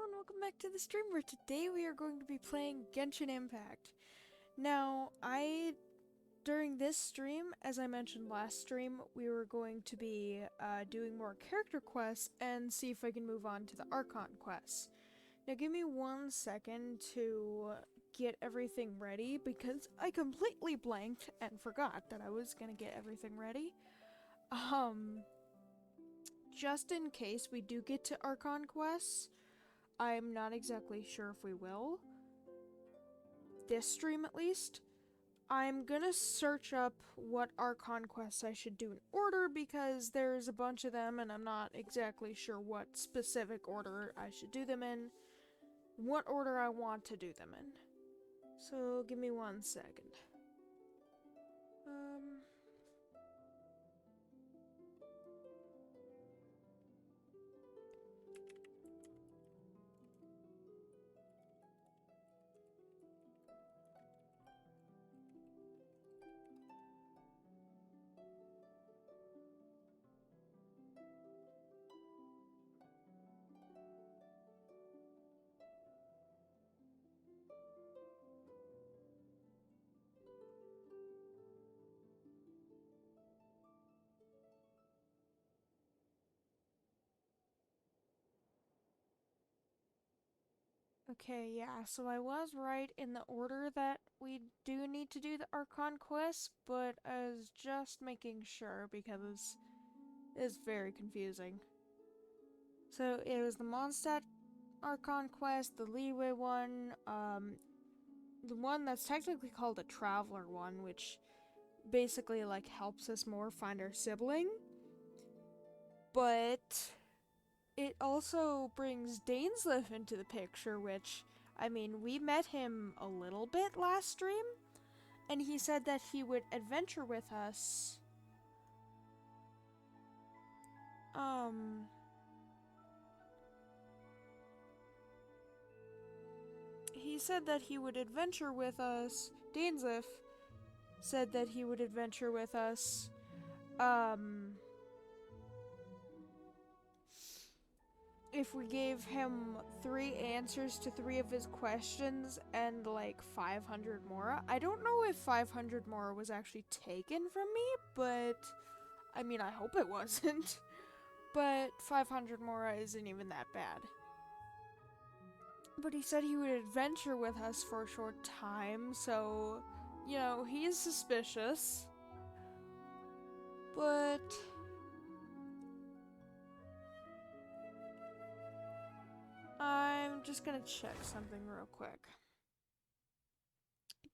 and welcome back to the stream where today we are going to be playing Genshin Impact. Now, during this stream, as I mentioned last stream, we were going to be doing more character quests and see if I can move on to the Archon quests. Now give me 1 second to get everything ready because I completely blanked and forgot that I was gonna get everything ready. Just in case we do get to Archon quests, I'm not exactly sure if we will. This stream, at least. I'm gonna search up what Archon quests I should do in order because there's a bunch of them and I'm not exactly sure what specific order I should do them in. What order I want to do them in. So, give me 1 second. Okay, yeah, so I was right in the order that we do need to do the Archon quest, but I was just making sure because it's very confusing. So it was the Mondstadt Archon quest, the Leeway one, the one that's technically called a Traveler one, which basically like helps us more find our sibling. But it also brings Dainsleif into the picture, which, I mean, we met him a little bit last stream, and he said that he would adventure with us. He said that he would adventure with us. Dainsleif said that he would adventure with us. If we gave him 3 answers to 3 of his questions and like 500 more. I don't know if 500 more was actually taken from me, but I mean, I hope it wasn't. But 500 more isn't even that bad. But he said he would adventure with us for a short time, so, you know, he is suspicious. But I'm just gonna check something real quick.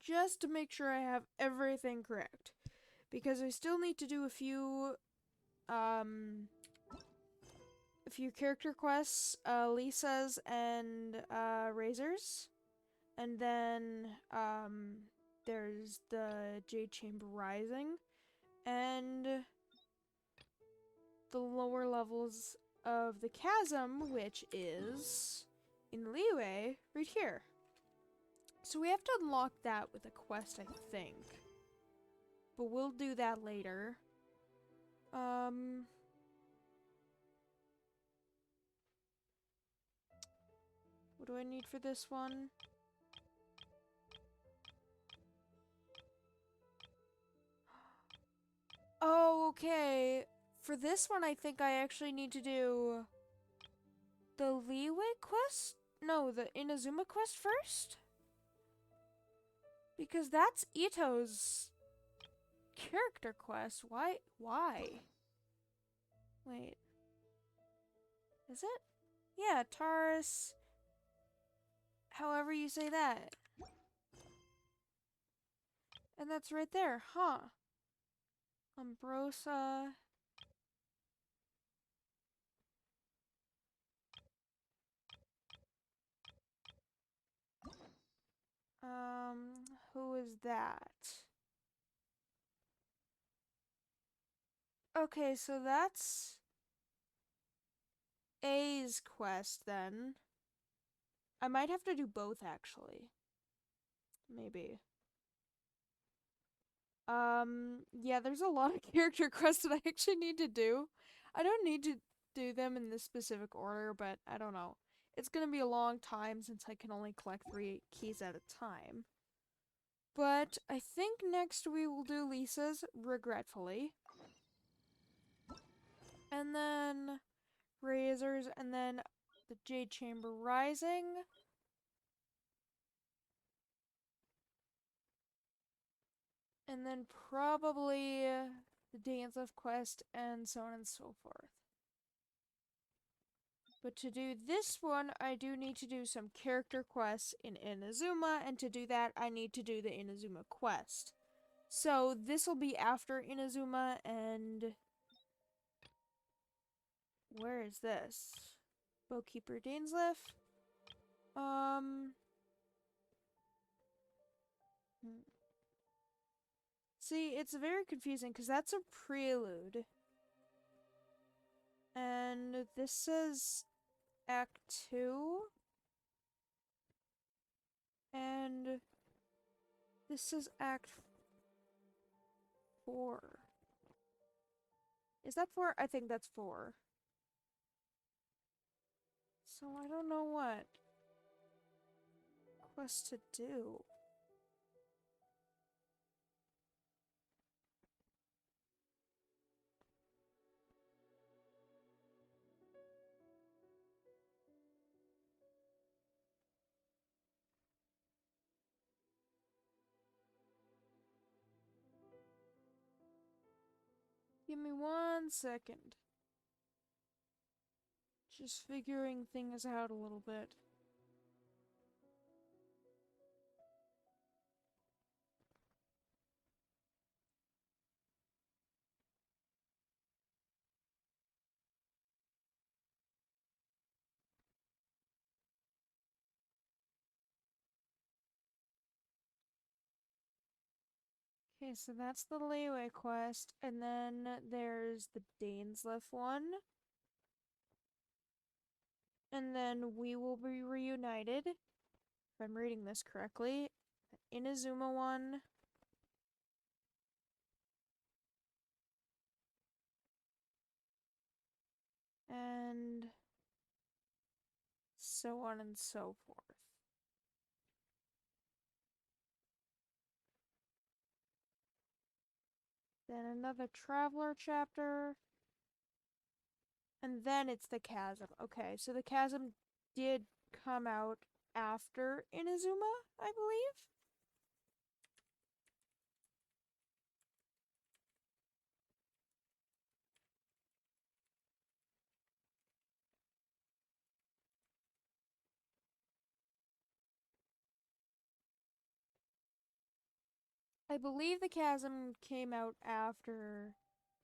Just to make sure I have everything correct. Because I still need to do a few character quests, Lisa's and Razor's. And then there's the Jade Chamber Rising and the lower levels of the Chasm, which is in Leeway right here. So we have to unlock that with a quest, I think. But we'll do that later. What do I need for this one? Oh, okay. For this one, I think I actually need to do the Leeway quest? No, the Inazuma quest first? Because that's Ito's character quest. Why? Wait. Is it? Yeah, Taurus. However you say that. And that's right there, huh? Ambrosa. Who is that? Okay, so that's A's quest then. I might have to do both actually. Maybe. Yeah, there's a lot of character quests that I actually need to do. I don't need to do them in this specific order, but I don't know. it's gonna be a long time since I can only collect 3 keys at a time. But I think next we will do Lisa's, regretfully. And then Razors, and then the Jade Chamber Rising. And then probably the Dance of Quest, and so on and so forth. But to do this one, I do need to do some character quests in Inazuma, and to do that, I need to do the Inazuma quest. So this will be after Inazuma, and where is this? Bowkeeper Dainsleif. See, it's very confusing because that's a prelude. And this says Act 2. And this is Act 4. Is that 4? I think that's 4. So I don't know what quest to do. Give me 1 second. Just figuring things out a little bit. Okay, so that's the Leeway quest, and then there's the Dainsleif one. And then we will be reunited, if I'm reading this correctly. Inazuma one. And so on and so forth. Then another Traveler chapter. And then it's the Chasm. Okay, so the Chasm did come out after Inazuma, I believe? I believe the Chasm came out after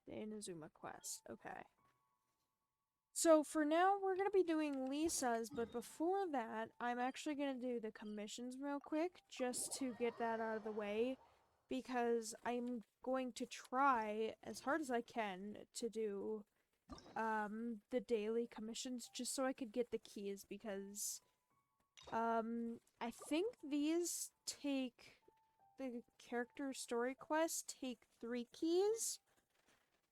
the Inazuma quest. Okay. So for now, we're going to be doing Lisa's, but before that, I'm actually going to do the commissions real quick, just to get that out of the way, because I'm going to try, as hard as I can, to do the daily commissions, just so I could get the keys, because I think these take, the character story quests take 3 keys.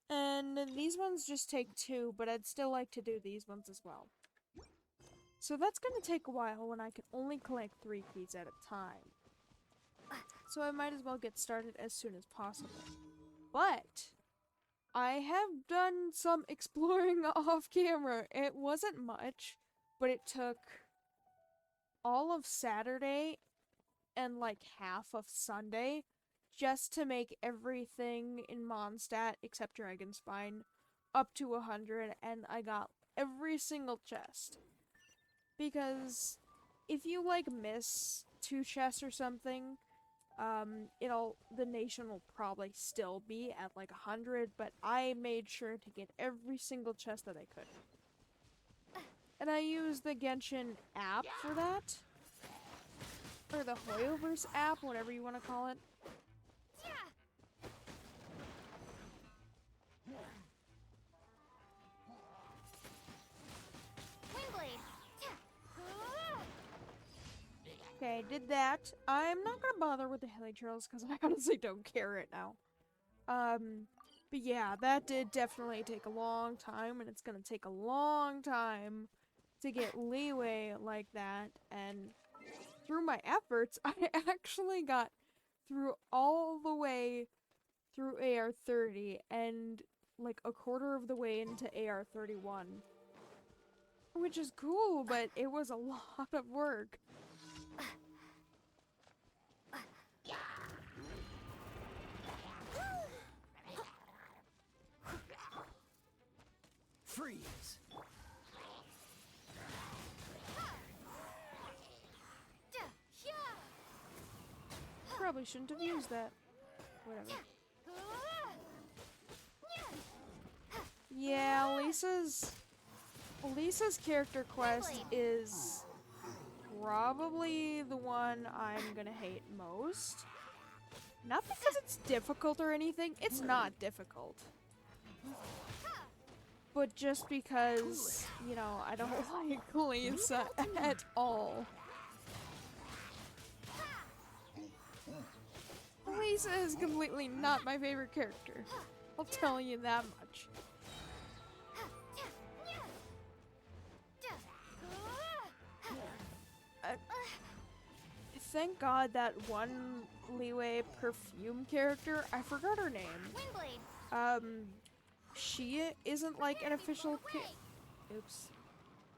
And these ones just take 2, but I'd still like to do these ones as well. So that's gonna take a while when I can only collect 3 keys at a time. So I might as well get started as soon as possible. But I have done some exploring off camera. It wasn't much, but it took all of Saturday and like half of Sunday just to make everything in Mondstadt except Dragonspine up to 100, and I got every single chest. Because if you like miss 2 chests or something, the nation will probably still be at like 100, but I made sure to get every single chest that I could. And I used the Genshin app for that. Or the Hoyoverse app, whatever you want to call it. Okay, did that. I'm not gonna bother with the hilly trails because I honestly don't care right now. But yeah, that did definitely take a long time, and it's gonna take a long time to get leeway like that, and through my efforts, I actually got through all the way through AR30 and like a quarter of the way into AR31. Which is cool, but it was a lot of work. Freeze. Probably shouldn't have used that. Whatever. Yeah, Lisa's character quest is probably the one I'm gonna hate most. Not because it's difficult or anything, it's not difficult. But just because, you know, I don't like Lisa at all. Lisa is completely not my favorite character. I'll tell you that much. Thank God that one Leeway perfume character, I forgot her name. She isn't like an official oops.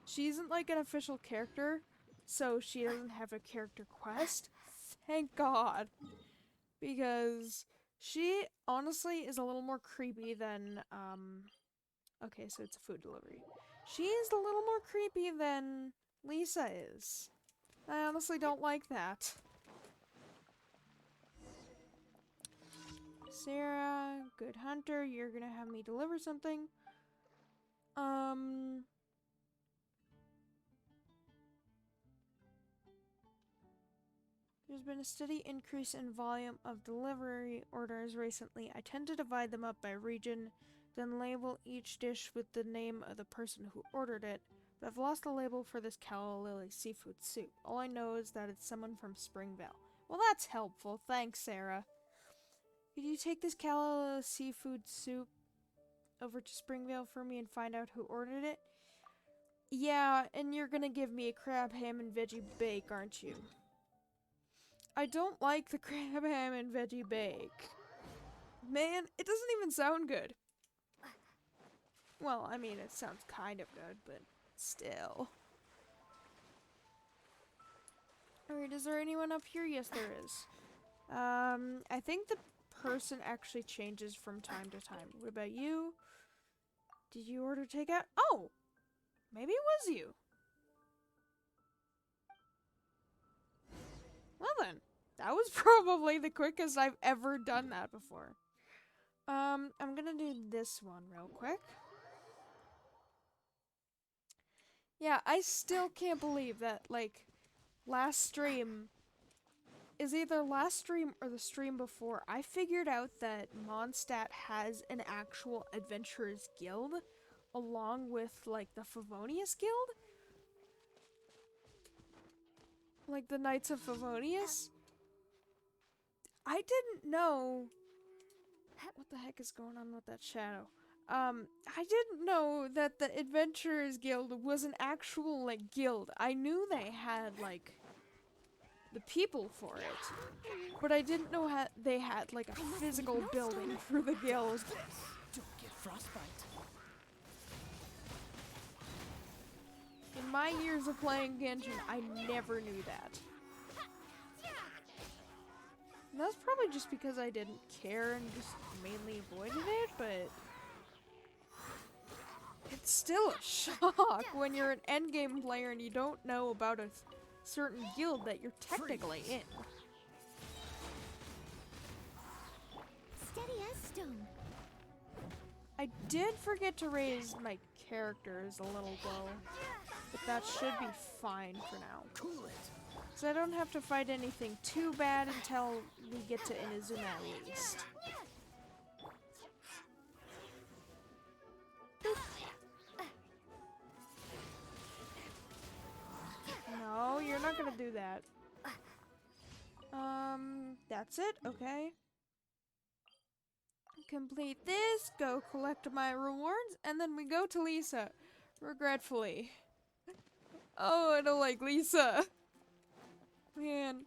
She isn't like an official character, so she doesn't have a character quest. Thank God. Because she honestly is a little more creepy than, okay, so it's a food delivery. She is a little more creepy than Lisa is. I honestly don't like that. Sarah, good hunter, you're gonna have me deliver something. There's been a steady increase in volume of delivery orders recently. I tend to divide them up by region, then label each dish with the name of the person who ordered it. But I've lost the label for this calla lily seafood soup. All I know is that it's someone from Springvale. Well, that's helpful. Thanks, Sarah. Could you take this calla lily seafood soup over to Springvale for me and find out who ordered it? Yeah, and you're gonna give me a crab, ham, and veggie bake, aren't you? I don't like the crab, ham, and veggie bake. Man, it doesn't even sound good. Well, I mean, it sounds kind of good, but still. Alright, is there anyone up here? Yes, there is. I think the person actually changes from time to time. What about you? Did you order takeout? Oh! Maybe it was you. Well then, that was probably the quickest I've ever done that before. I'm gonna do this one real quick. Yeah, I still can't believe that, like, last stream is either last stream or the stream before, I figured out that Mondstadt has an actual adventurers guild along with, like, the Favonius guild. Like, the Knights of Favonius. I didn't know. What the heck is going on with that shadow? I didn't know that the Adventurers Guild was an actual, like, guild. I knew they had, like, the people for it. But I didn't know they had, like, a physical building for the guild. Don't get frostbite. In my years of playing Genshin, I never knew that. And that's probably just because I didn't care and just mainly avoided it, but it's still a shock when you're an endgame player and you don't know about a certain guild that you're technically in. Steady as stone. I did forget to raise my characters a little though, but that should be fine for now. Cool it. So I don't have to fight anything too bad until we get to Inazuma at least. No, you're not gonna do that. That's it? Okay. Complete this, go collect my rewards, and then we go to Lisa. Regretfully. Oh, I don't like Lisa. Man.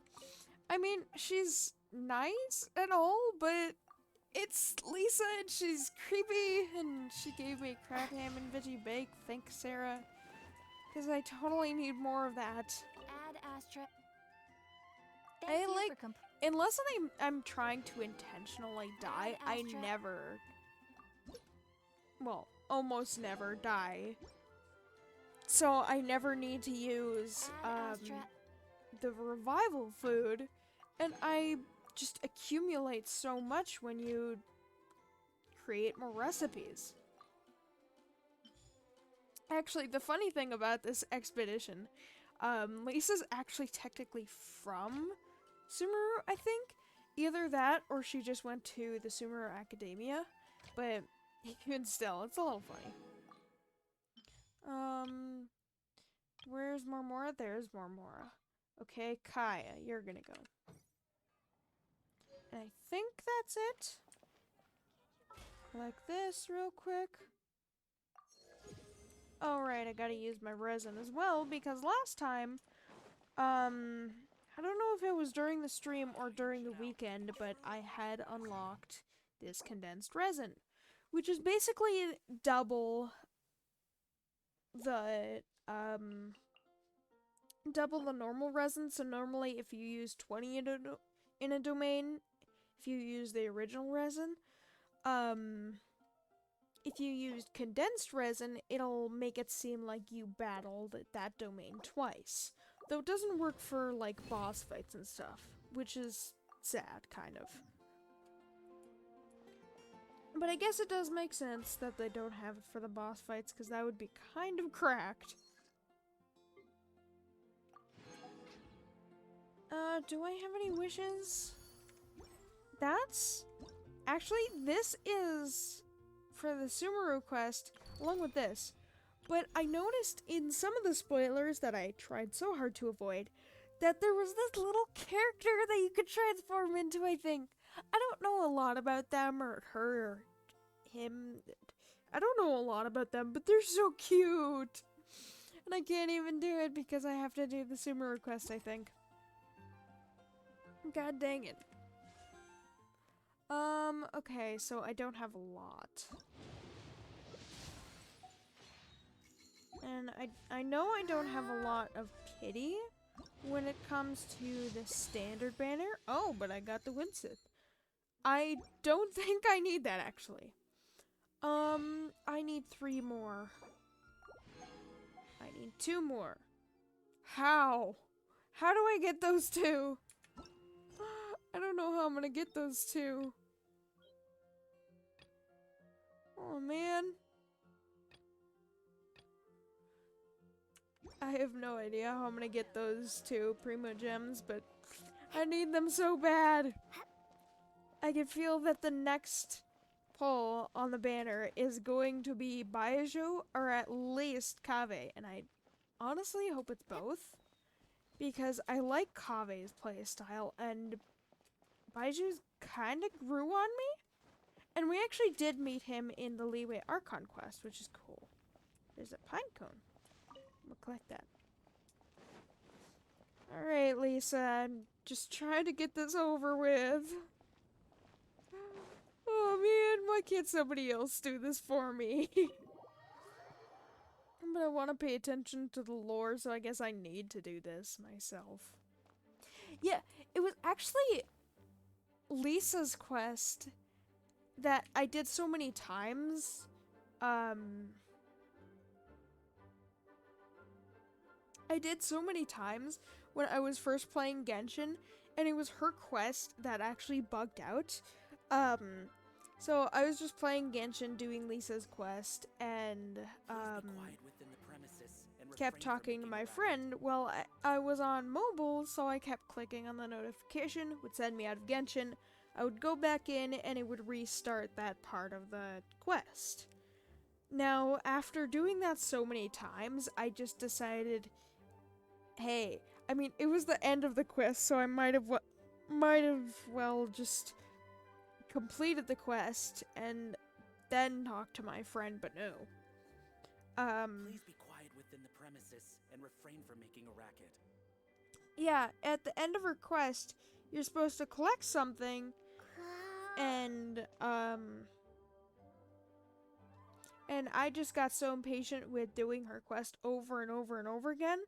I mean, she's nice and all, but it's Lisa and she's creepy and she gave me crab ham and veggie bake. Thanks, Sarah. Because I totally need more of that. Add Astra. I Thank you like, for unless I'm trying to intentionally die, I Astra. never, well, almost never die. So I never need to use, Add Astra. the revival food, and I just accumulate so much when you create more recipes. Actually, the funny thing about this expedition, Lisa's actually technically from Sumeru, I think. Either that or she just went to the Sumeru Academia, but even still, it's a little funny. Where's Marmora? There's Marmora. Okay, Kaya, you're gonna go. And I think that's it. Like this real quick. Alright, I gotta use my resin as well because last time, I don't know if it was during the stream or during the weekend, but I had unlocked this condensed resin, which is basically double the, double the normal resin. So normally if you use 20 in a domain, if you use the original resin, if you used condensed resin, it'll make it seem like you battled that domain twice. Though it doesn't work for, like, boss fights and stuff, which is sad, kind of. But I guess it does make sense that they don't have it for the boss fights, because that would be kind of cracked. Do I have any wishes? That's... Actually, this is for the Sumeru quest, along with this. But I noticed in some of the spoilers that I tried so hard to avoid, that there was this little character that you could transform into, I think. I don't know a lot about them, or her, or him. I don't know a lot about them, but they're so cute! And I can't even do it because I have to do the Sumeru quest, I think. God dang it. Okay, so I don't have a lot. And I know I don't have a lot of pity when it comes to the standard banner. Oh, but I got the Winsith. I don't think I need that, actually. I need 3 more. I need 2 more. How? How do I get those 2? I don't know how I'm gonna get those 2. Oh, man. I have no idea how I'm gonna get those 2 Primo Gems, but I need them so bad. I can feel that the next pull on the banner is going to be Baiju or at least Kave, and I honestly hope it's both, because I like Kave's playstyle, and Baiju's kinda grew on me, and we actually did meet him in the Leeway Archon quest, which is cool. There's a pine cone. We'll collect that. Alright, Lisa, I'm just trying to get this over with. Oh man, why can't somebody else do this for me? But I want to pay attention to the lore, so I guess I need to do this myself. Yeah, it was actually Lisa's quest that I did so many times. I did so many times when I was first playing Genshin, and it was her quest that actually bugged out. So I was just playing Genshin doing Lisa's quest, and kept talking to my friend. Well, I was on mobile, so I kept clicking on the notification, would send me out of Genshin. I would go back in, and it would restart that part of the quest. Now, after doing that so many times, I just decided, hey, I mean, it was the end of the quest, so I might have well just completed the quest and then talked to my friend, but no. Please be quiet within the premises and refrain from making a racket. Yeah, at the end of her quest, you're supposed to collect something, and and I just got so impatient with doing her quest over and over and over again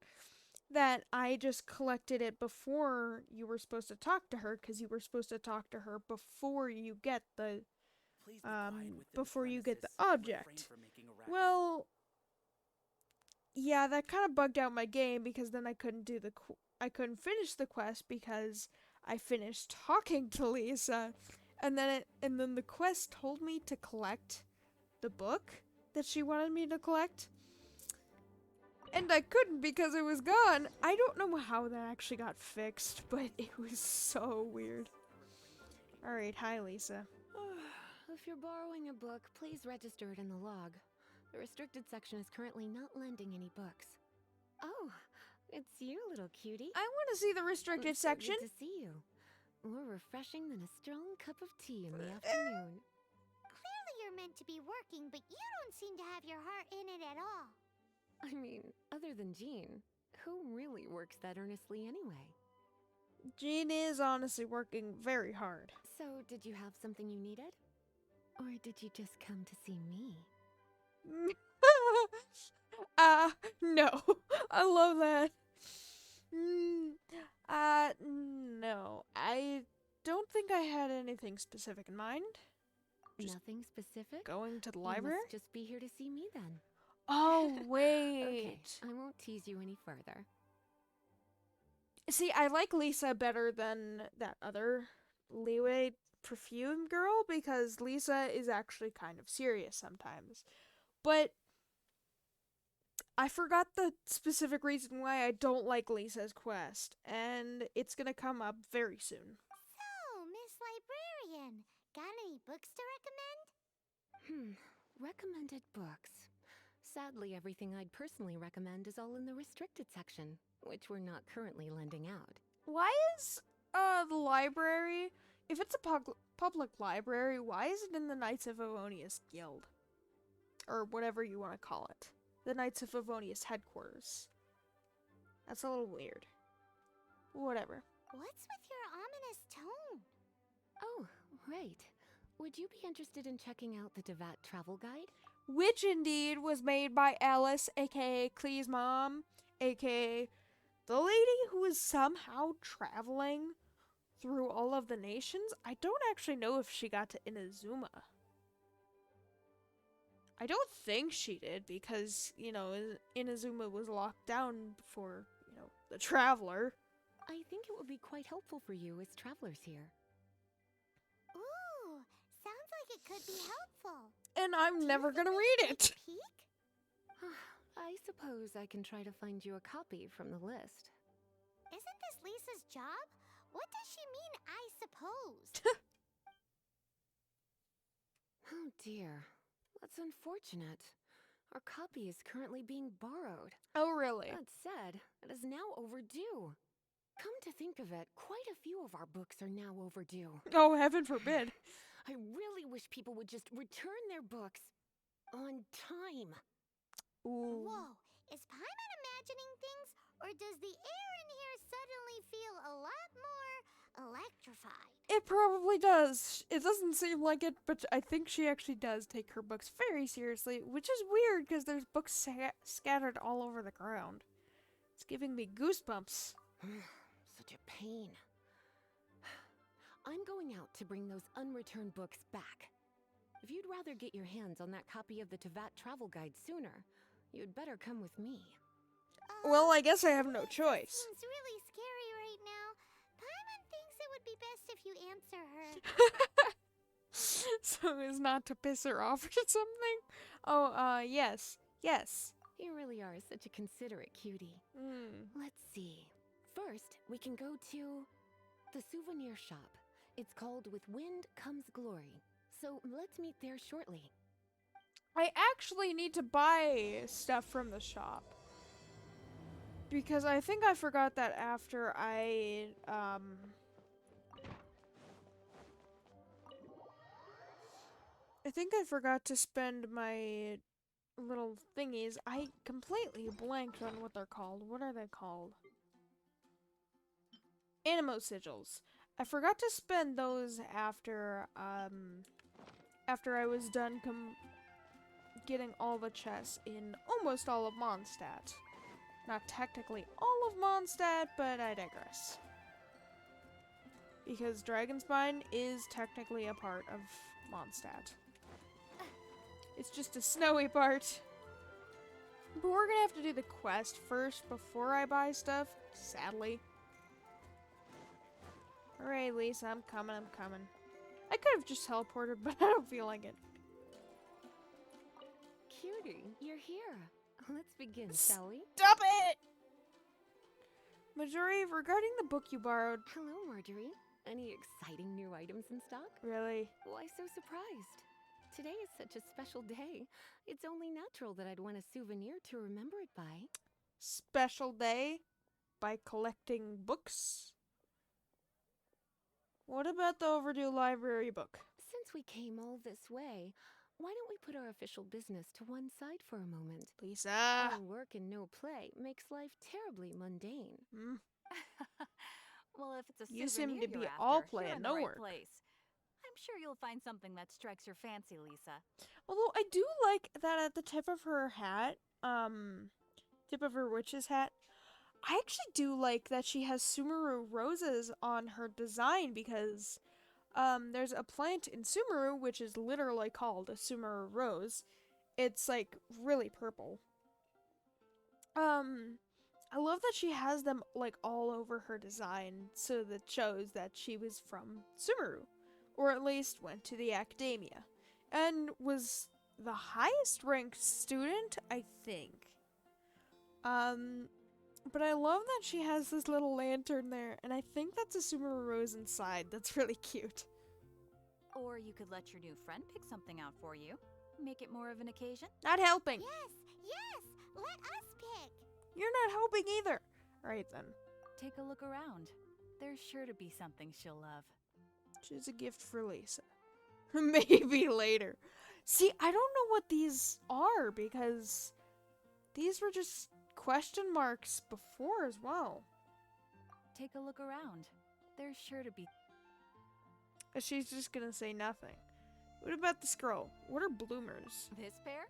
that I just collected it before you were supposed to talk to her, because you were supposed to talk to her before you get the Please be quiet within the before you get the premises and refrain object. from making a racket. Well, yeah, that kind of bugged out my game because then I couldn't do I couldn't finish the quest because I finished talking to Lisa, and then the quest told me to collect the book that she wanted me to collect, and I couldn't because it was gone. I don't know how that actually got fixed, but it was so weird. All right, hi Lisa. If you're borrowing a book, please register it in the log. The restricted section is currently not lending any books. Oh, it's you, little cutie. I want to see the restricted So section. good to see you. More refreshing than a strong cup of tea in the afternoon. Clearly you're meant to be working, but you don't seem to have your heart in it at all. I mean, other than Jean, who really works that earnestly anyway? Jean is honestly working very hard. So, did you have something you needed? Or did you just come to see me? No. I love that. No. I don't think I had anything specific in mind. Just Nothing specific? going to the You library? must just be here to see me then. Oh, wait. Okay, I won't tease you any further. See, I like Lisa better than that other Leeway perfume girl because Lisa is actually kind of serious sometimes. But I forgot the specific reason why I don't like Lisa's quest, and it's gonna come up very soon. So, Miss Librarian, got any books to recommend? Recommended books. Sadly, everything I'd personally recommend is all in the restricted section, which we're not currently lending out. Why is the library, if it's a public library, why is it in the Knights of Avonius Guild? Or whatever you want to call it. The Knights of Avonius headquarters. That's a little weird. Whatever. What's with your ominous tone? Oh, right. Would you be interested in checking out the Devat travel guide? Which indeed was made by Alice, aka Clee's mom, aka the lady who is somehow traveling through all of the nations. I don't actually know if she got to Inazuma. I don't think she did because, Inazuma was locked down before, the traveler. I think it would be quite helpful for you as travelers here. Ooh, sounds like it could be helpful. And I'm Do you never think gonna we read could it. Peek? I suppose I can try to find you a copy from the list. Isn't this Lisa's job? What does she mean, I suppose? Oh dear. That's unfortunate. Our copy is currently being borrowed. Oh, really? That said, it is now overdue. Come to think of it, quite a few of our books are now overdue. Oh, heaven forbid. I really wish people would just return their books on time. Ooh. Whoa, is Paimon imagining things, or does the air in here suddenly feel a lot more electrified? It probably does. It doesn't seem like it, but I think she actually does take her books very seriously, which is weird because there's books scattered all over the ground. It's giving me goosebumps. Such a pain. I'm going out to bring those unreturned books back. If you'd rather get your hands on that copy of the Tevat travel guide sooner, you'd better come with me. Well, I guess I have no This choice. seems really scary right now. Paimon thinks it would be best if you answer her. So as not to piss her off or something? Oh, yes. Yes. You really are such a considerate cutie. Let's see. First, we can go to the souvenir shop. It's called With Wind Comes Glory. So let's meet there shortly. I actually need to buy stuff from the shop. Because I think I forgot that after I think I forgot to spend my little thingies. I completely blanked on what they're called. What are they called? Animo sigils. I forgot to spend those after I was done getting all the chests in almost all of Mondstadt. Not technically all of Mondstadt, but I digress. Because Dragonspine is technically a part of Mondstadt. It's just a snowy part. But we're gonna have to do the quest first before I buy stuff, sadly. Alright, Lisa, I'm coming. I could have just teleported, but I don't feel like it. Cutie, you're here. Let's begin, shall we? Stop it! Marjorie, regarding the book you borrowed... Hello, Marjorie. Any exciting new items in stock? Really? Why so surprised? Today is such a special day. It's only natural that I'd want a souvenir to remember it by. Special day? By collecting books? What about the overdue library book? Since we came all this way, why don't we put our official business to one side for a moment? Lisa! All work and no play makes life terribly mundane. Hmm? Well, if it's a You souvenir seem to be you're all after, play you're and in the no right work. place. I'm sure you'll find something that strikes your fancy, Lisa. Although I do like that at the tip of her hat, tip of her witch's hat, I actually do like that she has Sumeru roses on her design because, there's a plant in Sumeru which is literally called a Sumeru rose. It's, like, really purple. I love that she has them, like, all over her design so that shows that she was from Sumeru. Or at least went to the academia. And was the highest ranked student, I think. But I love that she has this little lantern there, and I think that's a Sumeru rose inside. That's really cute. Or you could let your new friend pick something out for you. Make it more of an occasion. Not helping. Yes, let us pick. You're not helping either. Alright then. Take a look around. There's sure to be something she'll love. Choose a gift for Lisa. Maybe later. See, I don't know what these are because these were just question marks before as well. Take a look around. There's sure to be... She's just gonna say nothing. What about the scroll? What are bloomers? This pair?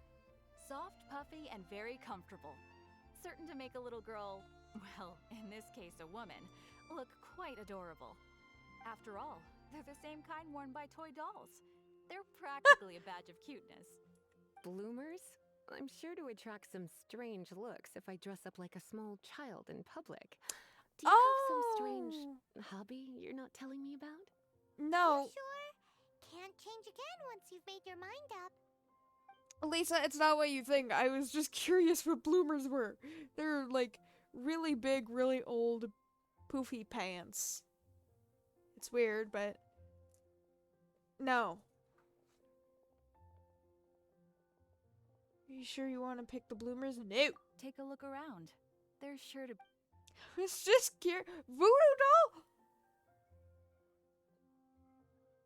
Soft, puffy, and very comfortable. Certain to make a little girl, well, in this case a woman, look quite adorable. After all, they're the same kind worn by toy dolls. They're practically a badge of cuteness. Bloomers? I'm sure to attract some strange looks if I dress up like a small child in public. Do you have some strange hobby you're not telling me about? No. You sure? Can't change again once you've made your mind up. Lisa, it's not what you think. I was just curious what bloomers were. They're like really big, really old, poofy pants. It's weird, but no. Are you sure you want to pick the bloomers? No. Take a look around. There's sure to... It's just curious. Voodoo doll?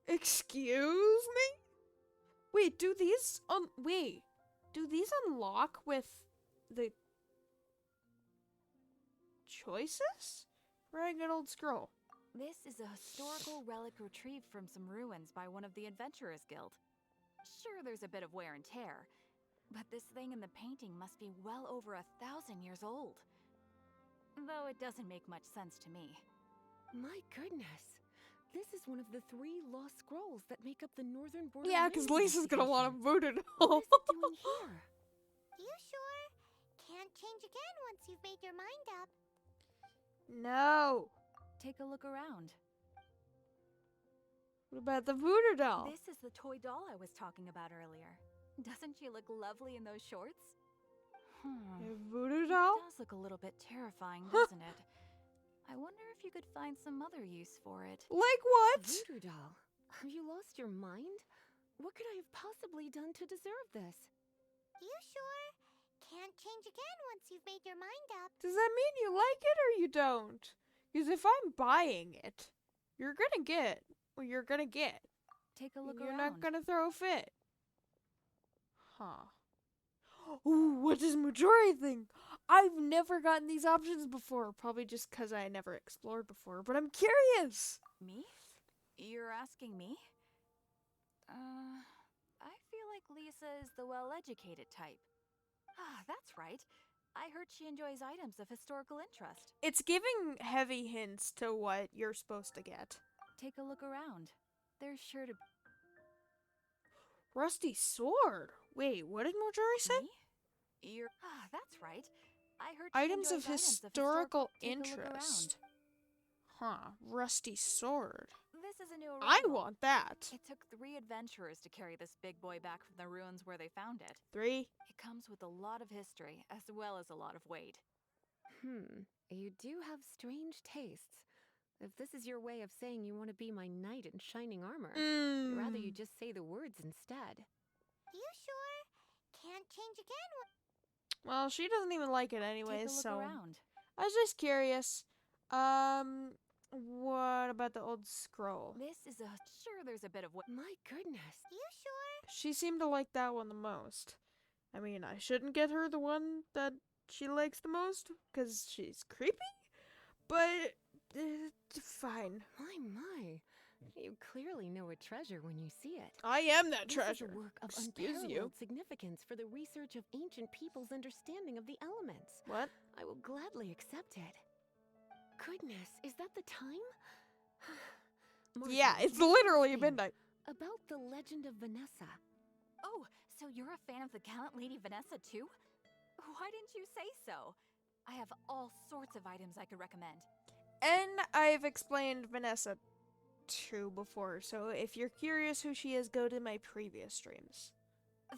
Excuse me? Wait, do these unlock with the choices? Ragged old scroll. This is a historical relic retrieved from some ruins by one of the Adventurers Guild. Sure, there's a bit of wear and tear, but this thing in the painting must be well over 1,000 years old. Though it doesn't make much sense to me. My goodness. This is one of the 3 lost scrolls that make up the northern border. Yeah, because Lisa's gonna want a voodoo What doll. is it doing here? You sure? Can't change again once you've made your mind up. No. Take a look around. What about the voodoo doll? This is the toy doll I was talking about earlier. Doesn't she look lovely in those shorts? A voodoo doll? It does look a little bit terrifying, doesn't it? I wonder if you could find some other use for it. Like what? Voodoo doll. Have you lost your mind? What could I have possibly done to deserve this? You sure? Can't change again once you've made your mind up. Does that mean you like it or you don't? Because if I'm buying it, you're gonna get what you're gonna get. Take a look You're around. not gonna throw a fit. Huh. Ooh, what does Majori think? I've never gotten these options before, probably just because I never explored before, but I'm curious. Me? You're asking me? I feel like Lisa is the well-educated type. Ah, that's right. I heard she enjoys items of historical interest. It's giving heavy hints to what you're supposed to get. Take a look around. There's sure to Rusty sword. Wait, what did Majori say? me? You're that's right. I heard she Items of enjoys historical Take a look around. interest. Huh, rusty sword. This is a new I arrival. want that. It took 3 adventurers to carry this big boy back from the ruins where they found it. 3. It comes with a lot of history, as well as a lot of weight. You do have strange tastes. If this is your way of saying you want to be my knight in shining armor, I'd rather you just say the words instead. You sure? Can't change again. Well, she doesn't even like it Take a anyways, look so around. I was just curious. What about the old scroll? This is a sure. There's a bit of weight. My goodness. You sure? She seemed to like that one the most. I mean, I shouldn't get her the one that she likes the most, because she's creepy, but fine. My. You clearly know a treasure when you see it. I am that This treasure. is a work of Excuse unparalleled you. significance for the research of ancient people's understanding of the elements. What? I will gladly accept it. Goodness, is that the time? Martin, Yeah, it's one more literally thing. midnight. About the legend of Vanessa. Oh, so you're a fan of the gallant Lady Vanessa too? Why didn't you say so? I have all sorts of items I could recommend. And I've explained Vanessa too before, so if you're curious who she is, go to my previous streams.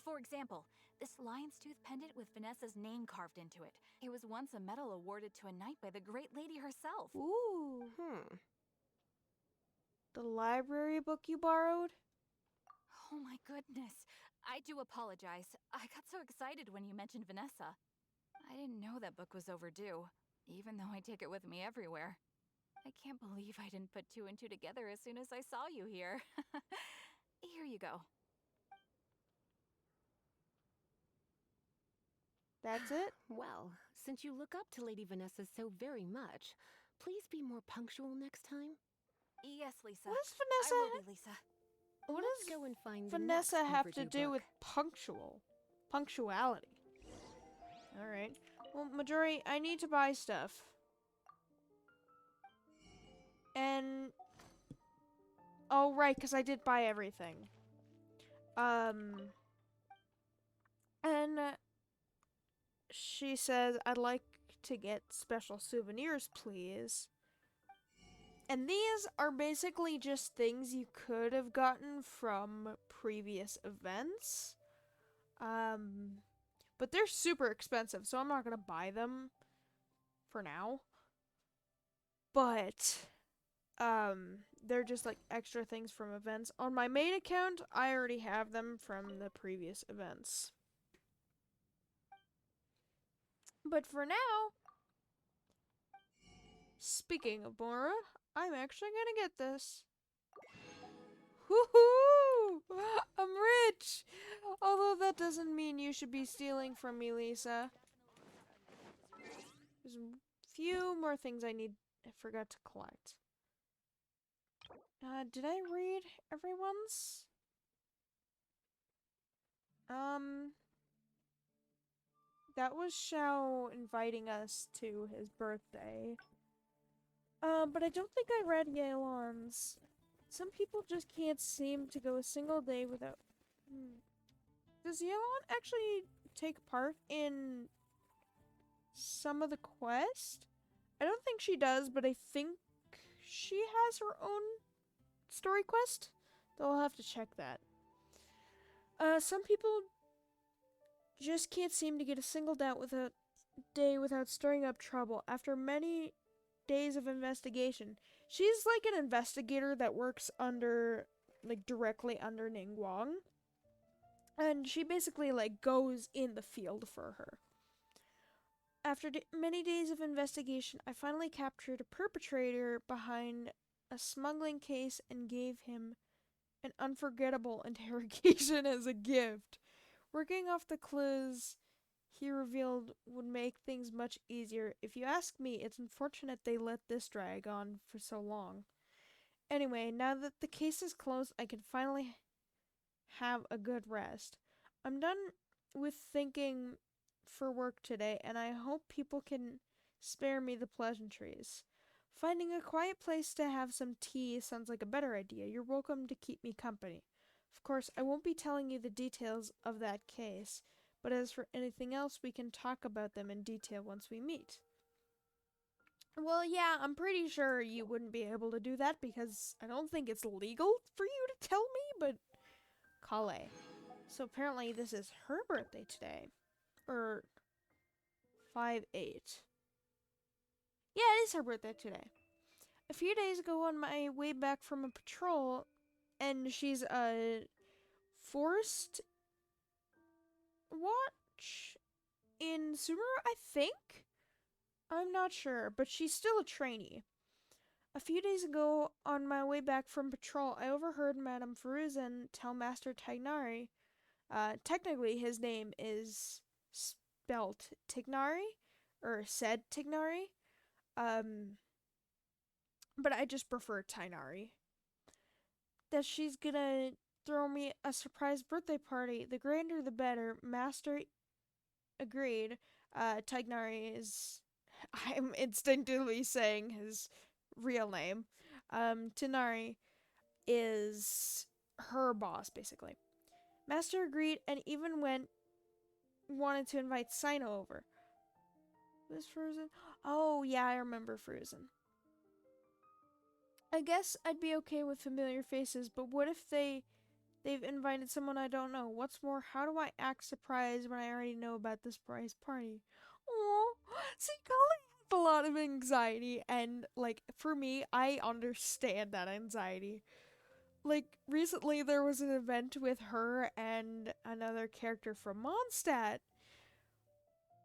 For example, this lion's tooth pendant with Vanessa's name carved into it. It was once a medal awarded to a knight by the great lady herself. Ooh. Hmm. The library book you borrowed? Oh my goodness. I do apologize. I got so excited when you mentioned Vanessa. I didn't know that book was overdue, even though I take it with me everywhere. I can't believe I didn't put 2 and 2 together as soon as I saw you here. Here you go. That's it? Well, since you look up to Lady Vanessa so very much, please be more punctual next time. Yes, Lisa. What does I will be, Lisa. What Let's does go and find Vanessa the next have to overdue do book. with punctuality? Alright. Well, Majori, I need to buy stuff. And... Oh, right, because I did buy everything. And she says, I'd like to get special souvenirs, please. And these are basically just things you could have gotten from previous events. But they're super expensive, so I'm not gonna buy them for now. But, they're just like extra things from events. On my main account, I already have them from the previous events. But for now, speaking of Mora, I'm actually gonna get this. Woohoo! I'm rich! Although that doesn't mean you should be stealing from me, Lisa. There's a few more things I forgot to collect. Did I read everyone's? That was Xiao inviting us to his birthday. But I don't think I read Yelan's. Some people just can't seem to go a single day without... Does Yelan actually take part in some of the quest? I don't think she does, but I think she has her own story quest. Though I'll have to check that. Some people just can't seem to get a single day without stirring up trouble. After many days of investigation, she's like an investigator that works directly under Ning Guang. And she basically goes in the field for her. After many days of investigation, I finally captured a perpetrator behind a smuggling case and gave him an unforgettable interrogation as a gift. Working off the clues he revealed would make things much easier. If you ask me, it's unfortunate they let this drag on for so long. Anyway, now that the case is closed, I can finally have a good rest. I'm done with thinking for work today, and I hope people can spare me the pleasantries. Finding a quiet place to have some tea sounds like a better idea. You're welcome to keep me company. Of course, I won't be telling you the details of that case, but as for anything else, we can talk about them in detail once we meet. Well, yeah, I'm pretty sure you wouldn't be able to do that because I don't think it's legal for you to tell me, but Kale. So apparently this is her birthday today. Or 5/8. Yeah, it is her birthday today. A few days ago on my way back from a patrol, and she's a forced watch in Sumeru, I think? I'm not sure, but she's still a trainee. A few days ago, on my way back from patrol, I overheard Madame Feruzan tell Master Tagnari, technically his name is spelt Tignari, or said Tignari, but I just prefer Tainari, that she's gonna throw me a surprise birthday party. The grander the better. Master agreed. Tagnari is, I'm instinctively saying his real name. Tinari is her boss, basically. Master agreed and even wanted to invite Sino over. Was Frozen? Oh, yeah, I remember Frozen. I guess I'd be okay with familiar faces, but what if they've invited someone I don't know? What's more, how do I act surprised when I already know about this surprise party? Oh, see, Colin has a lot of anxiety, and like for me, I understand that anxiety. Like recently, there was an event with her and another character from Mondstadt.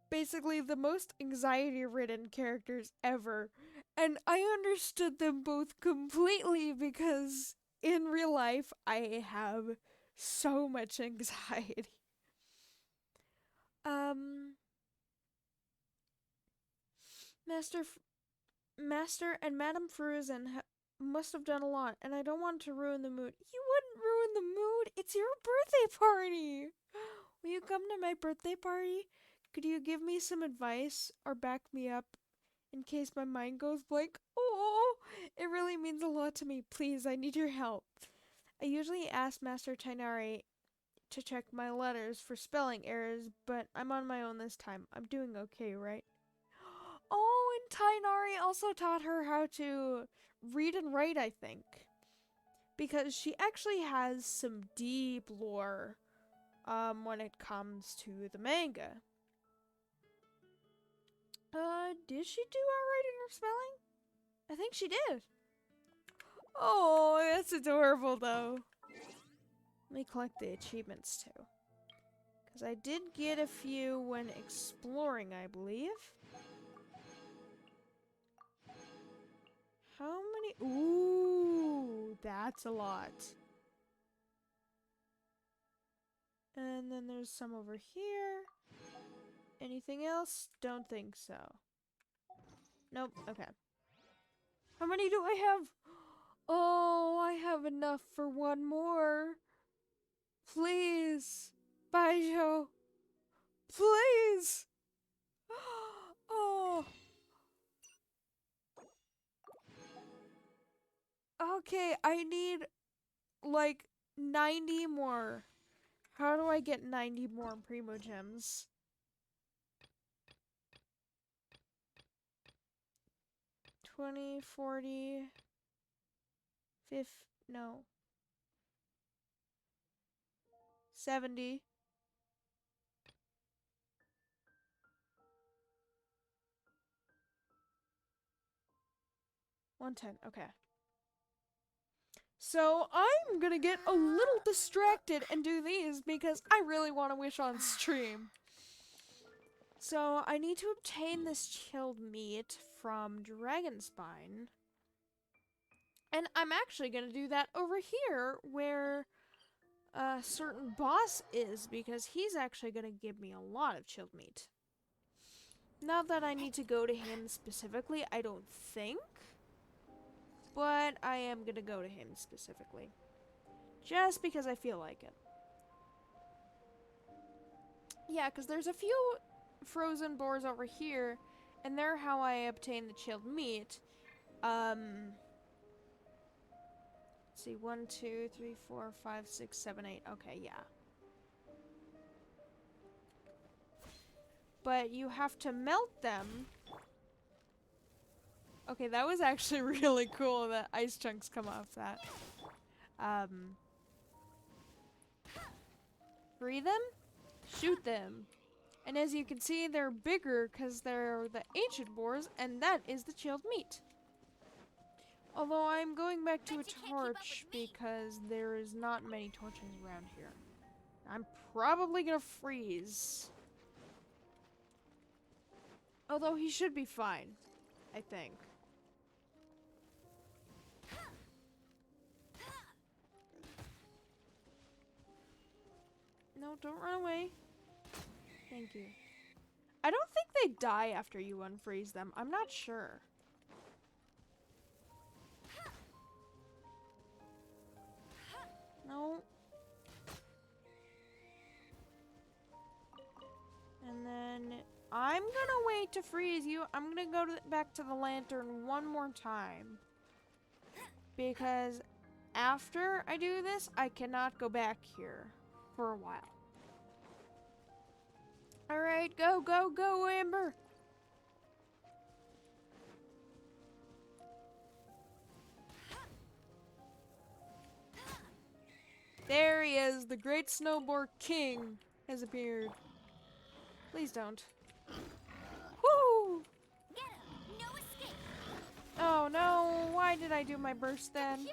Basically, the most anxiety-ridden characters ever, and I understood them both completely because in real life, I have so much anxiety. Um, Master, Master and Madame Fruzen must have done a lot, and I don't want to ruin the mood. You wouldn't ruin the mood. It's your birthday party. Will you come to my birthday party? Could you give me some advice or back me up in case my mind goes blank? Oh, it really means a lot to me. Please, I need your help. I usually ask Master Tainari to check my letters for spelling errors, but I'm on my own this time. I'm doing okay, right? Oh, and Tainari also taught her how to read and write, I think. Because she actually has some deep lore when it comes to the manga. Did she do our writing or spelling? I think she did. Oh, that's adorable though. Let me collect the achievements too. Because I did get a few when exploring, I believe. How many? Ooh, that's a lot. And then there's some over here. Anything else? Don't think so. Nope, okay. How many do I have? Oh, I have enough for one more. Please. Baijo. Please. Oh. Okay, I need like 90 more. How do I get 90 more Primo Gems? 20, 40, 50, no. 70. $110, okay. So I'm gonna get a little distracted and do these because I really want to wish on stream. So I need to obtain this chilled meat from Dragonspine. And I'm actually gonna do that over here where a certain boss is, because he's actually gonna give me a lot of chilled meat. Not that I need to go to him specifically, I don't think. But I am gonna go to him specifically. Just because I feel like it. Yeah, because there's a few frozen boars over here, and they're how I obtain the chilled meat. Let's see, 1, 2, 3, 4, 5, 6, 7, 8. Okay, yeah. But you have to melt them. Okay, that was actually really cool that ice chunks come off that. Free them, shoot them. And as you can see, they're bigger because they're the ancient boars, and that is the chilled meat. Although I'm going back to a torch because there is not many torches around here. I'm probably gonna freeze. Although he should be fine, I think. No, don't run away. Thank you. I don't think they die after you unfreeze them. I'm not sure. No. And then I'm gonna wait to freeze you. I'm gonna go back to the lantern one more time. Because after I do this, I cannot go back here for a while. Alright, go, go, go, Amber! There he is, the great snowboard king has appeared. Please don't. Woo! No escape. Oh no, why did I do my burst then?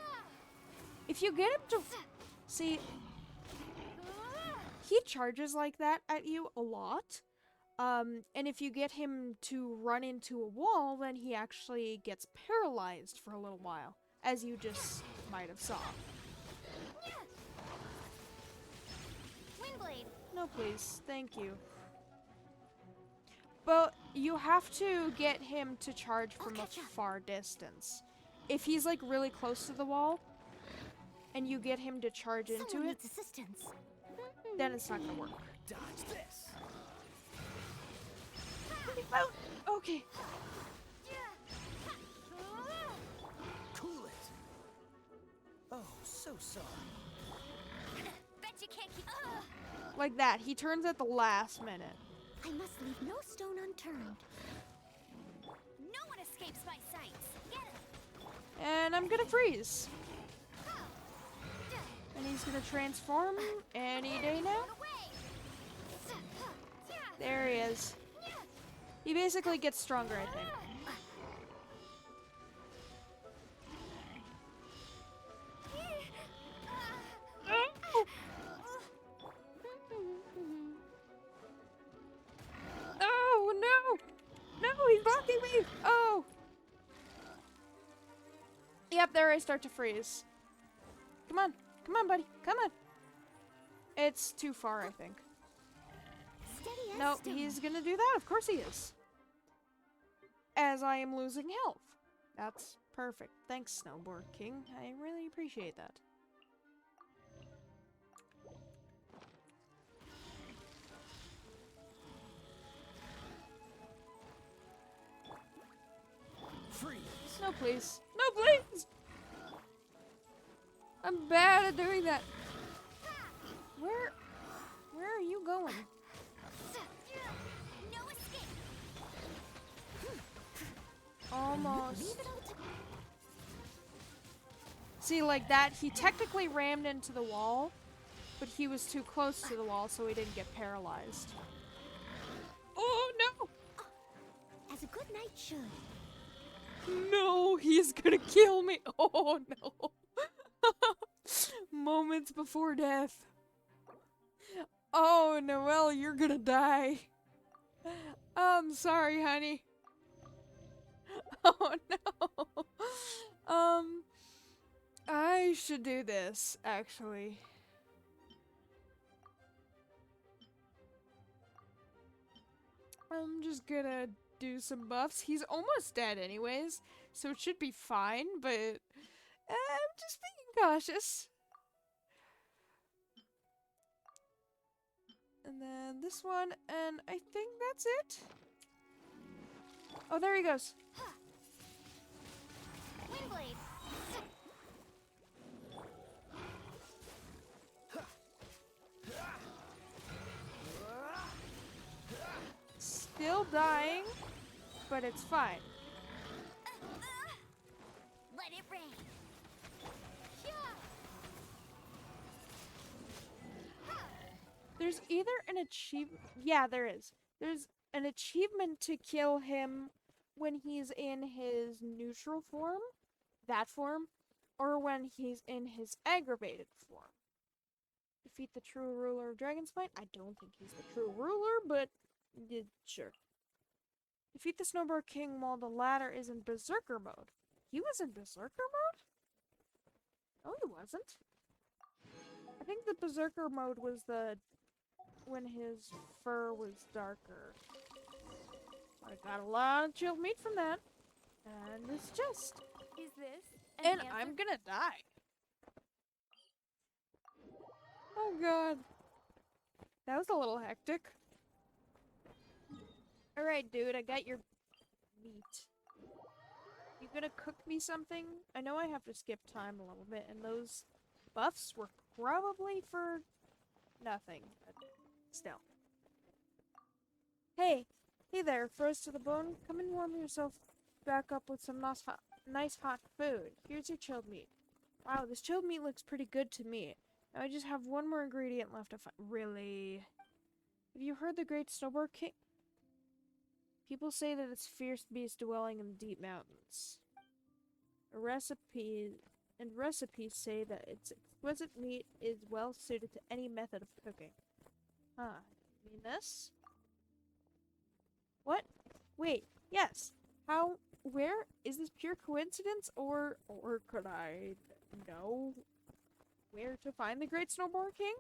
If you get him to... See, he charges like that at you a lot. And if you get him to run into a wall, then he actually gets paralyzed for a little while, as you just might have saw. Windblade. No, please. Thank you. But you have to get him to charge from a far distance. If he's like really close to the wall, and you get him to charge into Someone it, needs assistance. then it's not gonna work. Dodge this. Oh, okay. Cool it. Oh, so sorry. Bet you can't keep. Like that. He turns at the last minute. I must leave no stone unturned. No one escapes my sights. Get it. And I'm gonna freeze. And he's gonna transform any day now. There he is. He basically gets stronger, I think. Oh no! No, he's blocking me! Oh! Yep, there I start to freeze. Come on. Come on, buddy. Come on. It's too far, I think. Steady as No, stone. he's gonna do that. Of course he is. As I am losing health. That's perfect. Thanks, Snowboard King. I really appreciate that. Freeze. No, please. No, please! I'm bad at doing that. Where are you going? No escape. Almost. See, like that, he technically rammed into the wall, but he was too close to the wall, so he didn't get paralyzed. Oh, no! As a good knight should. No, he's gonna kill me. Oh, no. Moments before death. Oh, Noelle, you're gonna die. I'm sorry, honey. Oh, no. I should do this, actually. I'm just gonna do some buffs. He's almost dead anyways, so it should be fine, but I'm just being cautious. And then this one, and I think that's it. Oh, there he goes. Windblade. Still dying, but it's fine. Let it rain. There's either an achievement. Yeah, there is. There's an achievement to kill him when he's in his neutral form, that form, or when he's in his aggravated form. Defeat the true ruler of Dragonspite. I don't think he's the true ruler, but yeah, sure. Defeat the Snowbird King while the latter is in Berserker mode. He was in Berserker mode? No, he wasn't. I think the Berserker mode was the when his fur was darker. I got a lot of chilled meat from that. And this chest. Is this And I'm gonna die. Oh god. That was a little hectic. Alright, dude, I got your meat. You gonna cook me something? I know I have to skip time a little bit, and those buffs were probably for nothing, but still. Hey! Hey there, froze to the bone. Come and warm yourself back up with some nice hot food. Here's your chilled meat. Wow, this chilled meat looks pretty good to me. Now I just have one more ingredient left to find. Really? Have you heard the great Snowbird King? People say that it's fierce beast dwelling in the deep mountains. Recipes say that its exquisite meat is well suited to any method of cooking. Huh. You mean this? What? Wait, yes. How, where? Is this pure coincidence, or could I know where to find the Great Snowboard King?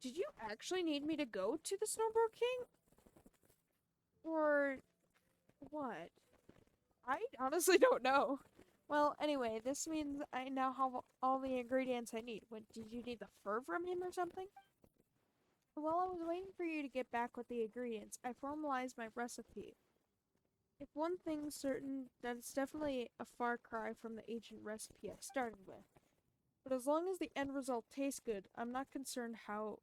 Did you actually need me to go to the Snowboard King? Or what? I honestly don't know. Well, anyway, this means I now have all the ingredients I need. What, did you need the fur from him or something? While I was waiting for you to get back with the ingredients, I formalized my recipe. If one thing's certain, that it's definitely a far cry from the ancient recipe I started with. But as long as the end result tastes good, I'm not concerned how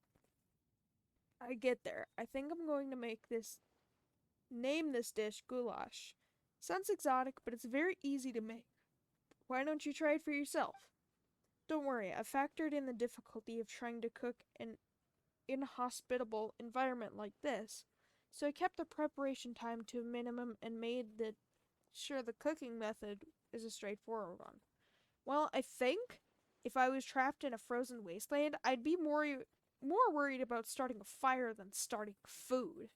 I get there. I think I'm going to name this dish goulash. Sounds exotic, but it's very easy to make. Why don't you try it for yourself? Don't worry, I factored in the difficulty of trying to cook an inhospitable environment like this, so I kept the preparation time to a minimum and made sure the cooking method is a straightforward one. Well, I think if I was trapped in a frozen wasteland, I'd be more worried about starting a fire than starting food.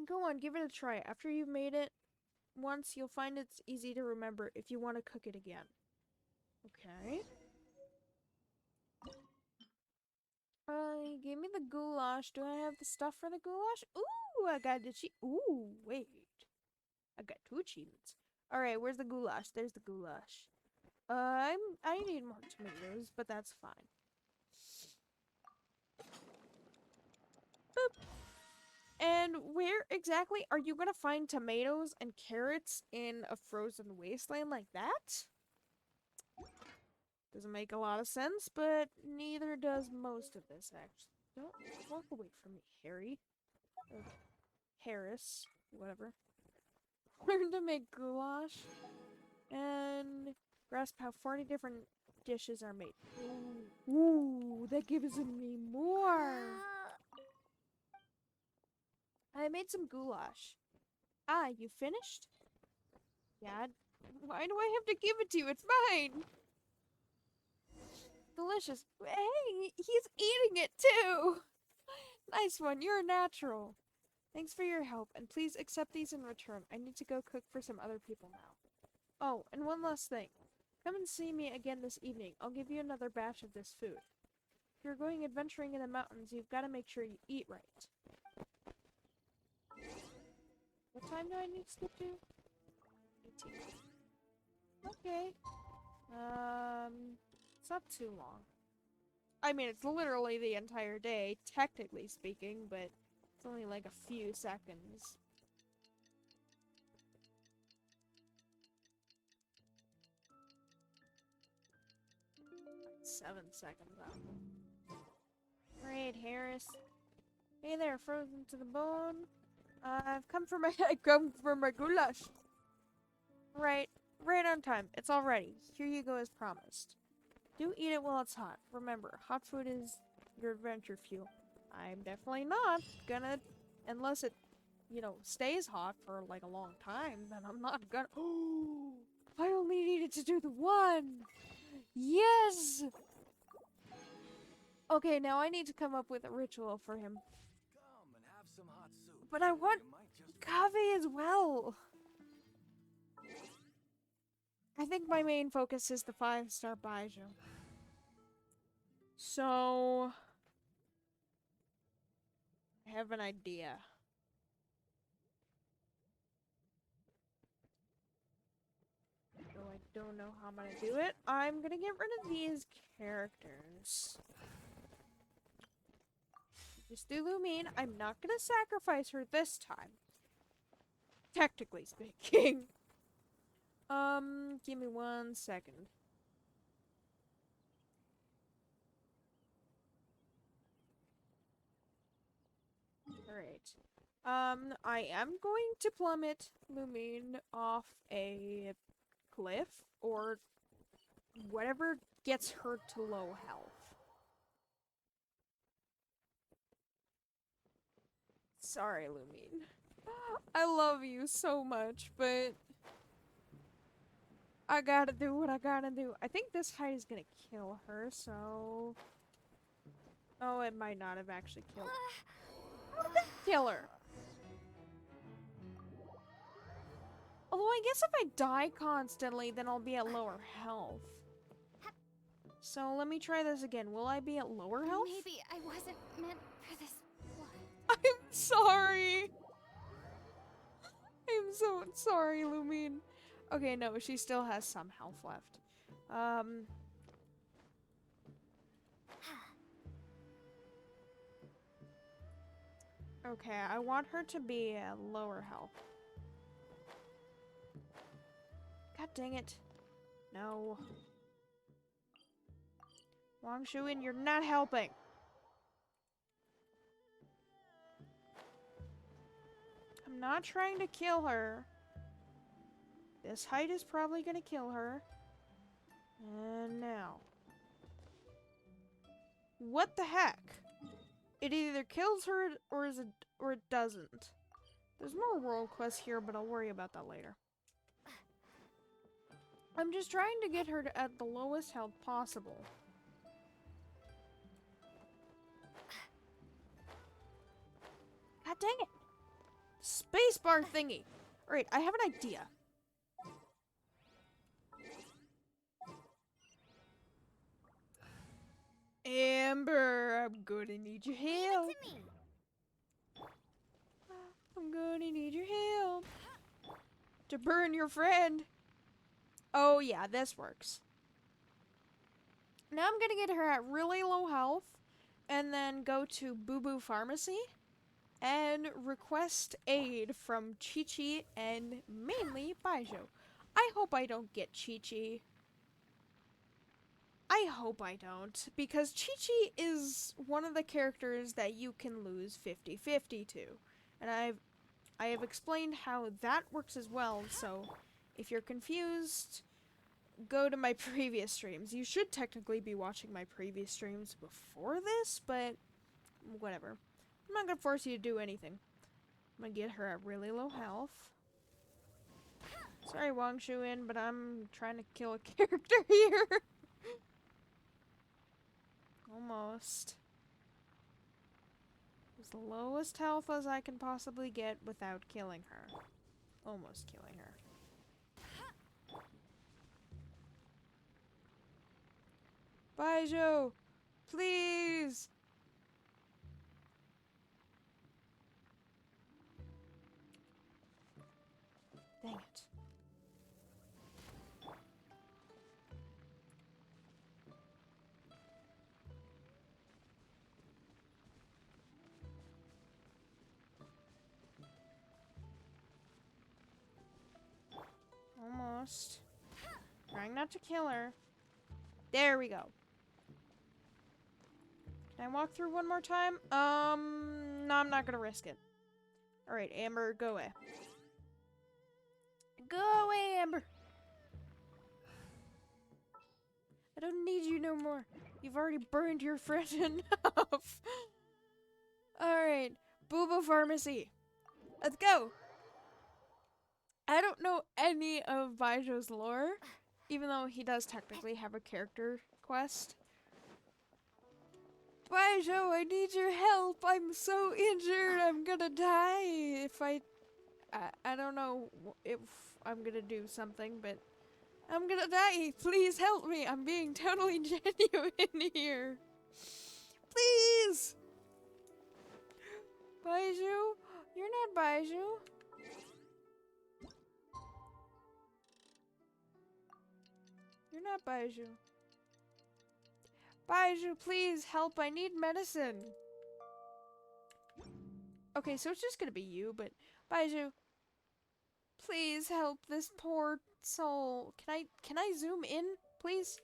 Go on, give it a try. After you've made it once, you'll find it's easy to remember if you want to cook it again. Okay. He gave me the goulash. Do I have the stuff for the goulash? Ooh, I got the Ooh, wait. I got 2 achievements. Alright, where's the goulash? There's the goulash. I need more tomatoes, but that's fine. Boop. And where exactly are you gonna find tomatoes and carrots in a frozen wasteland like that? Doesn't make a lot of sense, but neither does most of this, actually. Don't walk away from me, Harry. Or Harris, whatever. Learn to make goulash. And grasp how 40 different dishes are made. Ooh, that gives me more. I made some goulash. Ah, you finished? Yeah. Why do I have to give it to you? It's mine! Delicious. Hey, he's eating it too! Nice one, you're a natural. Thanks for your help, and please accept these in return. I need to go cook for some other people now. Oh, and one last thing. Come and see me again this evening. I'll give you another batch of this food. you're going adventuring in the mountains, you've got to make sure you eat right. What time do I need to skip to? 18. Okay. It's not too long. I mean, it's literally the entire day, technically speaking, but it's only like a few seconds. Seven seconds out. Great, Harris. Hey there, frozen to the bone. I've come for my goulash. Right on time. It's all ready. Here you go as promised. Do eat it while it's hot. Remember, hot food is your adventure fuel. I'm definitely not gonna, unless it, you know, stays hot for like a long time, then I'm not gonna. Oh, I only needed to do the one. Yes! Okay, now I need to come up with a ritual for him. Come and have some hot soup. But I want You might just coffee as well. I think my main focus is the 5-star Baijiu. So, I have an idea. Though I don't know how I'm gonna do it. I'm gonna get rid of these characters. Just do Lumine. I'm not gonna sacrifice her this time. Technically speaking. Give me 1 second. Alright. I am going to plummet Lumine off a cliff or whatever gets her to low health. Sorry, Lumine. I love you so much, but I gotta do what I gotta do. I think this height is gonna kill her, so... Oh, it might not have actually killed her. Kill her. Although I guess if I die constantly, then I'll be at lower health. So let me try this again. Will I be at lower health? Maybe I wasn't meant for this blood. I'm sorry. I'm so sorry, Lumine. Okay, no, she still has some health left. Okay, I want her to be at lower health. God dang it. No. Wang Shuin, you're not helping. I'm not trying to kill her. This height is probably gonna kill her. And now. What the heck? It either kills her or it doesn't. There's more world quests here, but I'll worry about that later. I'm just trying to get her to at the lowest health possible. God dang it! Spacebar thingy! Alright, I have an idea. Amber, I'm gonna need your help. Leave it to me. I'm gonna need your help. To burn your friend. Oh yeah, this works. Now I'm gonna get her at really low health, and then go to Boo Boo Pharmacy, and request aid from Chi-Chi and mainly Baijiu. I hope I don't get Chi-Chi. I hope I don't, because Chi-Chi is one of the characters that you can lose 50-50 to. And I have explained how that works as well, so if you're confused, go to my previous streams. You should technically be watching my previous streams before this, but whatever. I'm not gonna force you to do anything. I'm gonna get her at really low health. Sorry, Wang Shuin, but I'm trying to kill a character here. Almost. As lowest health as I can possibly get without killing her. Almost killing her. Baijiu! Please! Dang it. Almost. Trying not to kill her. There we go. Can I walk through one more time? No, I'm not gonna risk it. Alright, Amber, go away. Go away, Amber! I don't need you no more. You've already burned your friend enough. Alright, Booba Pharmacy. Let's go! I don't know any of Baiju's lore, even though he does technically have a character quest. Baizhou, I need your help. I'm so injured. I'm gonna die if I don't know if I'm gonna do something, but I'm gonna die. Please help me. I'm being totally genuine here. Please! Baizhou? You're not Baizhou. You're not Baizhou. Baizhou, please help. I need medicine. Okay, so it's just gonna be you, but Baizhou, please help this poor soul. Can I zoom in, please?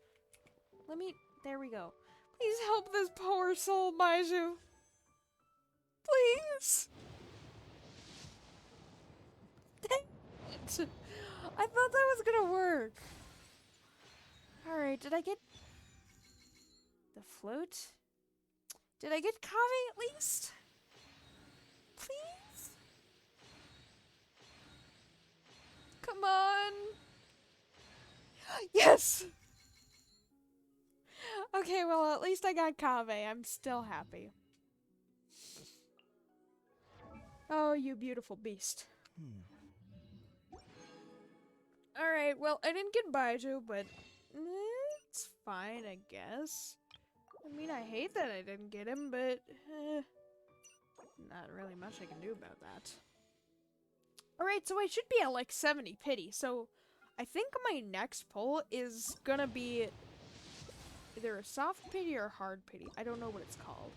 There we go. Please help this poor soul, Baizhou. Please. Dang it. I thought that was gonna work. Alright, did I get the float? Did I get Kave at least? Please? Come on. Yes! Okay, well, at least I got Kave. I'm still happy. Oh, you beautiful beast. Alright, well, I didn't get Baizhou, but it's fine, I guess. I mean, I hate that I didn't get him, but not really much I can do about that. Alright, so I should be at like 70 pity, so I think my next pull is gonna be either a soft pity or a hard pity. I don't know what it's called.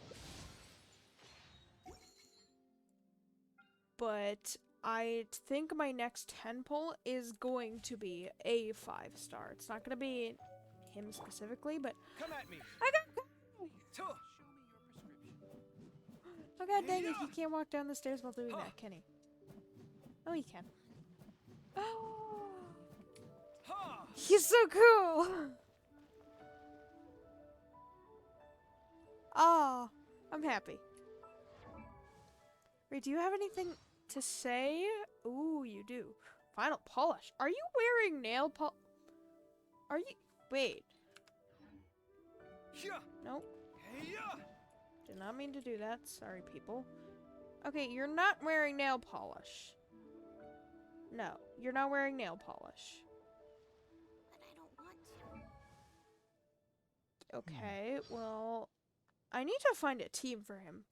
But I think my next 10 pull is going to be a 5-star. It's not gonna be him specifically, but come at me. I got. Oh god dang it, he can't walk down the stairs while doing that, can he? Oh, he can. Oh, he's so cool! Oh, I'm happy. Wait, do you have anything to say? Ooh, you do. Final polish. Are you wearing nail polish? Are you? Wait. Nope. Did not mean to do that. Sorry, people. Okay, you're not wearing nail polish. No, you're not wearing nail polish. But I don't want to. Okay, well, I need to find a team for him.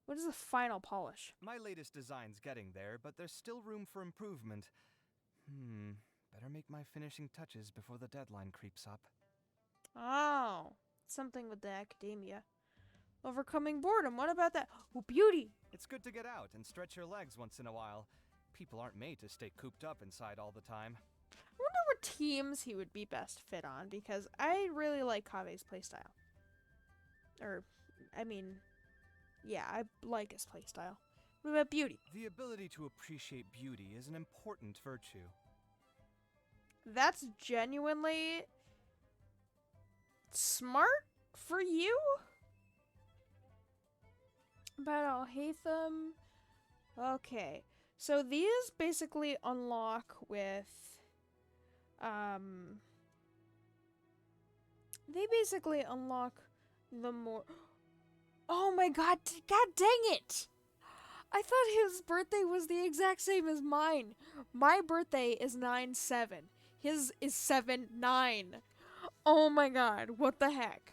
What is the final polish? My latest design's getting there, but there's still room for improvement. Better make my finishing touches before the deadline creeps up. Oh, something with the academia. Overcoming boredom, what about that? Oh, beauty! It's good to get out and stretch your legs once in a while. People aren't made to stay cooped up inside all the time. I wonder what teams he would be best fit on, because I really like Kave's playstyle. Or, I mean, yeah, I like his playstyle. What about beauty? The ability to appreciate beauty is an important virtue. That's genuinely smart for you? But I'll hate them. Okay. So these basically unlock with they basically unlock the more. Oh my god, god dang it! I thought his birthday was the exact same as mine. My birthday is 9/7. His is 7/9. Oh my god, what the heck?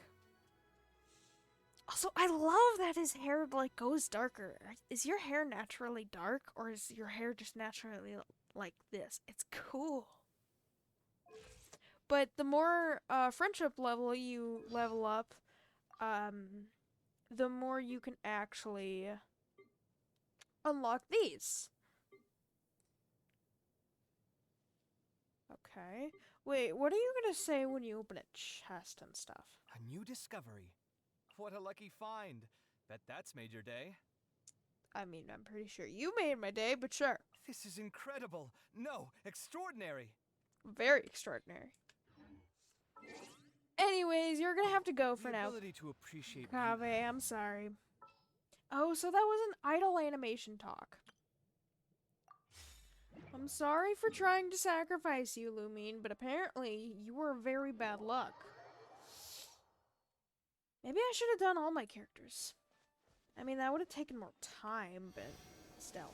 Also, I love that his hair like goes darker. Is your hair naturally dark, or is your hair just naturally like this? It's cool. But the more friendship level you level up, the more you can actually unlock these. Okay. Wait, what are you gonna say when you open a chest and stuff? A new discovery. What a lucky find. Bet that's made your day. I mean, I'm pretty sure you made my day, but sure. This is incredible. No, extraordinary. Very extraordinary. Anyways, you're gonna have to go for the now. ability to appreciate Kave, I'm sorry. Oh, so that was an idle animation talk. I'm sorry for trying to sacrifice you, Lumine, but apparently you were very bad luck. Maybe I should have done all my characters. I mean, that would have taken more time, but still.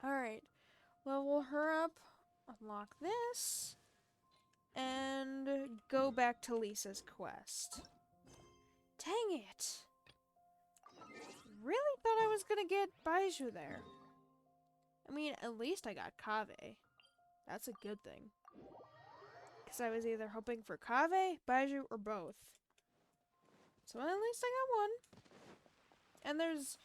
Alright. Level her up, unlock this, and go back to Lisa's quest. Dang it! Really thought I was gonna get Baiju there. I mean, at least I got Kave. That's a good thing. Because I was either hoping for Kave, Baiju, or both. So at least I got one. And there's...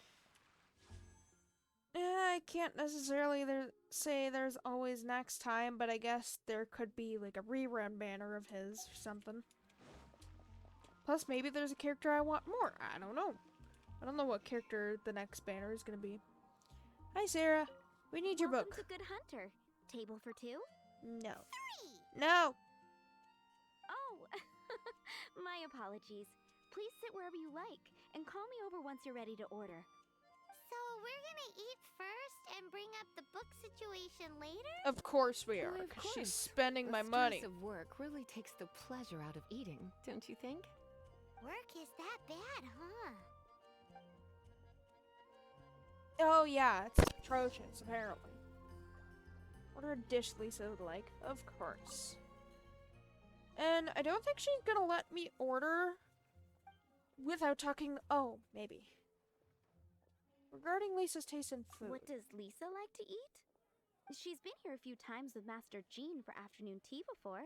I can't necessarily say there's always next time, but I guess there could be like a rerun banner of his or something. Plus, maybe there's a character I want more. I don't know. I don't know what character the next banner is gonna be. Hi, Sarah. We need your book. Welcome to Good Hunter. Table for two? No. 3! No! Oh, my apologies. Please sit wherever you like, and call me over once you're ready to order. So, we're gonna eat first and bring up the book situation later? Of course we are, Why, of because she's course. spending The my stress money. of work really takes the pleasure out of eating, don't you think? Work is that bad, huh? Oh yeah, it's atrocious, apparently. Order a dish Lisa would like, of course. And I don't think she's gonna let me order without talking. Oh, maybe. Regarding Lisa's taste in food. What does Lisa like to eat? She's been here a few times with Master Jean for afternoon tea before.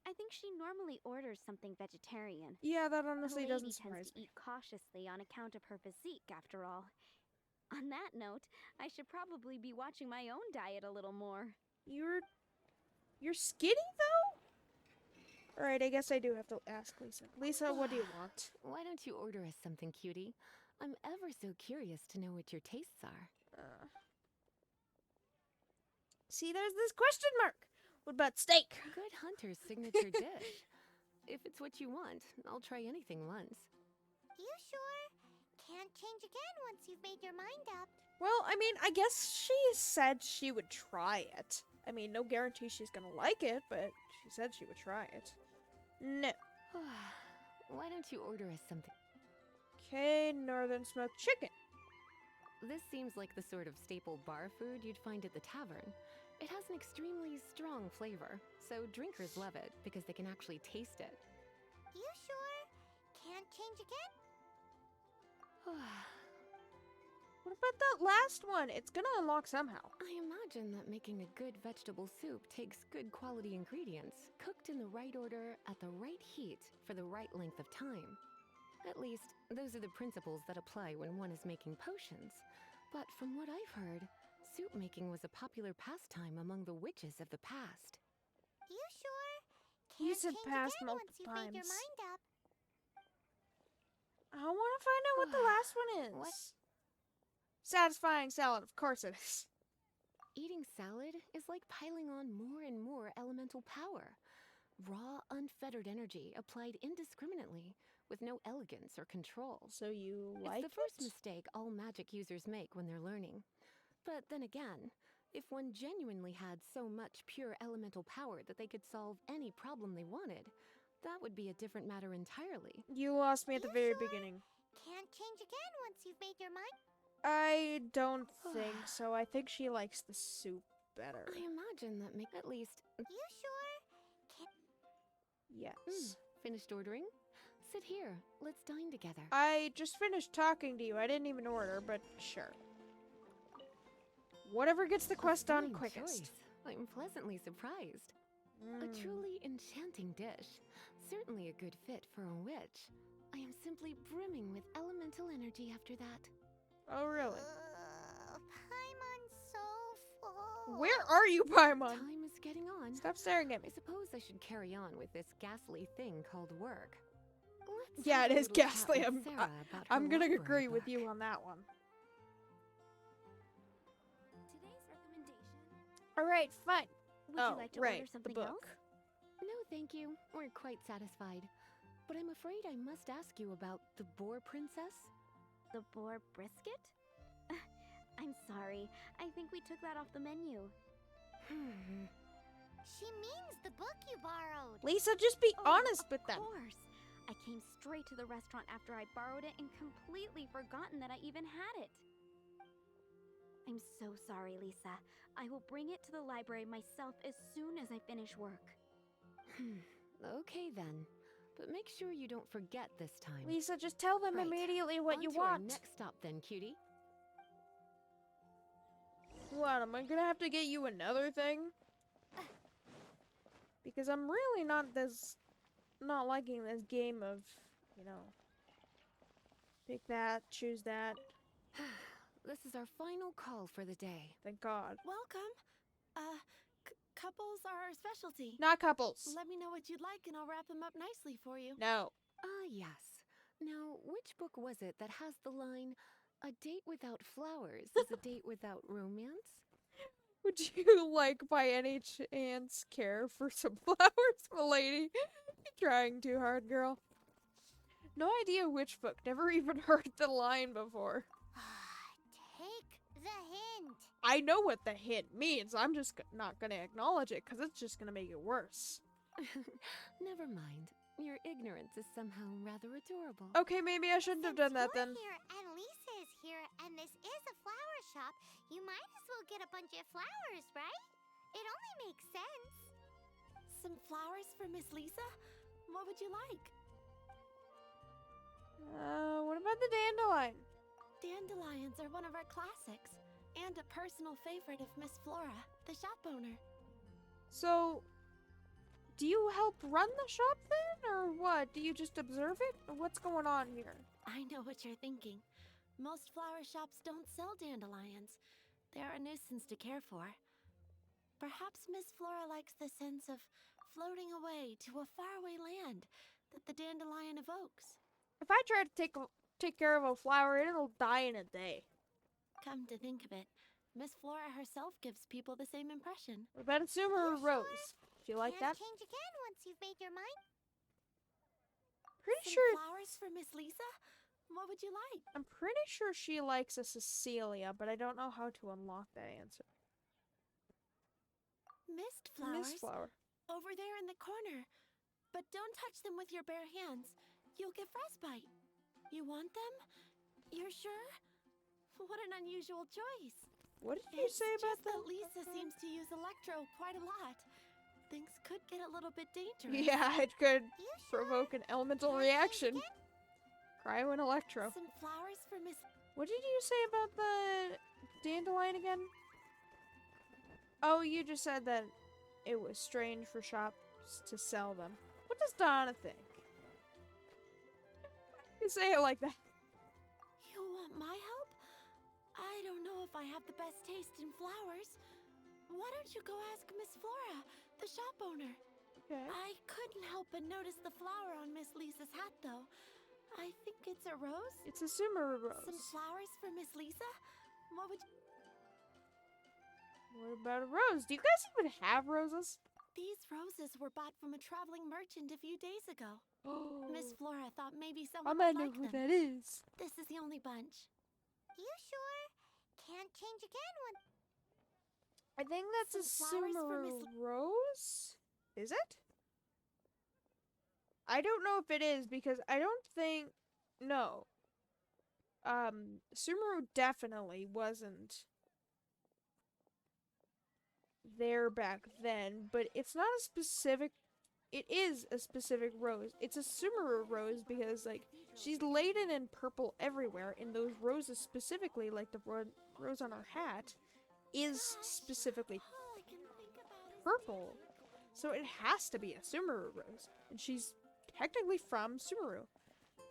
I think she normally orders something vegetarian. Yeah, that The honestly lady doesn't tends surprise to me. eat cautiously on account of her physique, after all. On that note, I should probably be watching my own diet a little more. You're skinny though? Alright, I guess I do have to ask Lisa. Lisa, what do you want? Why don't you order us something, cutie? I'm ever so curious to know what your tastes are. See, there's this question mark. What about steak? Good Hunter's signature dish. If it's what you want, I'll try anything once. You sure? Can't change again once you've made your mind up. Well, I mean, I guess she said she would try it. I mean, no guarantee she's gonna like it, but she said she would try it. No. Why don't you order us something? Okay, northern smoked chicken. This seems like the sort of staple bar food you'd find at the tavern. It has an extremely strong flavor, so drinkers love it because they can actually taste it. You sure? Can't change again? What about that last one? It's gonna unlock somehow. I imagine that making a good vegetable soup takes good quality ingredients, cooked in the right order at the right heat for the right length of time. At least, those are the principles that apply when one is making potions. But from what I've heard, soup making was a popular pastime among the witches of the past. You sure? You Can't said change past again once multiple you've made your times. mind up. I want to find out what the last one is. What? Satisfying salad, of course it is. Eating salad is like piling on more and more elemental power. Raw, unfettered energy applied indiscriminately, with no elegance or control. So you like It's the first it? mistake all magic users make when they're learning. But then again, if one genuinely had so much pure elemental power that they could solve any problem they wanted, that would be a different matter entirely. You lost me at the You very sure? beginning. Can't change again once you've made your mind. I don't think so. I think she likes the soup better. I imagine that make at least You sure? Can't. Yes. Finished ordering? Sit here. Let's dine together. I just finished talking to you. I didn't even order, but sure. Whatever gets the quest done Fine quickest. choice. I'm pleasantly surprised. A Mm. truly enchanting dish. Certainly a good fit for a witch. I am simply brimming with elemental energy after that. Oh, really? Paimon's so full. Where are you, Paimon? Time is getting on. Stop staring at I me. suppose I should carry on with this ghastly thing called work. Let's Yeah, have it a is little chat ghastly. with I'm- Sarah about her I'm gonna library agree with book. you on that one. Today's recommendation. Alright, fine. Would Oh, you like to right, order the something book. else? No, thank you. We're quite satisfied. But I'm afraid I must ask you about the Boar Princess. The boar brisket? I'm sorry. I think we took that off the menu. She means the book you borrowed. Lisa, just be honest with Of them. course. I came straight to the restaurant after I borrowed it and completely forgotten that I even had it. I'm so sorry, Lisa. I will bring it to the library myself as soon as I finish work. Okay then. But make sure you don't forget this time. Lisa, just tell them Right. immediately what On you to our want. next stop then, cutie. What, am I gonna have to get you another thing? Because I'm really not liking this game of, you know, pick that, choose that. This is our final call for the day. Thank God. Welcome. Couples are our specialty. Not couples. Let me know what you'd like and I'll wrap them up nicely for you. No. Yes. Now, which book was it that has the line, "A date without flowers is a date without romance"? Would you, like, by any chance care for some flowers, milady? You're trying too hard, girl. No idea which book. Never even heard the line before. Take the hint. I know what the hint means. I'm just not gonna acknowledge it because it's just gonna make it worse. Never mind. Your ignorance is somehow rather adorable. Okay, maybe I shouldn't have done that then. Here and Lisa is here, and this is a flower shop. You might as well get a bunch of flowers, right? It only makes sense. Some flowers for Miss Lisa? What would you like? What about the dandelion? Dandelions are one of our classics, and a personal favorite of Miss Flora, the shop owner. So, do you help run the shop then, or what? Do you just observe it? Or what's going on here? I know what you're thinking. Most flower shops don't sell dandelions. They're a nuisance to care for. Perhaps Miss Flora likes the sense of floating away to a faraway land that the dandelion evokes. If I try to take care of a flower, it'll die in a day. Come to think of it, Miss Flora herself gives people the same impression. What about a Sumer Rose? Do you like that? Change again once you've made your mind. Pretty Some sure. flowers for Miss Lisa? What would you like? I'm pretty sure she likes a Cecilia, but I don't know how to unlock that answer. Mist flowers? Miss Flower. Over there in the corner. But don't touch them with your bare hands. You'll get frostbite. You want them? You're sure? What an unusual choice. What did you say about just that Lisa seems to use Electro quite a lot. Things could get a little bit dangerous. Yeah, it could You sure? provoke an elemental Can't change reaction. again? Cryo and Electro. Some flowers for Miss... What did you say about the dandelion again? Oh, you just said that it was strange for shops to sell them. What does Donna think? You say it like that. You want my help? I don't know if I have the best taste in flowers. Why don't you go ask Miss Flora, the shop owner? Okay. I couldn't help but notice the flower on Miss Lisa's hat, though. I think it's a rose? It's a Sumer Rose. Some flowers for Miss Lisa? What would you... What about a rose? Do you guys even have roses? These roses were bought from a traveling merchant a few days ago. Miss Flora thought maybe I someone might would know like who them. that is. This is the only bunch. You sure? Can't change again once. I think that's a Some flowers for Sumer Miss Rose? Is it? I don't know if it is because I don't think... No. Sumeru definitely wasn't there back then, but it's not a specific it is a specific rose. It's a Sumeru rose because, like, she's laden in purple everywhere, and those roses specifically, like the rose on her hat, is specifically All I can think about is purple. So it has to be a Sumeru rose. And she's technically from Sumeru.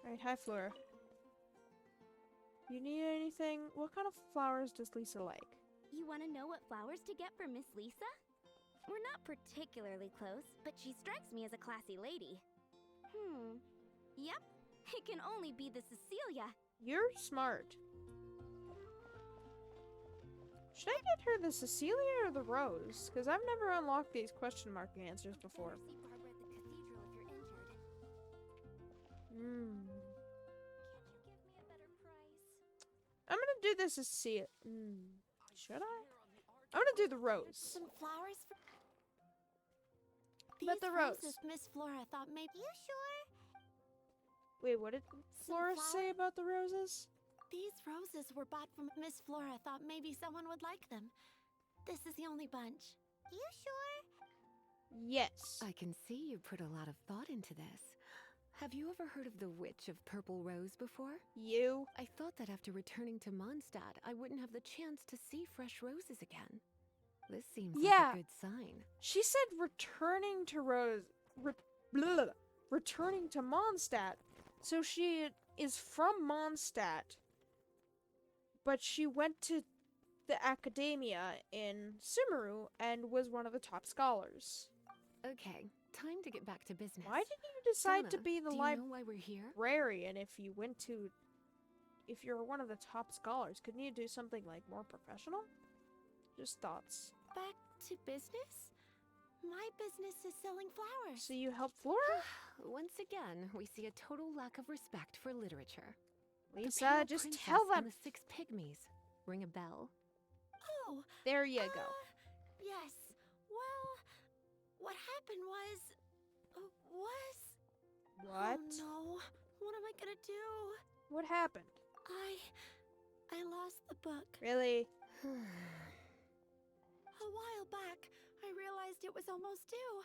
Alright, hi Flora. You need anything? What kind of flowers does Lisa like? You want to know what flowers to get for Miss Lisa? We're not particularly close, but she strikes me as a classy lady. Yep, it can only be the Cecilia. You're smart. Should I get her the Cecilia or the Rose? Because I've never unlocked these question mark answers before. See Barbara at the cathedral if you're injured. Hmm. Can't you give me a better price? I'm gonna do the Cecilia. Should I? I'm gonna do the Rose. some flowers for. But the rose. Roses Miss Flora thought maybe. You sure? Wait, what did Flora say about the roses? These roses were bought from Miss Flora thought maybe someone would like them. This is the only bunch. You sure? Yes. I can see you put a lot of thought into this. Have you ever heard of the Witch of Purple Rose before? You? I thought that after returning to Mondstadt, I wouldn't have the chance to see fresh roses again. This seems like Yeah. a good sign. She said returning to returning to Mondstadt. So she is from Mondstadt, but she went to the academia in Sumeru and was one of the top scholars. Okay, time to get back to business. Why did you decide to Donna, be the do you know why we're here? librarian if you're one of the top scholars? Couldn't you do something like more professional? Just thoughts. Back to business? My business is selling flowers. So you help Flora? Once again, we see a total lack of respect for literature. The Lisa, Pale just Princess tell and them. the Six Pygmies. Ring a bell? Oh, There you go. yes. Well, what happened was. What? Oh no. What am I gonna do? What happened? I lost the book. Really? A while back, I realized it was almost due,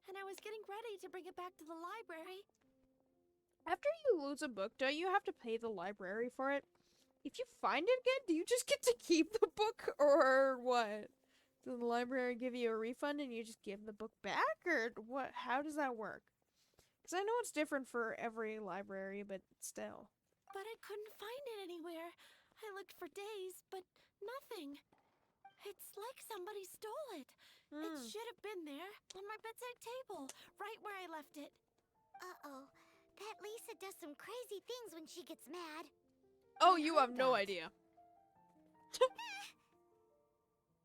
and I was getting ready to bring it back to the library. After you lose a book, don't you have to pay the library for it? If you find it again, do you just get to keep the book, or what? Does the library give you a refund and you just give the book back, or what? How does that work? Because I know it's different for every library, but still. But I couldn't find it anywhere. I looked for days, but nothing. It's like somebody stole it. It should have been there, on my bedside table, right where I left it. Uh-oh. That Lisa does some crazy things when she gets mad. Oh, you have no idea.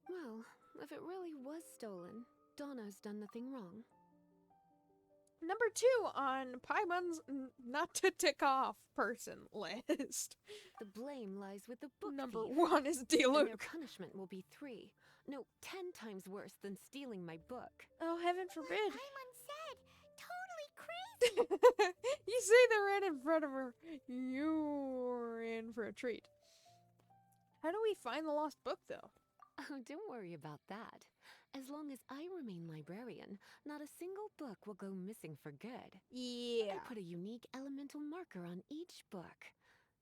Well, if it really was stolen, Donna's done nothing wrong. Number 2 on Paimon's not to tick off person list. The blame lies with the book Number thief. 1 is And their Diluc. punishment will be 3. No, 10 times worse than stealing my book. Oh, heaven forbid. Paimon said, totally crazy. You say they're right in front of her. You're in for a treat. How do we find the lost book, though? Oh, don't worry about that. As long as I remain librarian, not a single book will go missing for good. Yeah. I put a unique elemental marker on each book.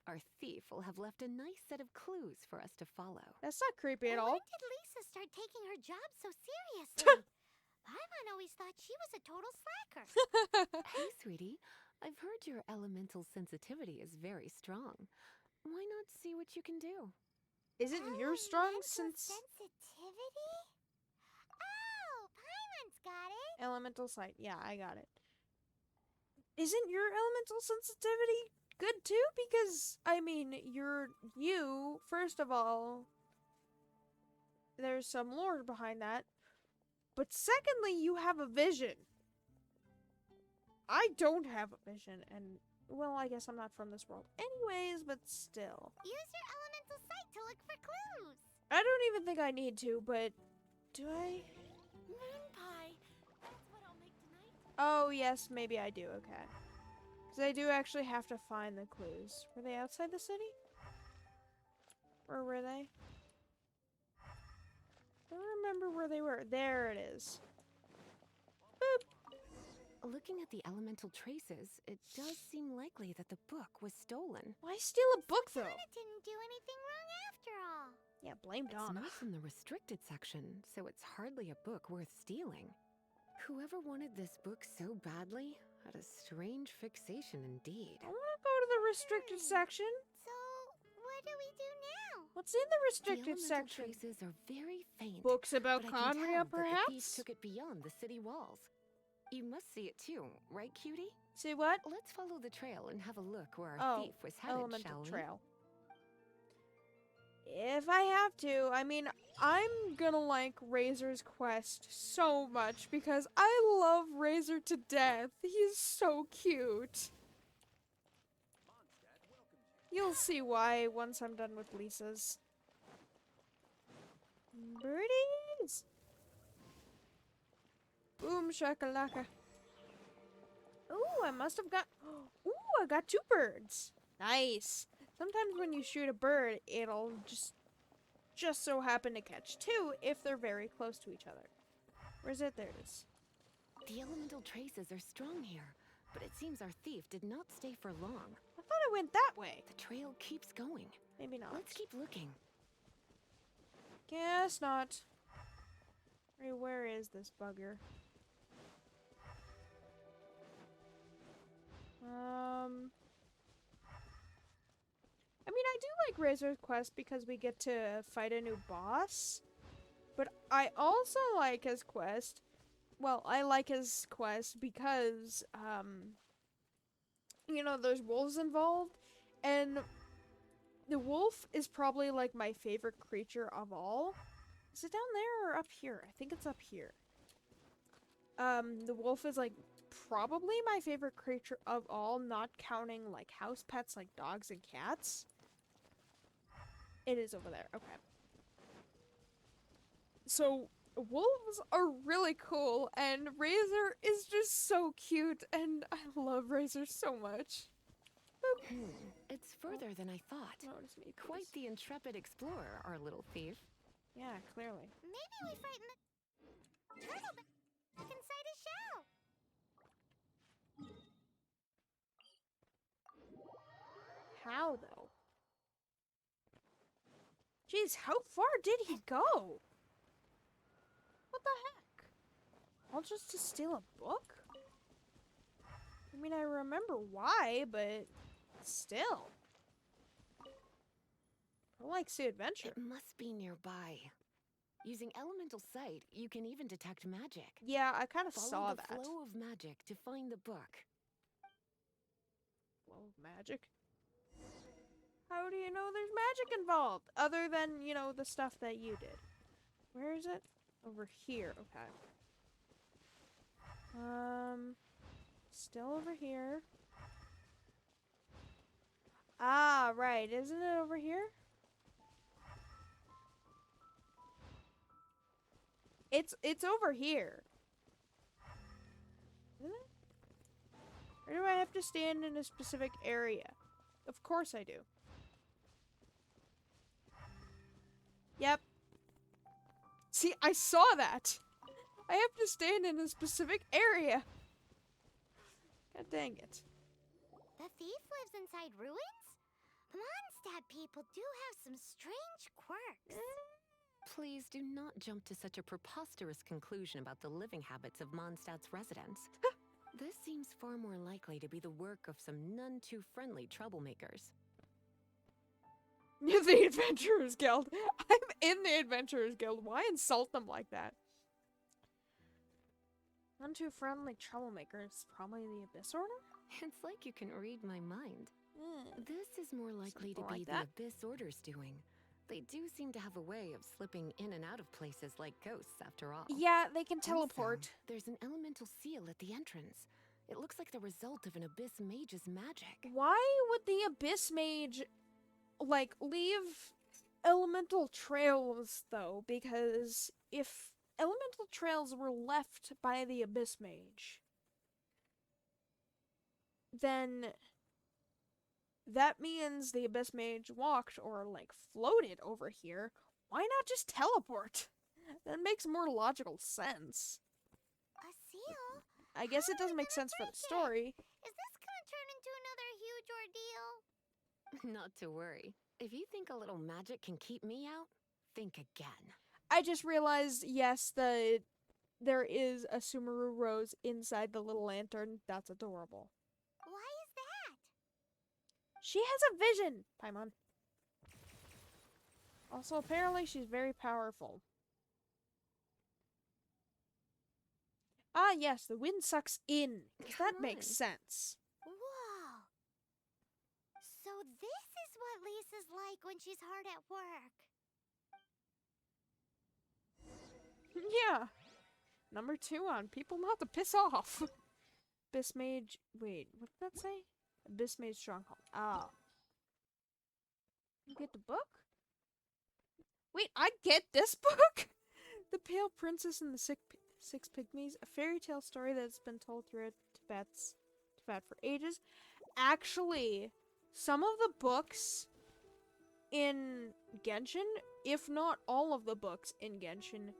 Our thief will have left a nice set of clues for us to follow. That's not creepy at When all. did Lisa start taking her job so seriously? Paimon always thought she was a total slacker. Hey, sweetie, I've heard your elemental sensitivity is very strong. Why not see what you can do? Isn't yours strong Elemental since sensitivity? Oh, Paimon's got it. elemental sight? Yeah, I got it. Isn't your elemental sensitivity good too? Because, I mean, you, first of all, there's some lore behind that. But secondly, you have a vision. I don't have a vision, and, well, I guess I'm not from this world anyways, but still. Use your elemental sight to look for clues. I don't even think I need to, but do I? Moon pie. That's what I'll make tonight. Oh, yes, maybe I do, okay. Because I do actually have to find the clues. Were they outside the city? Or were they? I don't remember where they were. There it is. Boop. looking at the elemental traces, it does seem likely that the book was stolen. Why steal a book, though? Donna didn't do anything wrong after all. Yeah, blame It's Donna. not from the restricted section, so it's hardly a book worth stealing. Whoever wanted this book so badly had a strange fixation indeed. I want to go to the restricted section. So, what do we do now? What's in the The restricted elemental section? traces are very faint. Books about but I can Conria, tell that the thief perhaps? took it beyond the city walls. You must see it too, right, cutie? See what? Let's follow the trail and have a look where our Oh, thief was headed, Elemental shall we? Trail. If I have to, I mean, I'm gonna like Razor's Quest so much because I love Razor to death. He's so cute. You'll see why once I'm done with Lisa's. Birdies! Boom shakalaka. Ooh, I must have got. Ooh, I got 2 birds. Nice. Sometimes when you shoot a bird, it'll just so happen to catch 2 if they're very close to each other. Where's it? There it is. The elemental traces are strong here, but it seems our thief did not stay for long. I thought I went that way. The trail keeps going. Maybe not. Let's keep looking. Guess not. Hey, where is this bugger? I mean, I do like Razor's Quest because we get to fight a new boss. But I also like his quest. Well, I like his quest because, you know, there's wolves involved. And the wolf is probably, like, my favorite creature of all. Is it down there or up here? I think it's up here. The wolf is, like, probably my favorite creature of all, not counting, like, house pets like dogs and cats. It is over there. Okay. So, wolves are really cool, and Razor is just so cute, and I love Razor so much. It's further than I thought. Notice me, Quite please. the intrepid explorer, our little thief. Yeah, clearly. Maybe we frighten the turtle back inside his shell. How, though? Jeez, how far did he go? What the heck? All just to steal a book? I mean, I remember why, but still. I like the adventure. It must be nearby. Using elemental sight, you can even detect magic. Yeah, I kind of Follow saw the that. flow of magic to find the book. Flow of magic? How do you know there's magic involved? Other than, you know, the stuff that you did. Where is it? Over here. Okay. Still over here. Ah, right. Isn't it over here? It's over here. Isn't it? Or do I have to stand in a specific area? Of course I do. Yep. See, I saw that. I have to stand in a specific area. God dang it. The thief lives inside ruins? Mondstadt people do have some strange quirks. Please do not jump to such a preposterous conclusion about the living habits of Mondstadt's residents. This seems far more likely to be the work of some none too friendly troublemakers. The Adventurers Guild. I'm in the Adventurers Guild. Why insult them like that? None too friendly troublemakers. Probably the Abyss Order? It's like you can read my mind. Mm. This is more likely to Something be like the that. Abyss Order's doing. They do seem to have a way of slipping in and out of places like ghosts, after all. Yeah, they can Also, teleport. there's an elemental seal at the entrance. It looks like the result of an Abyss Mage's magic. Why would the Abyss Mage, like, leave elemental trails, though? Because if elemental trails were left by the Abyss Mage, then that means the Abyss Mage walked or, like, floated over here. Why not just teleport? That makes more logical sense. A seal? I guess it doesn't make sense for the story. Is this gonna turn into another huge ordeal? Not to worry. If you think a little magic can keep me out, think again. I just realized, yes, there is a Sumeru rose inside the little lantern. That's adorable. Why is that? She has a vision, Paimon. Also, apparently she's very powerful. Ah, yes, the wind sucks in. 'Cause that Come makes on. sense. Whoa. So this is what Lisa's like when she's hard at work. Yeah. Number 2 on people not to piss off. Abyss Mage. Wait, what did that say? Abyss Mage Stronghold. Ah. You get the book? Wait, I get this book? The Pale Princess and the Six Pygmies, a fairy tale story that's been told throughout Tibet for ages. Actually, some of the books in Genshin, if not all of the books in Genshin,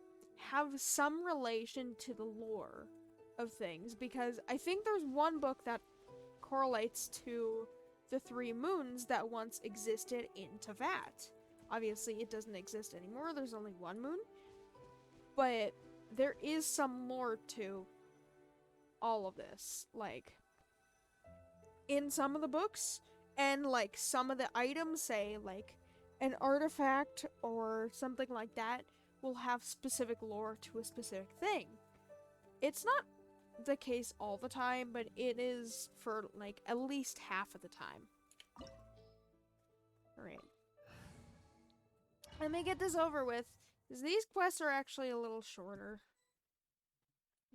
have some relation to the lore of things, because I think there's one book that correlates to the 3 moons that once existed in Teyvat. Obviously, it doesn't exist anymore. There's only 1 moon. But there is some lore to all of this. Like, in some of the books, and like some of the items say, like, an artifact or something like that will have specific lore to a specific thing. It's not the case all the time, but it is for like at least half of the time. Alright. Let me get this over with, because these quests are actually a little shorter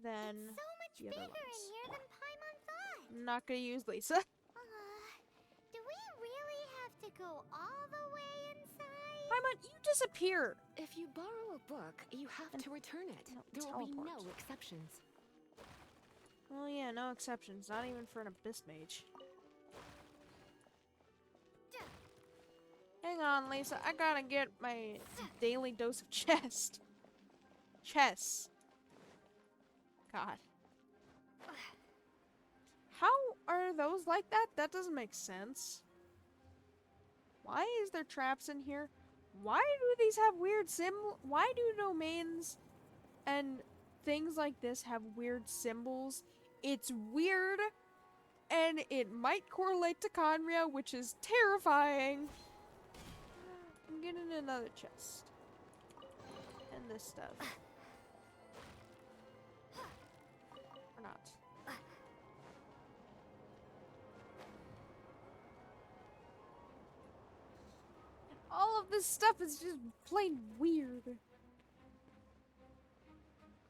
than It's so much the bigger other in ones. here than Paimon thought. I'm not gonna use Lisa. Do we really have to go all the way inside? Paimon, you disappear! If you borrow a book, you have to return it. No, There will be teleport. no exceptions. Oh yeah, no exceptions. Not even for an Abyss Mage. Hang on, Lisa. I gotta get my daily dose of chess. God. How are those like that? That doesn't make sense. Why is there traps in here? Why do these have weird Why do domains and things like this have weird symbols? It's weird, and it might correlate to Conria, which is terrifying. I'm getting another chest. And this stuff. Or not. All of this stuff is just plain weird.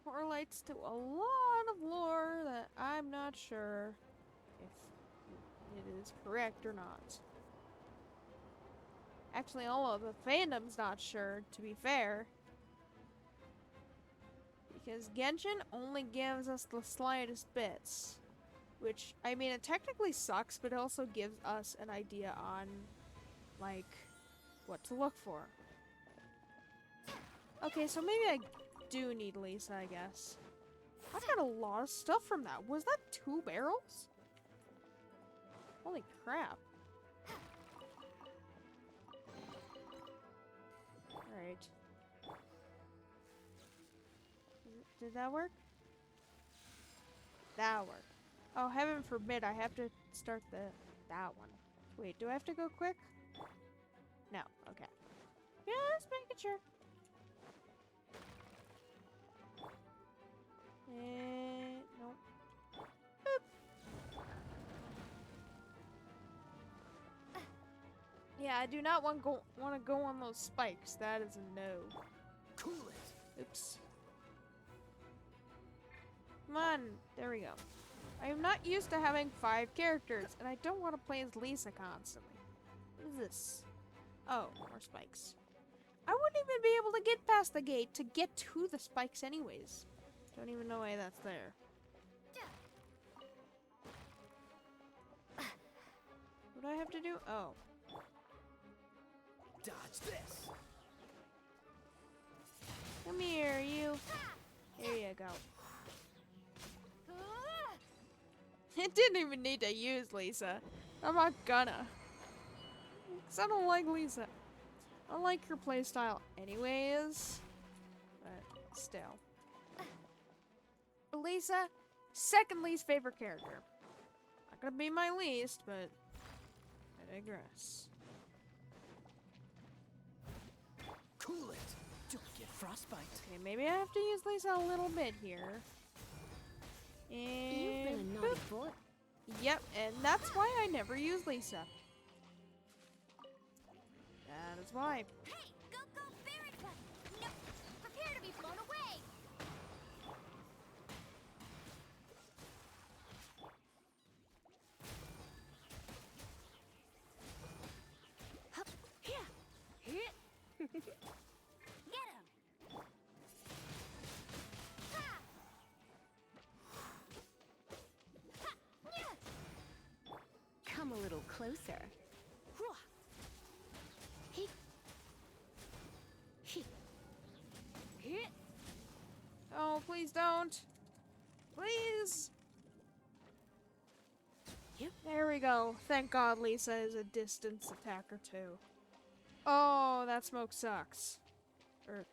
Correlates to a lot of lore that I'm not sure if it is correct or not. Actually, all of the fandom's not sure, to be fair. Because Genshin only gives us the slightest bits. Which, I mean, it technically sucks, but it also gives us an idea on, like, what to look for. Okay, so maybe I do need Lisa, I guess. I got a lot of stuff from that. Was that 2 barrels? Holy crap. Alright. Did that work? That worked. Oh, heaven forbid, I have to start that one. Wait, do I have to go quick? No, okay. Just making sure. Nope. Boop. Yeah, I do not want to go on those spikes. That is a no. Cool it. Oops. Come on. There we go. I am not used to having 5 characters, and I don't want to play as Lisa constantly. What is this? Oh, more spikes. I wouldn't even be able to get past the gate to get to the spikes anyways. Don't even know why that's there. What do I have to do? Oh. Dodge this. Come here, you. There you go. It didn't even need to use Lisa. I'm not gonna. Because I don't like Lisa. I like her playstyle anyways. But still. Lisa, second least favorite character. Not gonna be my least, but I digress. Cool it. Don't get frostbite. Okay, maybe I have to use Lisa a little bit here. You've been And a naughty boop. boy. Yep, and that's why I never use Lisa. That is why. Hey, go, Barrett One! No, prepare to be blown away! Hup, here. Here. Get him! Ha! Ha! Yeah! Come a little closer. He. He. He. Oh, please don't. Please. Yep. There we go. Thank God Lisa is a distance attacker too. Oh, that smoke sucks. Or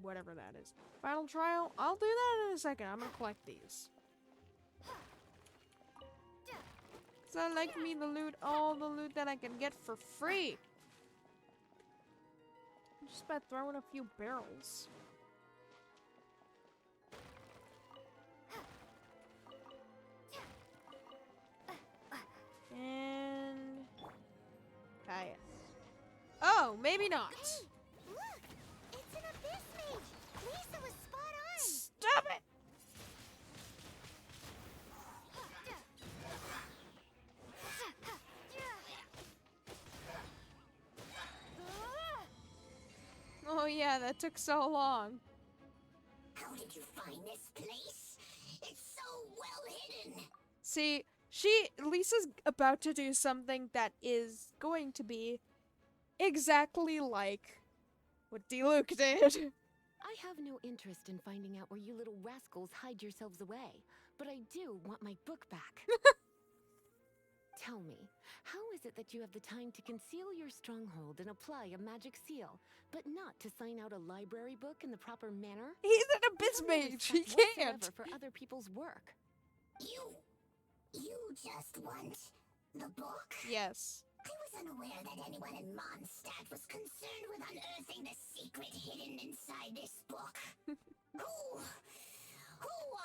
whatever that is. Final trial? I'll do that in a second. I'm gonna collect these. Cause I like me the loot, all the loot that I can get for free. I'm just about throwing a few barrels. And Kaya. Oh, maybe not. Hey, look! It's an abyss mage! Lisa was spot on! Stop it! Oh yeah, that took so long. How did you find this place? It's so well hidden! See, Lisa's about to do something that is going to be exactly like what D-Luke did. I have no interest in finding out where you little rascals hide yourselves away, but I do want my book back. Tell me, how is it that you have the time to conceal your stronghold and apply a magic seal, but not to sign out a library book in the proper manner? He's an abyss You have no mage. He respect can't. whatsoever for other people's work. You just want the book? Yes. I was unaware that anyone in Mondstadt was concerned with unearthing the secret hidden inside this book. Who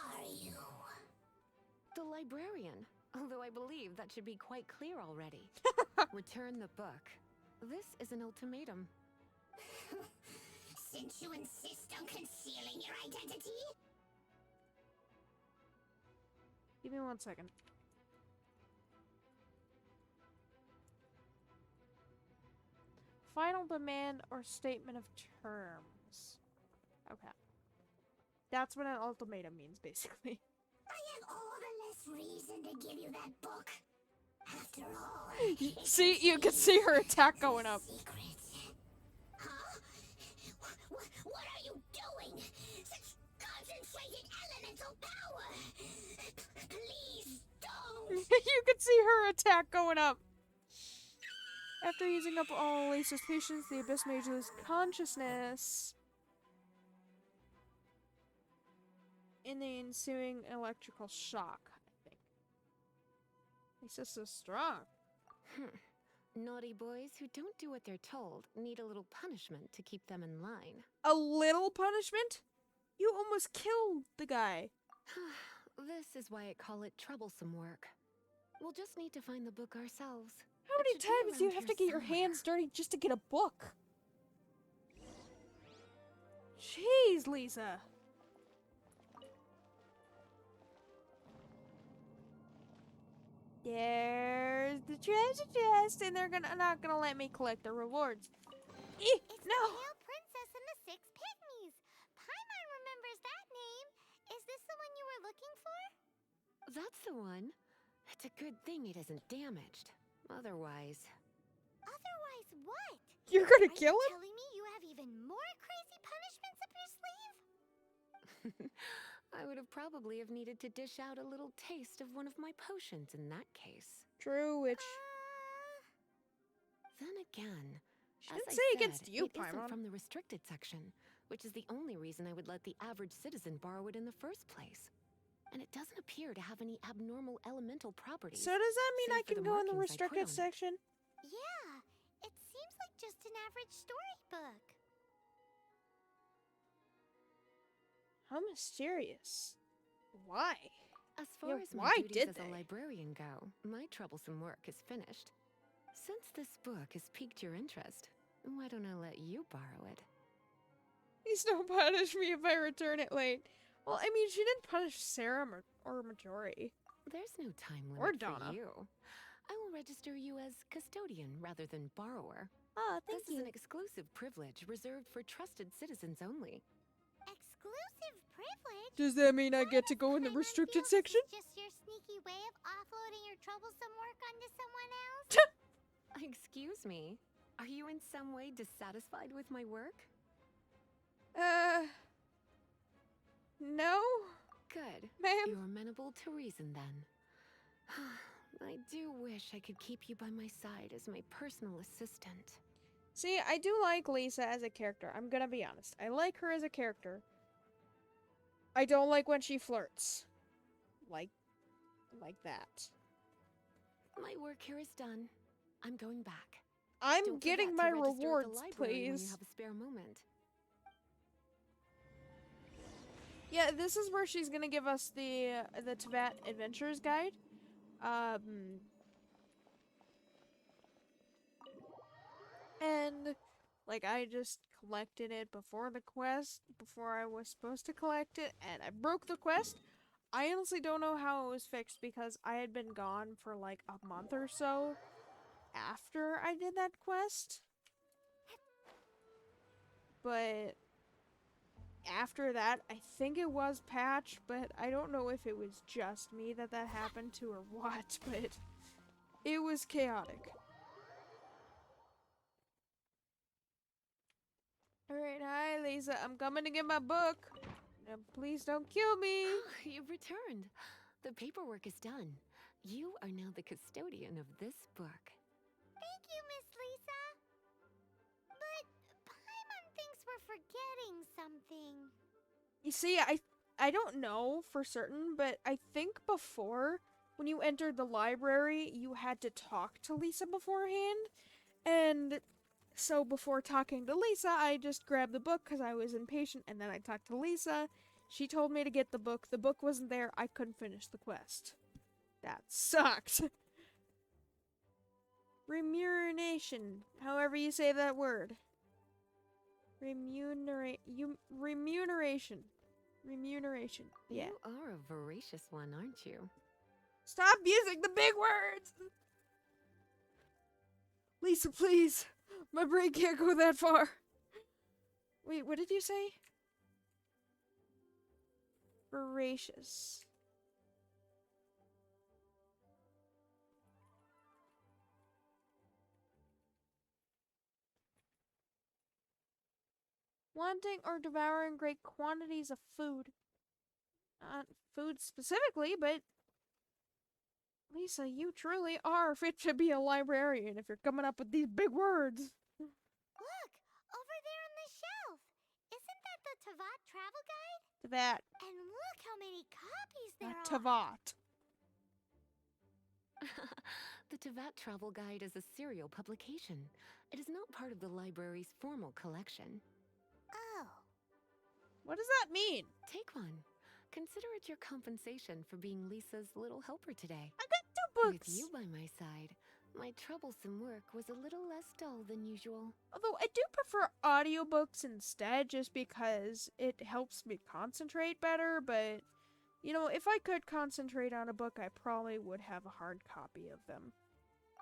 are you? The librarian, although I believe that should be quite clear already. Return the book. This is an ultimatum. Since you insist on concealing your identity? Give me 1 second. Final demand or statement of terms. Okay. That's what an ultimatum means, basically. I have all the less reason to give you that book. After all, See, you can see her attack going up. secret. Huh? What are you doing? Such concentrated elemental power! Please don't! You can see her attack going up. After using up all Lisa's patience, the Abyss Mage loses consciousness in the ensuing electrical shock, I think. Lisa's so strong. Naughty boys who don't do what they're told need a little punishment to keep them in line. A little punishment? You almost killed the guy. This is why I call it troublesome work. We'll just need to find the book ourselves. How It many should be times do you around have to here get your somewhere. hands dirty just to get a book? Jeez, Lisa. There's the treasure chest, and they're not gonna let me collect the rewards. It's No. the Pale Princess and the Six Pygmies. Paimon remembers that name. Is this the one you were looking for? That's the one. It's a good thing it isn't damaged. Otherwise... Otherwise, what? You're gonna Are kill you him? telling me you have even more crazy punishments up your sleeve? I would have probably have needed to dish out a little taste of one of my potions in that case. True, which Then again, she as didn't I say said, against you, it isn't Paimon. from the restricted section, which is the only reason I would let the average citizen borrow it in the first place. And it doesn't appear to have any abnormal elemental properties. So does that mean save I for can the go in the markings I put restricted on it. section? Yeah, it seems like just an average storybook. How mysterious. Why? As far Yeah, as my why duties did as they? a librarian go, my troublesome work is finished. Since this book has piqued your interest, why don't I let you borrow it? Please don't punish me if I return it late. Well, I mean, she didn't punish Sarah or Majori. There's no time limit Or for Donna. you. I will register you as custodian rather than borrower. Ah, thank This is you. an exclusive privilege reserved for trusted citizens only. Exclusive privilege? Does that mean I get to What go if in the Paimon restricted feels section? This is just your sneaky way of offloading your troublesome work onto someone else? Excuse me, are you in some way dissatisfied with my work? No, Good. ma'am. You're amenable to reason then. I do wish I could keep you by my side as my personal assistant. See, I do like Lisa as a character. I'm gonna be honest. I like her as a character. I don't like when she flirts. Like that. My work here is done. I'm going back. I'm Don't getting forget my to register at the rewards, library when you please. have a spare moment. Yeah, this is where she's gonna give us the Tibet Adventures Guide. And like I just collected it before the quest, before I was supposed to collect it, and I broke the quest. I honestly don't know how it was fixed because I had been gone for like a month or so after I did that quest. But after that, I think it was patched, but I don't know if it was just me that happened to or what, but it was chaotic. Alright, hi Lisa, I'm coming to get my book. Now, please don't kill me. You've returned. The paperwork is done. You are now the custodian of this book. Thank you, Miss Lisa. But Paimon thinks we're forgetting something. You see, I don't know for certain, but I think before, when you entered the library, you had to talk to Lisa beforehand. And so before talking to Lisa, I just grabbed the book because I was impatient, and then I talked to Lisa. She told me to get the book. The book wasn't there. I couldn't finish the quest. That sucked. Remuneration. However you say that word. Remuneration. Remuneration. Yeah. You are a voracious one, aren't you? Stop using the big words! Lisa, please. My brain can't go that far. Wait, what did you say? Voracious. Wanting or devouring great quantities of food. Not food specifically, but Lisa, you truly are fit to be a librarian if you're coming up with these big words. Look, over there on the shelf. Isn't that the Tavat travel guide? That, And look how many copies there not are. Tavat. The Tavat Travel Guide is a serial publication. It is not part of the library's formal collection. Oh. What does that mean? Take one. Consider it your compensation for being Lisa's little helper today. I got 2 books. With you by my side, my troublesome work was a little less dull than usual. Although I do prefer audiobooks instead just because it helps me concentrate better, but you know, if I could concentrate on a book, I probably would have a hard copy of them.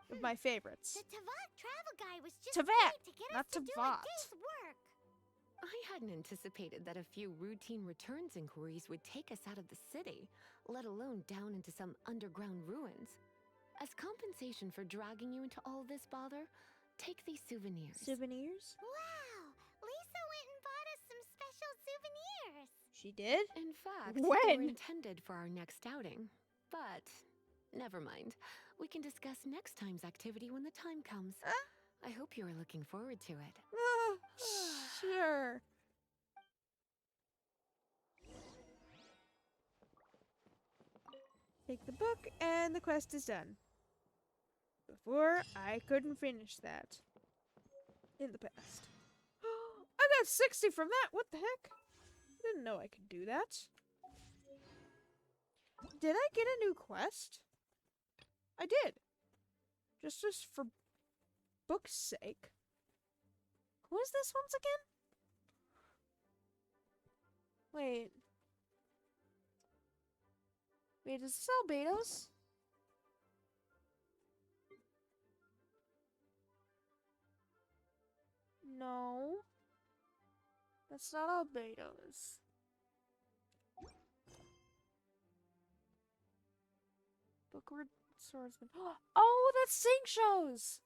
Of my favorites. The Tavat travel guide was just Tavat, made to get not us to do a Tavat. day's work. I hadn't anticipated that a few routine returns inquiries would take us out of the city, let alone down into some underground ruins. As compensation for dragging you into all this bother, take these souvenirs. Souvenirs? Wow! Lisa went and bought us some special souvenirs. She She did? In fact, they When? were intended for our next outing. But never mind. We can discuss next time's activity when the time comes. I hope you are looking forward to it. Sure. Take the book, and the quest is done. Before, I couldn't finish that. In the past. I got 60 from that! What the heck? Didn't know I could do that. Did I get a new quest? I did. Just for book's sake. Who is this once again? Wait. Wait, is this Albedo's? No. That's not Albedo's. Bookward Swordsman. Oh, that's Sing Shows!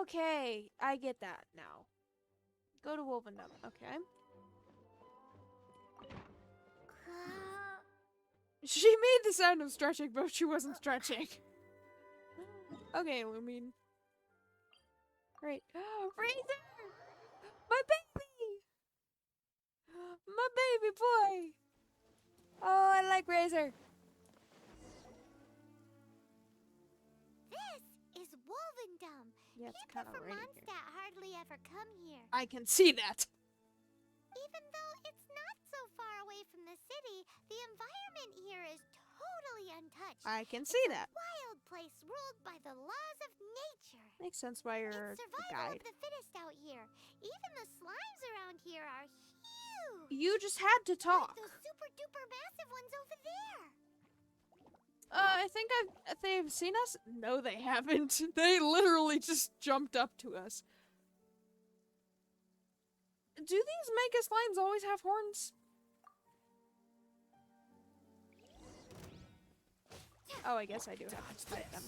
Okay, I get that now. Go to Wolvendom, okay. She made the sound of stretching, but she wasn't stretching. Okay, I mean... Great. Razor! My baby! My baby boy! Oh, I like Razor. This is Wolvendom. Yeah, it's People kind of from right here. Mondstadt hardly ever come here. I can see that. Even though it's not so far away from the city, the environment here is totally untouched. I can see It's that. a wild place ruled by the laws of nature. Makes sense why you're It's the survival guide. of the fittest out here. Even the slimes around here are huge. You just had to talk. Like those super duper massive ones over there. I think they've seen us. No, they haven't. They literally just jumped up to us. Do these mega slimes always have horns? Oh, I guess I do have to fight them.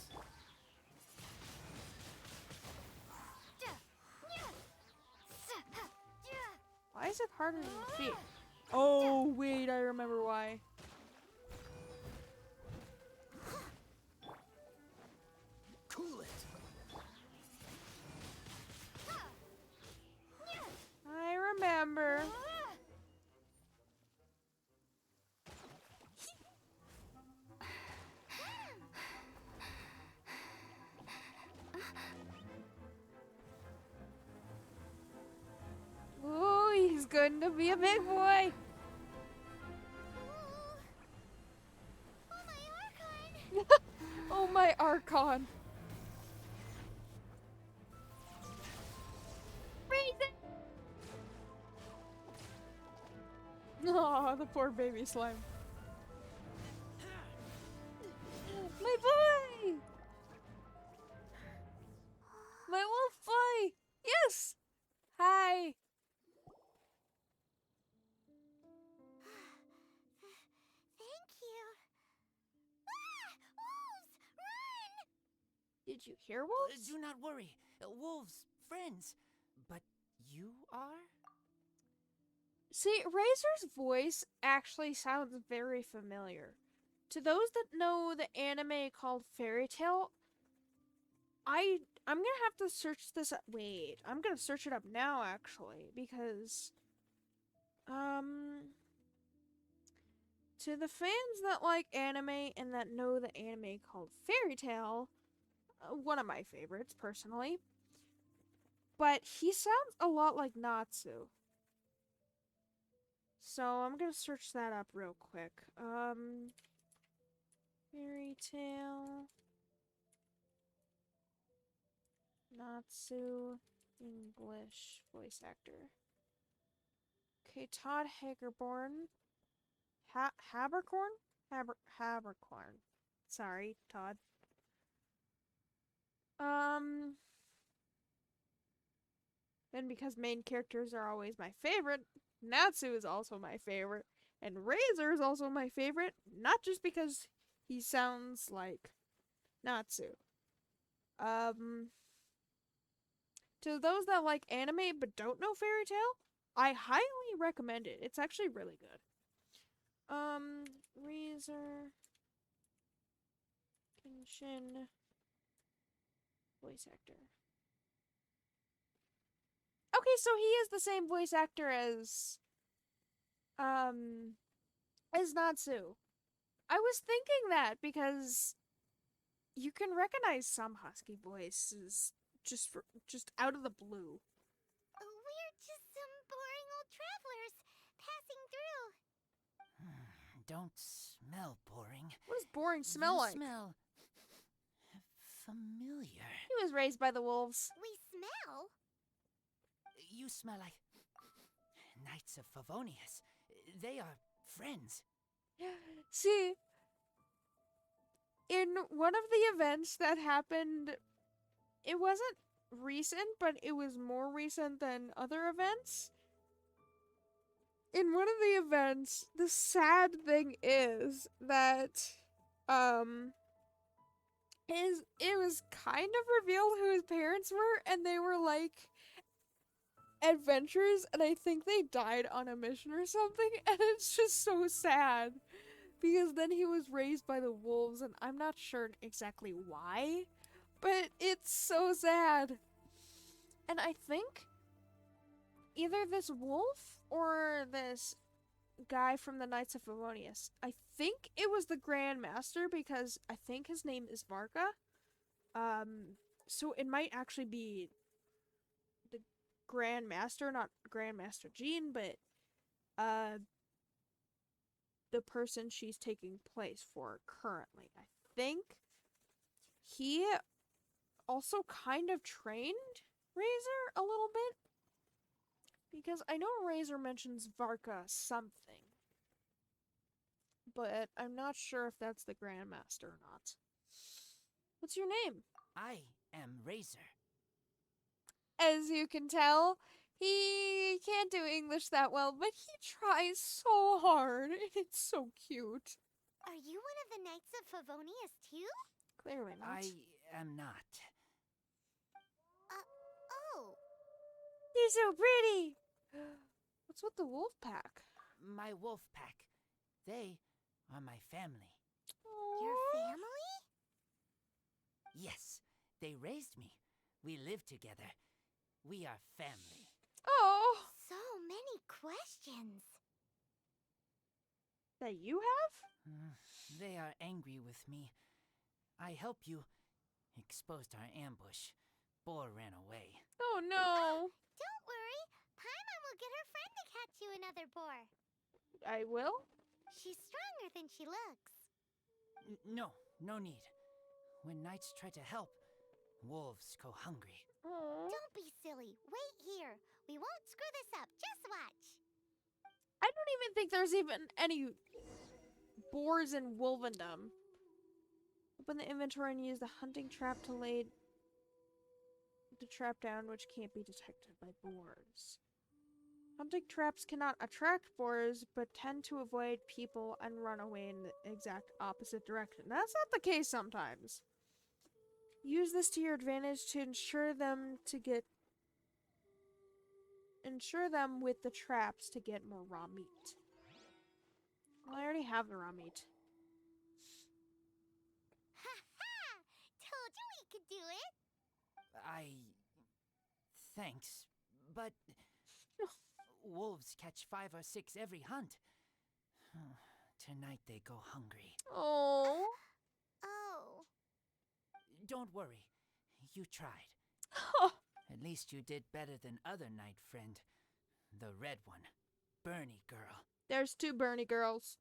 Why is it harder to defeat? Oh, wait, I remember why. Cool it. I remember. Ooh, he's going to be a big boy. Oh, my Archon! Oh, my Archon. Oh, the poor baby slime. My boy! My wolf boy! Yes! Hi! Thank you. Ah! Wolves! Run! Did you hear wolves? Do not worry. Wolves, friends. But you are? See, Razor's voice actually sounds very familiar. To those that know the anime called Fairy Tail, I'm gonna have to search this up. Wait, I'm gonna search it up now actually, because to the fans that like anime and that know the anime called Fairy Tail, one of my favorites personally, but he sounds a lot like Natsu. So I'm gonna search that up real quick. Fairy Tail, Natsu, English voice actor. Okay, Todd Hagerborn. Habercorn? Habercorn. Sorry, Todd. Then because main characters are always my favorite, Natsu is also my favorite, and Razor is also my favorite, not just because he sounds like Natsu. To those that like anime but don't know Fairy Tail, I highly recommend it. It's actually really good. Razor, Genshin, voice actor. Okay, so he is the same voice actor as Natsu. I was thinking that because you can recognize some husky voices just out of the blue. We're just some boring old travelers passing through. Don't smell boring. What does boring smell You like? smell familiar. He was raised by the wolves. We smell? You smell like Knights of Favonius. They are friends. See, in one of the events that happened, it wasn't recent, but it was more recent than other events. In one of the events, the sad thing is that, it was kind of revealed who his parents were, and they were like adventurers, and I think they died on a mission or something, and it's just so sad. Because then he was raised by the wolves, and I'm not sure exactly why, but it's so sad. And I think either this wolf or this guy from the Knights of Favonius, I think it was the Grand Master, because I think his name is Varka. So it might actually be the Grand Master, not Grandmaster Jean, but the person she's taking place for currently. I think he also kind of trained Razor a little bit, because I know Razor mentions Varka something, but I'm not sure if that's the Grandmaster or not. What's your name? I am Razor. As you can tell, he can't do English that well, but he tries so hard. It's so cute. Are you one of the Knights of Favonius too? Clearly not. I am not. Oh. They're so pretty! What's with the wolf pack? My wolf pack. They are my family. Your family? Yes, they raised me. We live together. We are family. Oh! So many questions. That you have? They are angry with me. I helped you. Exposed our ambush. Boar ran away. Oh no! Don't worry. Paimon will get her friend to catch you another boar. I will? She's stronger than she looks. No need. When knights try to help, wolves go hungry. Aww. Don't be silly. Wait here. We won't screw this up. Just watch. I don't even think there's even any boars in Wolvendom. Open the inventory and use the hunting trap to lay the trap down, which can't be detected by boars. Hunting traps cannot attract boars, but tend to avoid people and run away in the exact opposite direction. That's not the case sometimes. Use this to your advantage to ensure them with the traps to get more raw meat. Well, I already have the raw meat. Ha ha! Told you we could do it. Thanks, but wolves catch 5 or 6 every hunt. Tonight they go hungry. Oh. Oh. Don't worry. You tried. At least you did better than other knight friend. The red one. Bernie girl. There's 2 Bernie girls.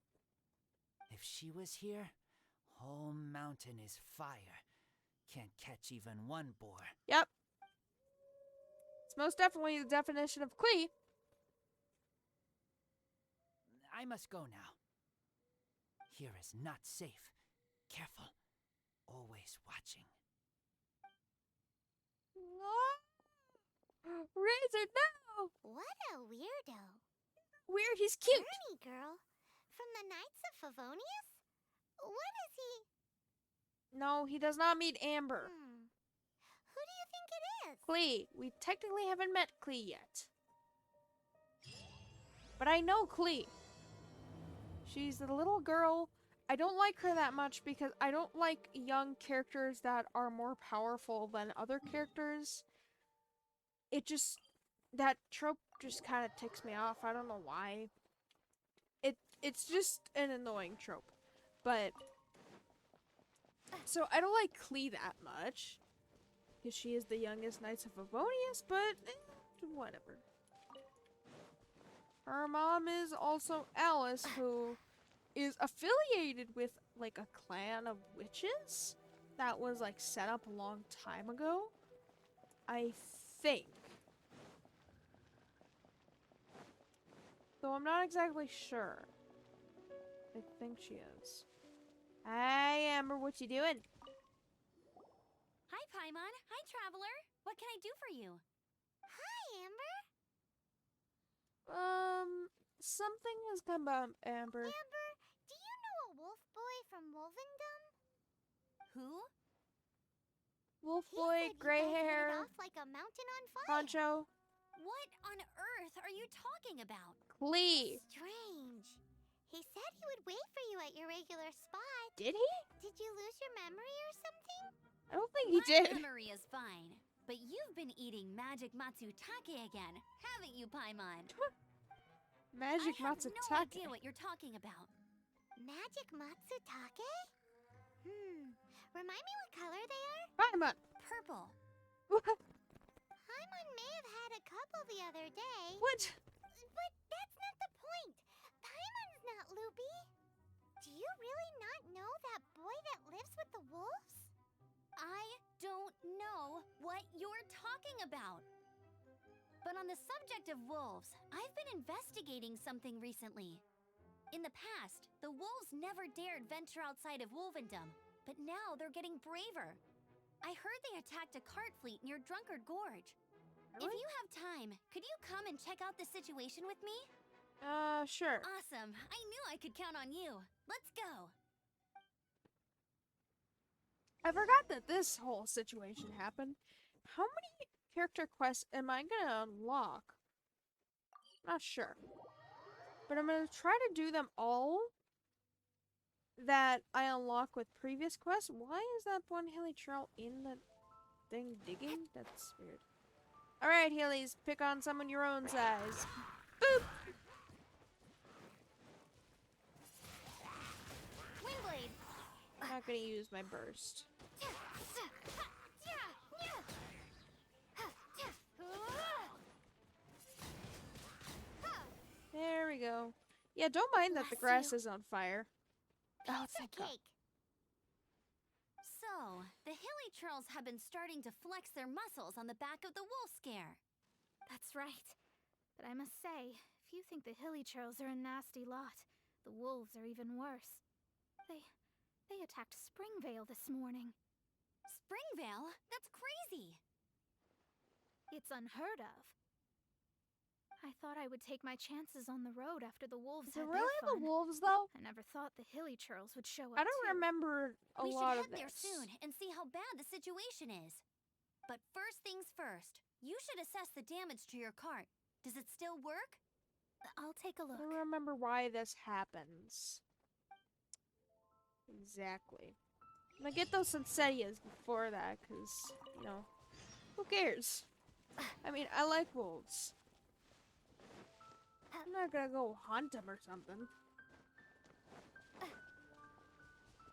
If she was here, whole mountain is fire. Can't catch even one boar. Yep. It's most definitely the definition of Klee. I must go now. Here is not safe. Careful. Always watching. Razor, no! What a weirdo. Weird, he's cute. Bernie girl. From the Knights of Favonius? What is he? No, he does not meet Amber. Who do you think it is? Klee. We technically haven't met Klee yet. But I know Klee. She's the little girl. I don't like her that much because I don't like young characters that are more powerful than other characters. It just... That trope just kind of ticks me off. I don't know why. It's just an annoying trope. But... So I don't like Klee that much. Because she is the youngest Knights of Favonius, but... whatever. Her mom is also Alice, who is affiliated with, like, a clan of witches that was, like, set up a long time ago. I think. Though I'm not exactly sure. I think she is. Hi, Amber, what you doing? Hi, Paimon. Hi, Traveler. What can I do for you? Hi, Amber. Something has come up, Amber. Amber, do you know a wolf boy from Wolvendom? Who? Wolf He boy, said gray you guys hair, lit off like a mountain on fire. poncho, What on earth are you talking about? Klee. Strange. He said he would wait for you at your regular spot. Did he? Did you lose your memory or something? I don't think he My did. memory is fine, but you've been eating magic matsutake again, haven't you, Paimon? Magic I have no Matsutake. idea what you're talking about. Magic matsutake? Remind me what color they are? Paimon. Purple. What? Paimon may have had a couple the other day. What? But that's not the point. Paimon's not loopy. Do you really not know that boy that lives with the wolves? I don't know what you're talking about. But on the subject of wolves, I've been investigating something recently. In the past, the wolves never dared venture outside of Wolvendom, but now they're getting braver. I heard they attacked a cart fleet near Drunkard Gorge. If you have time, could you come and check out the situation with me? Sure. Awesome. I knew I could count on you. Let's go. I forgot that this whole situation happened. How many character quests am I gonna unlock? Not sure. But I'm gonna try to do them all that I unlock with previous quests. Why is that one hilly trail in the thing digging? That's weird. Alright, Hillies, pick on someone your own size. Boop! Windblade. I'm not gonna use my burst. There we go. Yeah, don't mind that the Bless grass you. is on fire. Oh, Pizza thank God. cake. So, the hilly trolls have been starting to flex their muscles on the back of the wolf scare. That's right. But I must say, if you think the hilly trolls are a nasty lot, the wolves are even worse. They attacked Springvale this morning. Springvale? That's crazy. It's unheard of. I thought I would take my chances on the road after the wolves Is it had really their the fun. wolves, though? I never thought the hilly trolls would show up I don't too. remember a We should lot head of there this. soon and see how bad the situation is. But first things first, you should assess the damage to your cart. Does it still work? I'll take a I look. don't remember why this happens. Exactly. I'm gonna get those Senseias before that, because, you know, who cares? I mean, I like wolves. I'm not gonna go hunt them or something.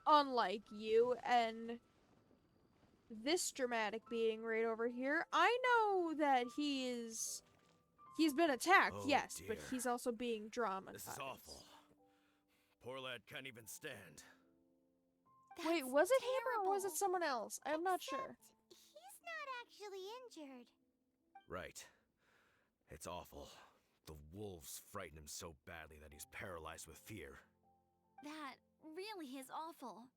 Unlike you and this dramatic being right over here, I know that he's been attacked, Oh, yes, but dear. he's also being dramatized. This is awful. Poor lad can't even stand. Wait, That's was it him or was it terrible. someone else? I'm not sure. He's not actually injured. Right. It's awful. The wolves frighten him so badly that he's paralyzed with fear. That really is awful.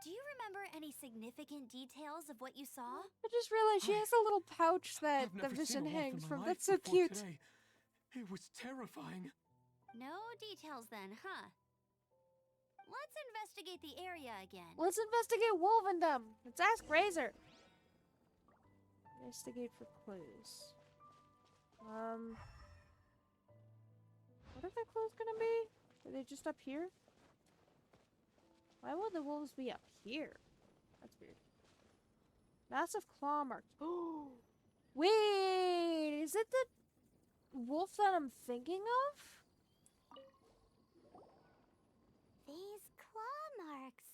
Do you remember any significant details of what you saw? I just realized she has a little pouch that I've the never vision seen a wolf in hangs my from. life That's so before cute. today. It was terrifying. No details then, huh? Let's investigate the area again. Let's investigate Wolvendom. Let's ask Razor. Investigate for clues. What are the clues gonna be? Are they just up here? Why would the wolves be up here? That's weird. Massive claw marks. Oh, wait! Is it the wolf that I'm thinking of? These claw marks.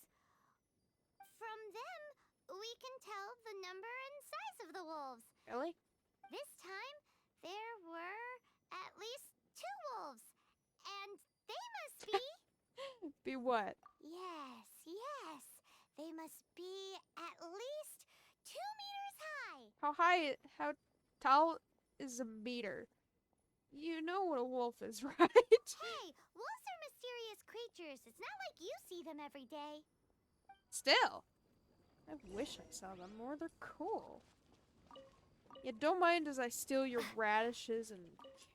From them, we can tell the number and size of the wolves. Really? This time, there were at least 2 wolves. And they must be... Be what? Yes, yes. They must be at least 2 meters high. How tall is a meter? You know what a wolf is, right? Hey, wolves are mysterious creatures. It's not like you see them every day. Still. I wish I saw them more. They're cool. Yeah, don't mind as I steal your radishes and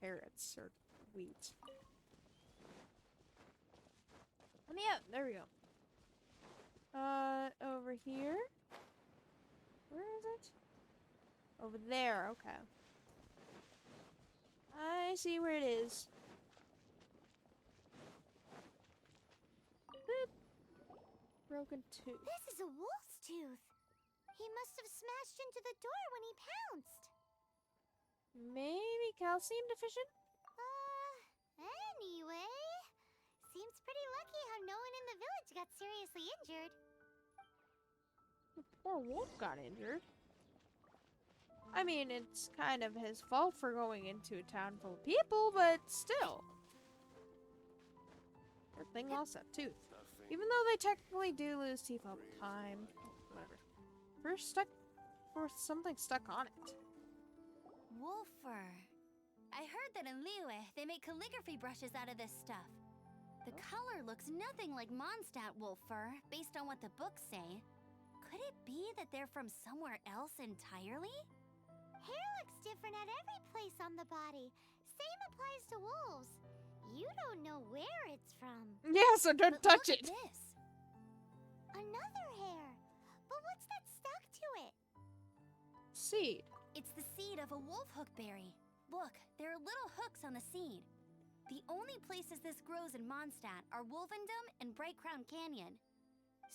carrots or wheat. Let me out. There we go. Over here? Where is it? Over there, okay. I see where it is. Boop. Broken tooth. This is a wolf's tooth. He must have smashed into the door when he pounced. Maybe calcium deficient? Anyway. Seems pretty lucky how no one in the village got seriously injured. The poor wolf got injured. I mean, it's kind of his fault for going into a town full of people, but still. Good thing lost that tooth. Even though they technically do lose teeth all the time. Whatever. Something stuck on it. Wolfer. I heard that in Liyue, they make calligraphy brushes out of this stuff. The color looks nothing like Mondstadt wolf fur, based on what the books say. Could it be that they're from somewhere else entirely? Hair looks different at every place on the body. Same applies to wolves. You don't know where it's from. Yeah, so don't But touch look it. at this. Another hair. But what's that stuck to it? Seed. It's the seed of a wolf hook berry. Look, there are little hooks on the seed. The only places this grows in Mondstadt are Wolvendom and Bright Crown Canyon.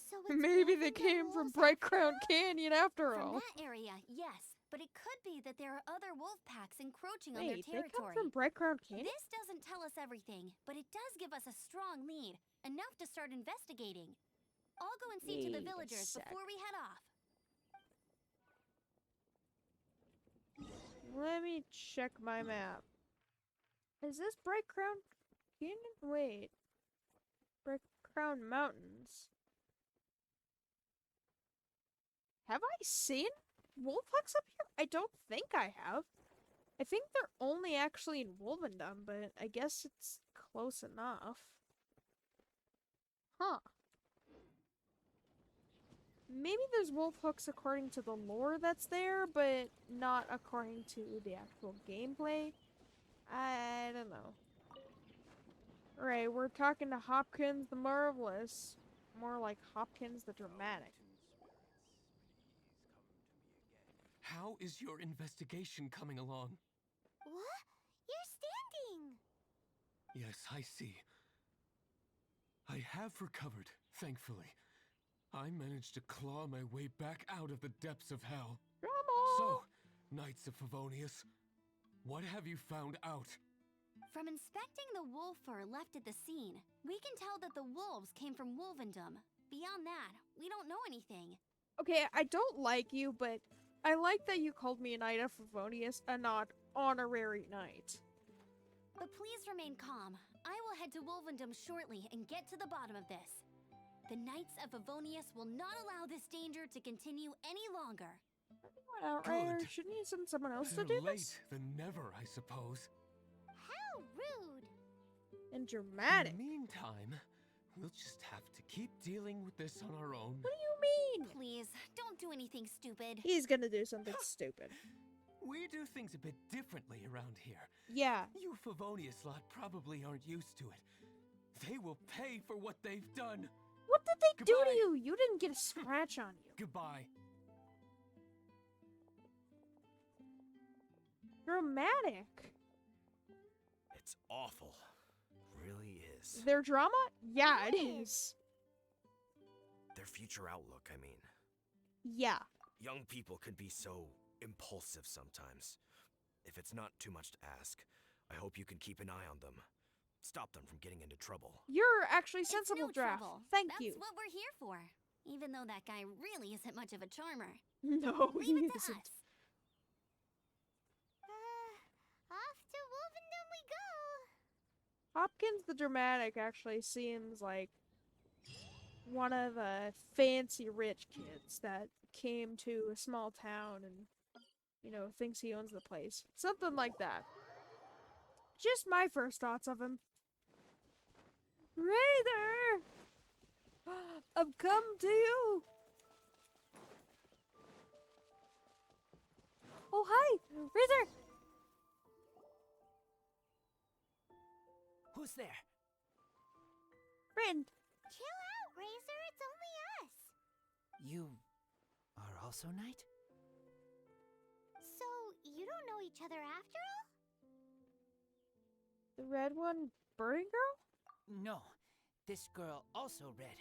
So it's Maybe they Wolven came from wolves Bright after Crown all? Canyon after From all. that area, yes. But it could be that there are other wolf packs encroaching on their Wait, they come territory. from Bright Crown Canyon? This doesn't tell us everything, but it does give us a strong lead, enough to start investigating. I'll go and see to the Wait a villagers sec. before we head off. Let me check my map. Is this Bright Crown Canyon? Wait. Bright Crown Mountains. Have I seen wolf hooks up here? I don't think I have. I think they're only actually in Wolvendom, but I guess it's close enough. Huh. Maybe there's wolf hooks according to the lore that's there, but not according to the actual gameplay. I don't know. Right, we're talking to Hopkins the Marvelous. More like Hopkins the Dramatic. How is your investigation coming along? What? You're standing. Yes, I see. I have recovered, thankfully. I managed to claw my way back out of the depths of hell. Come on! So, Knights of Favonius, what have you found out? From inspecting the wolf fur left at the scene, we can tell that the wolves came from Wolvendom. Beyond that, we don't know anything. Okay, I don't like you, but I like that you called me a Knight of Favonius, a not honorary knight. But please remain calm. I will head to Wolvendom shortly and get to the bottom of this. The Knights of Favonius will not allow this danger to continue any longer. What, Outrider? Good. Shouldn't you send someone else to Better do late this? than never, I suppose. How rude. And dramatic. In the meantime, we'll just have to keep dealing with this on our own. What do you mean? Please, don't do anything stupid. He's gonna do something stupid. We do things a bit differently around here. Yeah. You Favonius lot probably aren't used to it. They will pay for what they've done. What did they do to Goodbye. you? You didn't get a scratch on you. Goodbye. Dramatic. It's awful. Really is. Their drama? Yeah, it is. Their future outlook, I mean. Yeah. Young people can be so impulsive sometimes. If it's not too much to ask, I hope you can keep an eye on them. Stop them from getting into trouble. You're actually It's sensible, no Draft. trouble. Thank That's you. what we're here for. Even though that guy really isn't much of a charmer. No, he Leave it to isn't. us. Off to Wolfendom we go. Hopkins the Dramatic actually seems like one of the fancy rich kids that came to a small town and, you know, thinks he owns the place. Something like that. Just my first thoughts of him. Raider! I've come to you! Oh, hi! Raider! Who's there? Friend! Chill out, Razor. It's only us. You are also Knight? So, you don't know each other after all? The red one, Burning Girl? No. This girl also red,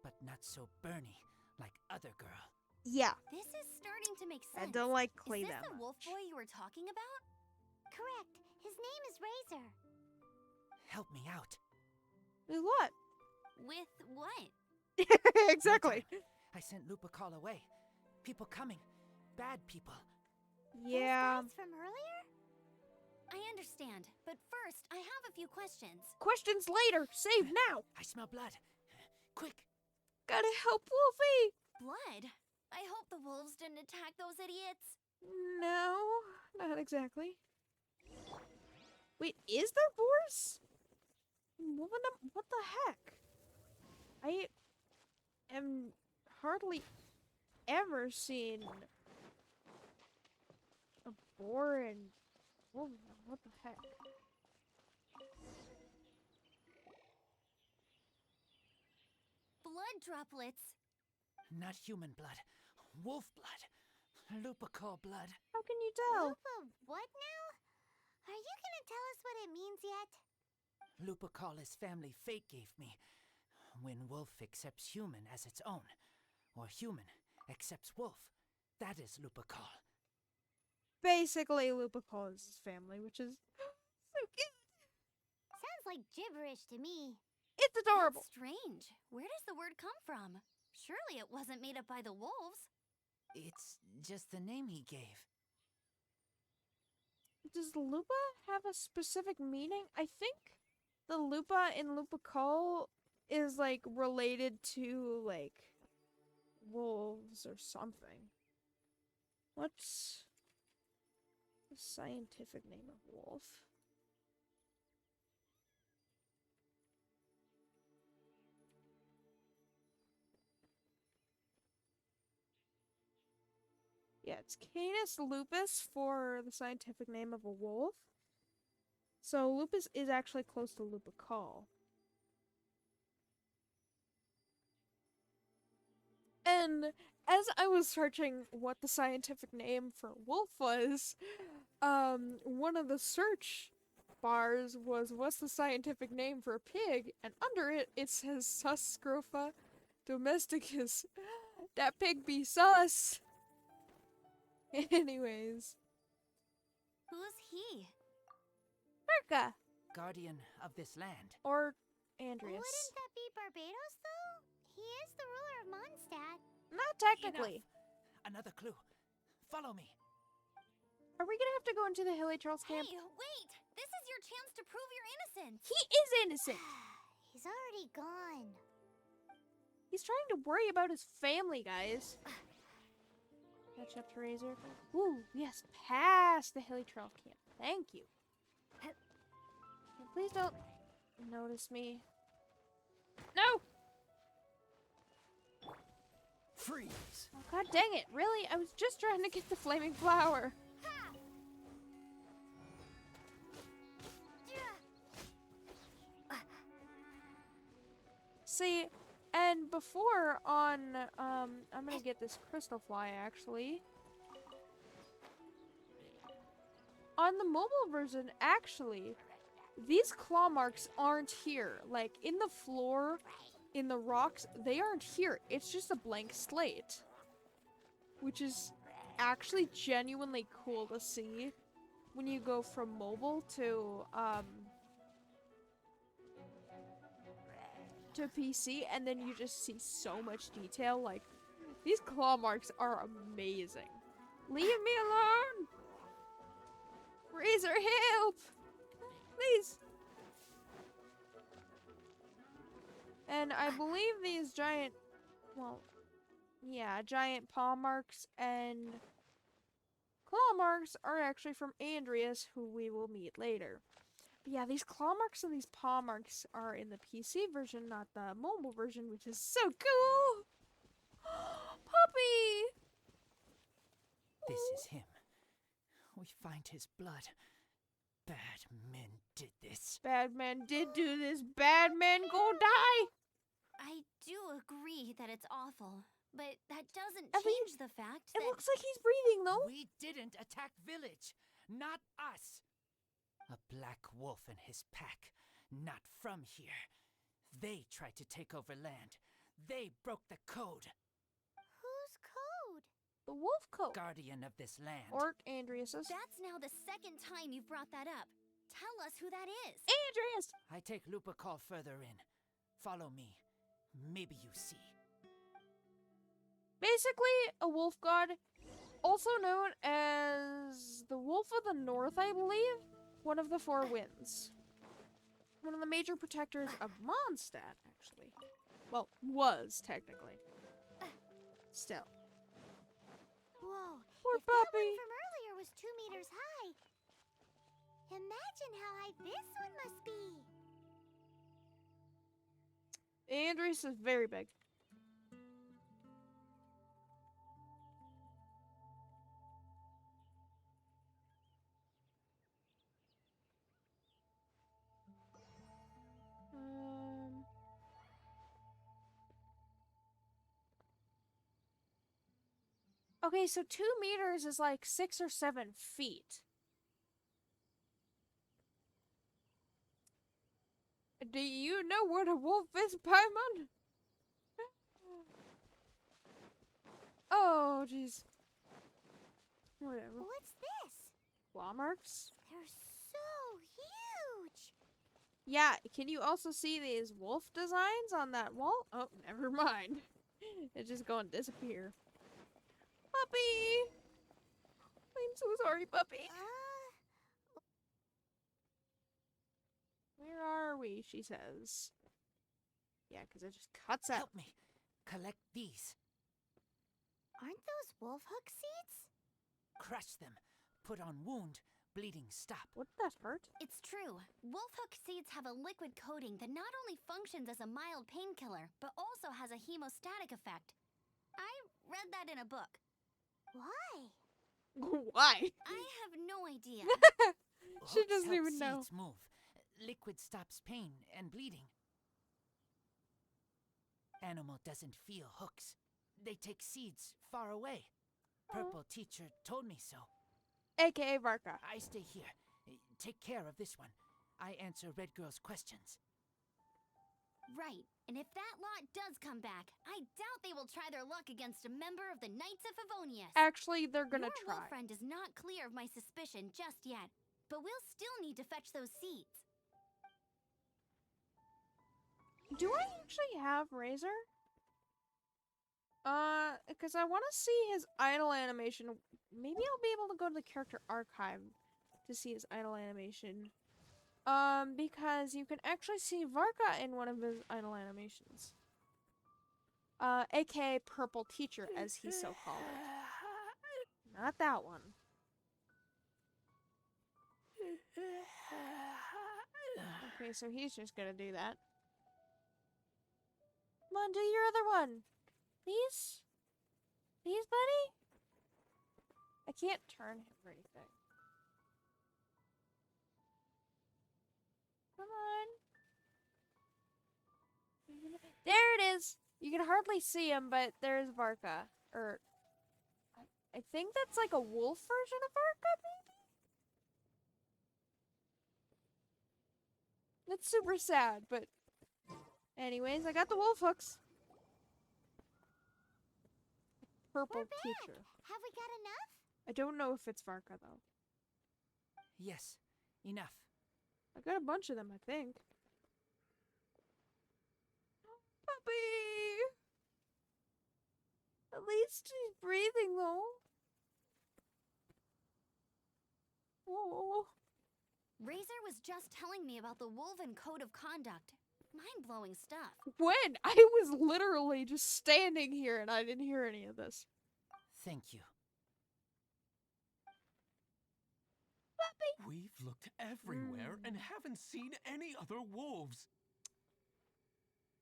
but not so burny like other girl. Yeah. This is starting to make I sense. don't like Clay Is this that the much. wolf boy you were talking about? Correct. His name is Razor. Help me out. With what? With what? Exactly. I sent Lupercal away. People coming. Bad people. Yeah. Those guys from earlier? I understand, but first, I have a few questions. Questions later. Save now. I smell blood. Quick. Gotta help Wolfie. Blood? I hope the wolves didn't attack those idiots. No, not exactly. Wait, is there boars? What the heck? I am hardly ever seen a boar in Wolverine. What the heck? Blood droplets. Not human blood. Wolf blood. Lupercal blood. How can you tell? Lupa, what now? Are you gonna tell us what it means yet? Lupercal is family fate gave me. When wolf accepts human as its own, or human accepts wolf, that is Lupercal. Basically, Lupercal is his family, which is so cute. Sounds like gibberish to me. It's adorable. That's strange. Where does the word come from? Surely it wasn't made up by the wolves. It's just the name he gave. Does Lupa have a specific meaning? I think the Lupa in Lupercal is like related to like wolves or something. What's the scientific name of wolf? Yeah, it's Canis lupus for the scientific name of a wolf. So lupus is actually close to Lupercal. And as I was searching what the scientific name for wolf was, one of the search bars was what's the scientific name for a pig, and under it it says Suscrofa domesticus. That pig be sus. Anyways. Who's he? Merca. Guardian of this land. Or Andreas. Wouldn't that be Barbados, though? He is the ruler of Mondstadt. Not technically. Enough. Another clue. Follow me. Are we gonna have to go into the Hilly Charles camp? Hey, wait! This is your chance to prove your innocence! He is innocent! He's already gone. He's trying to worry about his family, guys. Catch up to Razor. Ooh, yes, past the Hilly Trail camp. Thank you. Please don't notice me. No! Freeze! Oh, God dang it, really? I was just trying to get the flaming flower. See, and before on, I'm gonna get this crystal fly, actually. on the mobile version, actually, these claw marks aren't here. Like, in the floor, in the rocks, they aren't here. It's just a blank slate. Which is actually genuinely cool to see when you go from mobile to PC, and then you just see so much detail. Like, these claw marks are amazing. Leave me alone! Razor, help! Please! And I believe these giant, well, yeah, giant paw marks and claw marks are actually from Andreas, who we will meet later. But yeah, these claw marks and these paw marks are in the PC version, not the mobile version, which is so cool! Puppy! This is him. We find his blood. Bad men did this. Bad man did do this. Bad man go die! I do agree that it's awful, but that doesn't I mean, change the fact It that looks like he's breathing, though. We didn't attack village. Not us. A black wolf and his pack. Not from here. They tried to take over land. They broke the code. whose code? The wolf coat. Guardian of this land. Or Andreas's. That's now the second time you've brought that up. Tell us who that is. Andreas! I take Lupercal further in. Follow me. Maybe you see. Basically, a wolf god, also known as the Wolf of the North, I believe. One of the four winds. One of the major protectors of Mondstadt, actually. Well, was, technically. Still. Whoa. Poor if that puppy. one from earlier was 2 meters high, imagine how high this one must be. Andreas is very big. Okay, so 2 meters is like 6 or 7 feet. Do you know what a wolf is, Paimon? Oh, jeez. Whatever. What's this? Claw marks? They're so huge. Yeah, can you also see these wolf designs on that wall? Oh, never mind. It's just going to disappear. Puppy! I'm so sorry, puppy. Where are we? She says. Yeah, because it just cuts out. Help me. Collect these. Aren't those wolf hook seeds? Crush them. Put on wound. Bleeding stop. Would that hurt? It's true. Wolf hook seeds have a liquid coating that not only functions as a mild painkiller, but also has a hemostatic effect. I read that in a book. Why? Why? I have no idea. She Hooks doesn't help even know. seeds move. Liquid stops pain and bleeding. Animal doesn't feel hooks. They take seeds far away. Purple teacher told me so. AKA Varka. I stay here. Take care of this one. I answer Red Girl's questions. Right. And if that lot does come back, I doubt they will try their luck against a member of the Knights of Favonius. Actually, they're gonna Your try. wolf friend is not clear of my suspicion just yet, but we'll still need to fetch those seeds. Do I actually have Razor? Because I want to see his idle animation. Maybe I'll be able to go to the character archive to see his idle animation. Because you can actually see Varka in one of his idle animations. AKA Purple Teacher, as he so called it. Not that one. Okay, so he's just gonna do that. Come on, do your other one. Please? Please, buddy? I can't turn him or anything. Come on. There it is! You can hardly see him, but there's Varka. Or, I think that's like a wolf version of Varka, maybe? It's super sad, but anyways, I got the wolf hooks. Purple We're back. teacher. Have we got enough? I don't know if it's Varka though. Yes, enough. I got a bunch of them, I think. Puppy! At least he's breathing though. Oh. Razor was just telling me about the Wolven Code of Conduct. Mind-blowing stuff. When? I was literally just standing here and I didn't hear any of this. Thank you. We've looked everywhere and haven't seen any other wolves.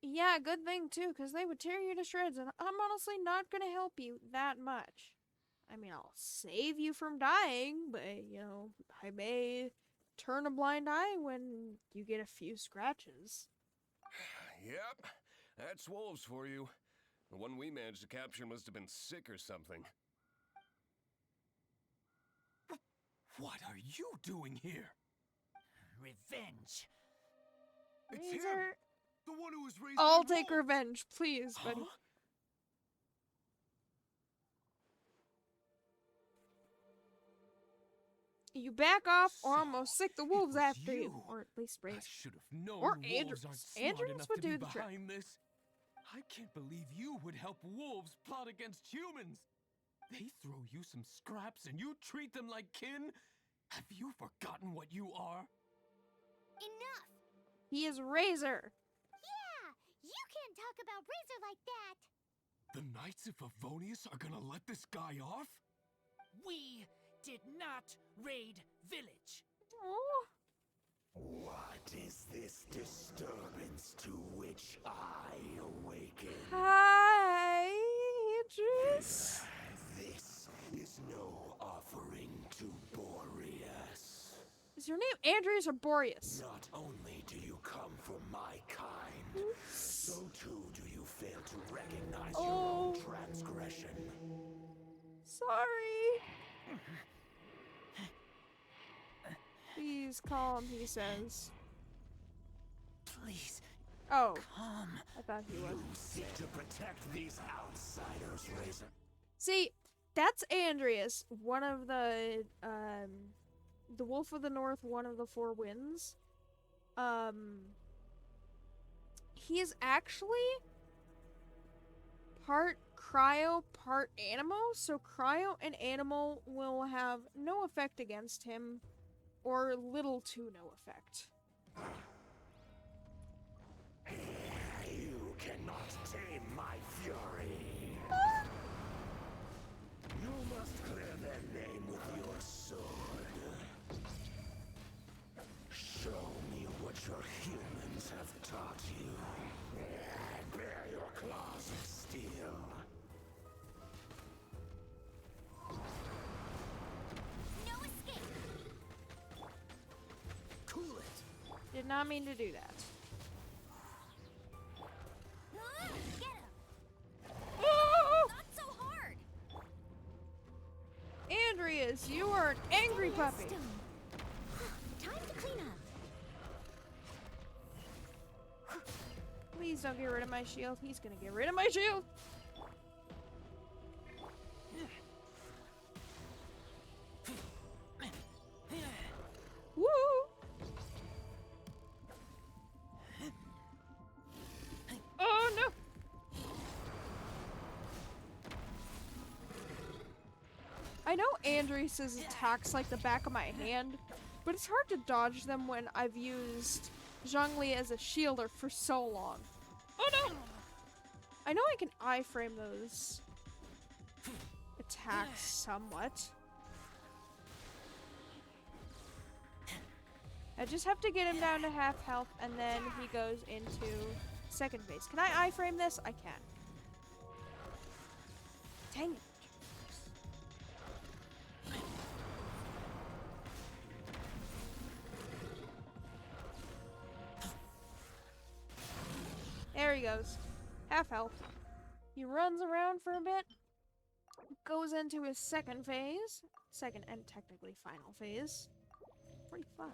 Yeah, good thing too, because they would tear you to shreds, and I'm honestly not gonna help you that much. I mean, I'll save you from dying, but, you know, I may turn a blind eye when you get a few scratches. Yep, that's wolves for you. The one we managed to capture must have been sick or something. What are you doing here? Revenge. It's him! Razor, The one who was raised I'll by take wolves! revenge, please, buddy. Huh? You back off, or I'm gonna So, sick the it wolves was after you. you. Or at least I Razor. should have known Or wolves Andrews. aren't smart Andrews enough would to be do the trick. behind this. I can't believe you would help wolves plot against humans. They throw you some scraps and you treat them like kin? Have you forgotten what you are? Enough! He is Razor. Yeah! You can't talk about Razor like that! The Knights of Favonius are gonna let this guy off? We did not raid village. Oh. What is this disturbance to which I awaken? Hi, Andrews. This is no offering to Boreas. Is your name Andrews or Boreas? Not only do you come from my kind, so too do you fail to recognize your own transgression. Sorry. Please calm, he says. Please, Oh, come. I thought he was. You seek to protect these outsiders, Razor. See, that's Andreas, one of the Wolf of the North, one of the Four Winds. He is actually part cryo, part animo, so cryo and animal will have no effect against him, or little to no effect. You cannot tame my fury. You must clear their name with your sword. Show me what your humans have taught you. Bear your claws of steel. No escape! Cool it. Did not mean to do that. Get him! Oh! Not so hard! Andreas, you are an angry puppy. Stone. Time to clean up. Please don't get rid of my shield. He's gonna get rid of my shield. Woo! Oh no! I know Andreas' attacks like the back of my hand, but it's hard to dodge them when I've used Zhongli as a shielder for so long. Oh no! I know I can iframe those attacks somewhat. I just have to get him down to half health, and then he goes into second phase. Can I iframe this? I can. Dang it. There he goes. Half health. He runs around for a bit. Goes into his second phase. Second and technically final phase. 45.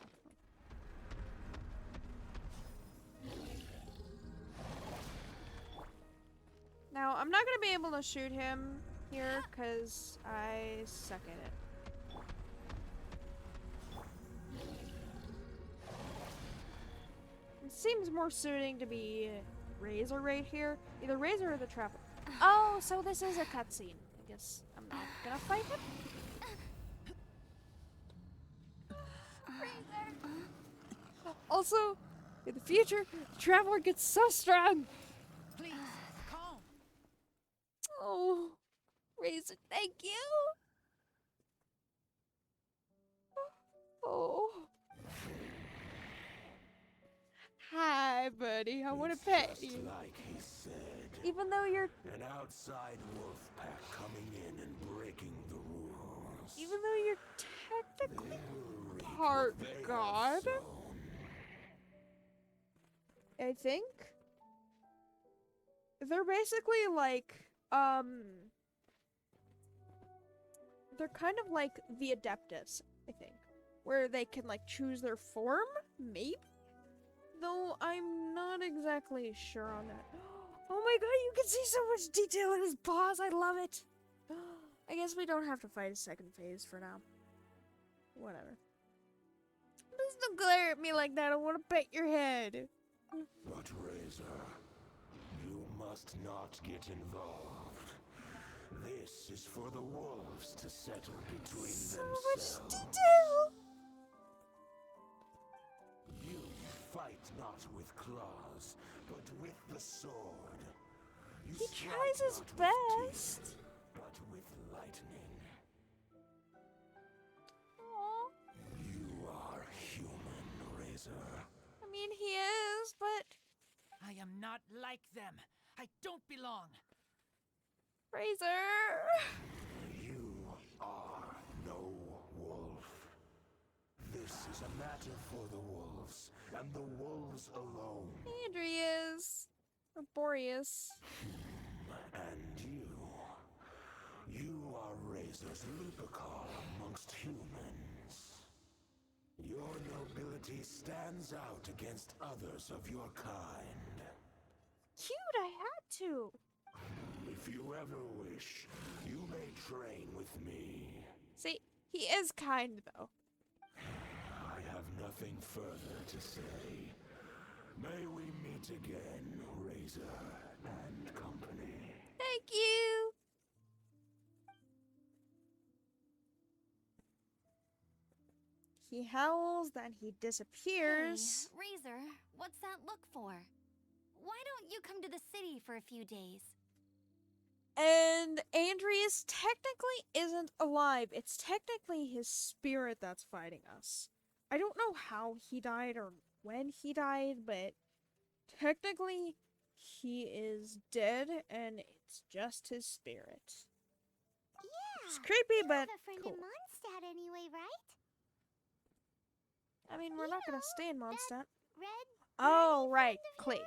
Now, I'm not gonna be able to shoot him here because I suck at it. It seems more suiting to be Razor right here. Either Razor or the Traveler. Oh, so this is a cutscene. I guess I'm not gonna fight him. Also, in the future, the Traveler gets so strong. Please, calm. Oh, Razor, thank you. Oh. Hi, buddy. I want to pet you. Like he said. Even though you're... An outside wolf pack coming in and breaking the rules. Even though you're technically part god. I think. They're basically like, they're kind of like the Adeptus, I think. Where they can like choose their form, maybe? Though I'm not exactly sure on that. Oh my god, you can see so much detail in his paws, I love it! I guess we don't have to fight a second phase for now. Whatever. Please don't glare at me like that, I want to pet your head. But Razor, you must not get involved. This is for the wolves to settle between so themselves. Much detail! You fight not with claws, but with the sword. You he strike tries his not with best. teeth, but with lightning. Aww. You are human, Razor. I mean, he is, but... I am not like them. I don't belong. Razor! You are no wolf. This is a matter for the wolves, and the wolves alone. Andreas. Or Boreas. And you are Razor's Lupicar amongst humans. Your nobility stands out against others of your kind. Cute, I had to. If you ever wish, you may train with me. See, he is kind, though. I have nothing further to say. May we meet again, Razor and company. Thank you! He howls, then he disappears. Hey, Razor, what's that look for? Why don't you come to the city for a few days? And Andreas technically isn't alive. It's technically his spirit that's fighting us. I don't know how he died or when he died, but technically he is dead and it's just his spirit. Yeah. It's creepy, you but have a friend cool. in Mondstadt anyway, right? I mean, we're not gonna stay in Mondstadt. Red. Oh, right, Clay.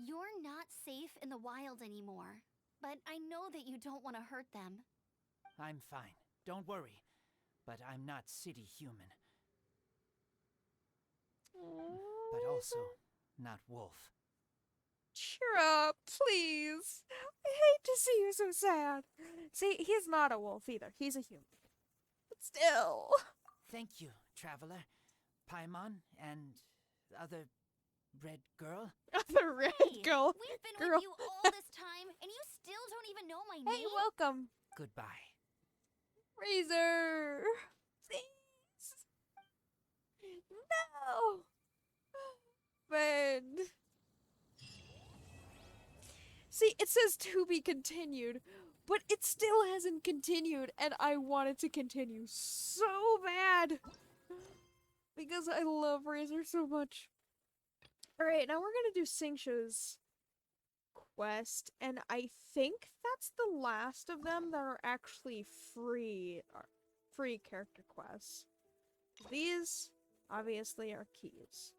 You're not safe in the wild anymore, but I know that you don't want to hurt them. I'm fine. Don't worry. But I'm not city human. But also not wolf. Cheer up, please. I hate to see you so sad. See, he's not a wolf either. He's a human. But still. Thank you, traveler. Paimon and the other red girl. The red Hey, girl. we've been girl. with you all this time, and you still don't even know my Hey, name? welcome. Goodbye. Razor. Please. No. Friend. See, it says to be continued, but it still hasn't continued, and I want it to continue so bad. Because I love Razor so much. Alright, now we're gonna do Xingqiu's quest, and I think that's the last of them that are actually free character quests. These, obviously, are keys.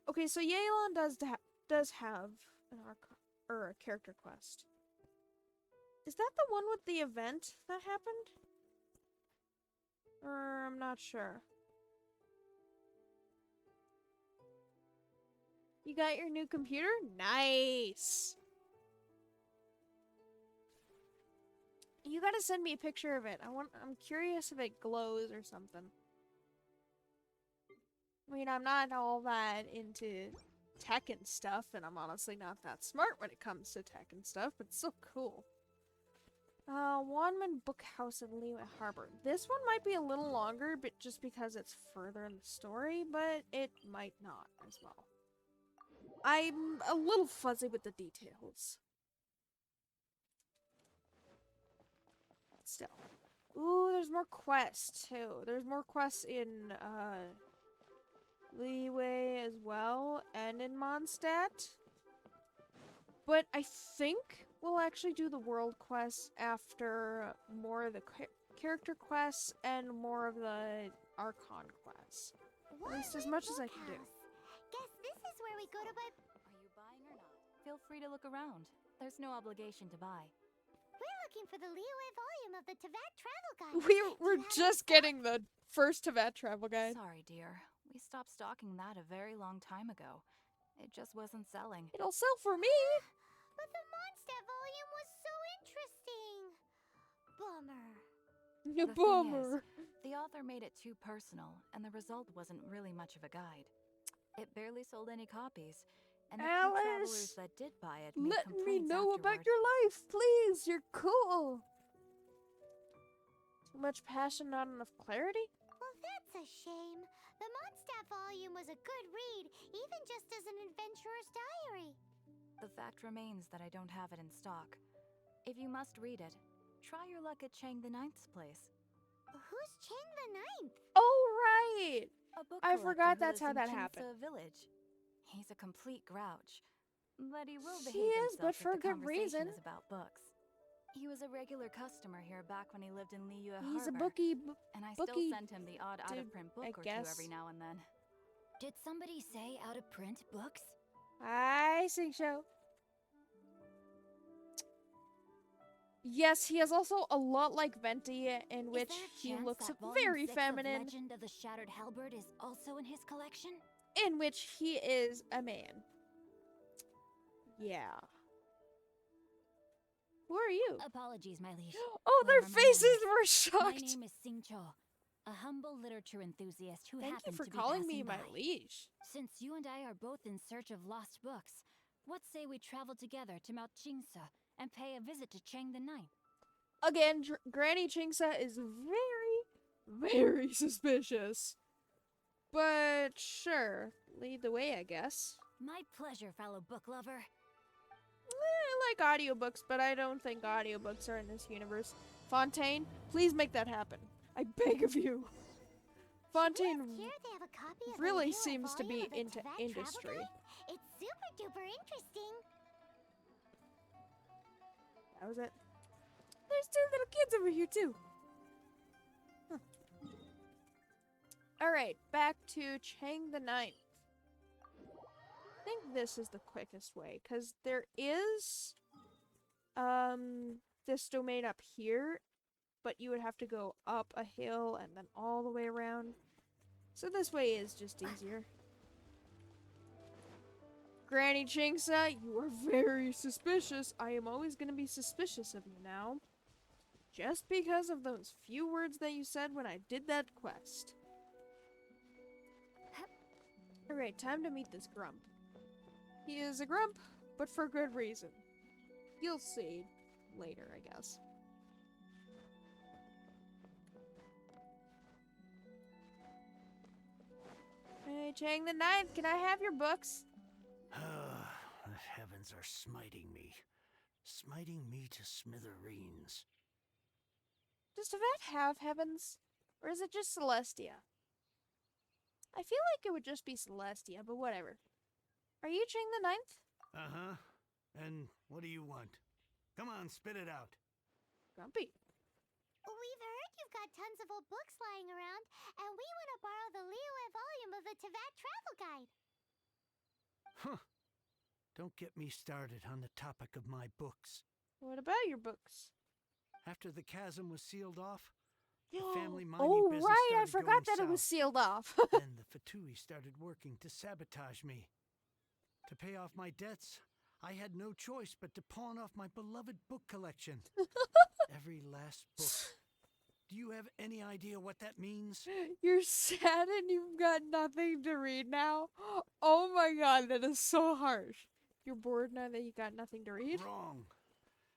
Okay, so Yelan does have an a character quest. Is that the one with the event that happened? Or, I'm not sure. You got your new computer? Nice. You gotta send me a picture of it. I'm curious if it glows or something. I mean, I'm not all that into tech and stuff, and I'm honestly not that smart when it comes to tech and stuff, but it's so cool. Wanman Bookhouse in Liyue Harbor. This one might be a little longer, but just because it's further in the story, but it might not as well. I'm a little fuzzy with the details. Still. Ooh, there's more quests, too. There's more quests in, Liyue as well, and in Mondstadt. But I think we'll actually do the world quests after more of the character quests and more of the Archon quests. At least as much as I can do. Guess this is where we go to buy. Are you buying or not? Feel free to look around. There's no obligation to buy. We're looking for the Liyue volume of the Teyvat Travel Guide. We're just getting the first Teyvat Travel Guide. Sorry, dear. We stopped stocking that a very long time ago. It just wasn't selling. It'll sell for me. But the Mondstadt volume was so interesting. Bummer. The Bummer. thing is, the author made it too personal, and the result wasn't really much of a guide. It barely sold any copies, and the few travelers that did buy it made let me complaints know about afterward. your life, please. You're cool. Too much passion, not enough clarity? Well, that's a shame. The Mondstadt volume was a good read, even just as an adventurer's diary. The fact remains that I don't have it in stock. If you must read it, try your luck at Chang the Ninth's place. Who's Chang the Ninth? Oh, right. A book I collector forgot who that's lives how in that Qingce happened. Village. He's a complete grouch, but he will He behave is, but himself for if the good conversation reason. is about books. He was a regular customer here back when he lived in Liyue He's a Harbor, bookie. and I bookie still sent him the odd dude, out-of-print I book or two guess. every now and then. Did somebody say out-of-print books? I think so. Yes, he is also a lot like Venti, in which he looks very feminine, Legend of the Shattered Halberd is also in his collection? in which he is a man. Yeah. Who are you? Apologies, my liege. Oh, their Whatever my faces name is. were My shocked. name is Singcho, a humble literature enthusiast who Thank you happened for to be calling passing me my by. liege. Since you and I are both in search of lost books, what say we travel together to Mount Qingce and pay a visit to Chang the Ninth? Again, Granny Qingce is very suspicious. But sure, lead the way, I guess. My pleasure, fellow book lover. I like audiobooks, but I don't think audiobooks are in this universe. Fontaine, please make that happen. I beg of you. Fontaine Here they have a copy of really the Liyue seems to volume be of the into Teyvat Travel industry. Guide. It's super duper interesting. That was it. There's two little kids over here, too. Huh. Alright, back to Chang the Ninth. I think this is the quickest way, because there is this domain up here, but you would have to go up a hill and then all the way around. So this way is just easier. Granny Qingce, you are very suspicious. I am always going to be suspicious of you now. Just because of those few words that you said when I did that quest. Alright, time to meet this grump. He is a grump, but for good reason. You'll see later, I guess. Hey, Chang the Ninth, can I have your books? The heavens are smiting me to smithereens. Does Teyvat have heavens? Or is it just Celestia? I feel like it would just be Celestia, but whatever. Are you Chang the Ninth? Uh-huh. And what do you want? Come on, spit it out. Grumpy. We've heard you've got tons of old books lying around, and we want to borrow the Liyue volume of the Teyvat Travel Guide. Huh. Don't get me started on the topic of my books. What about your books? After the chasm was sealed off, the family mining Oh, business right, I started forgot going that it was south. sealed off. Then the Fatui started working to sabotage me. To pay off my debts, I had no choice but to pawn off my beloved book collection. Every last book. Do you have any idea what that means? You're sad and you've got nothing to read now? Oh my god, that is so harsh. You're bored now that you got nothing to read? Wrong.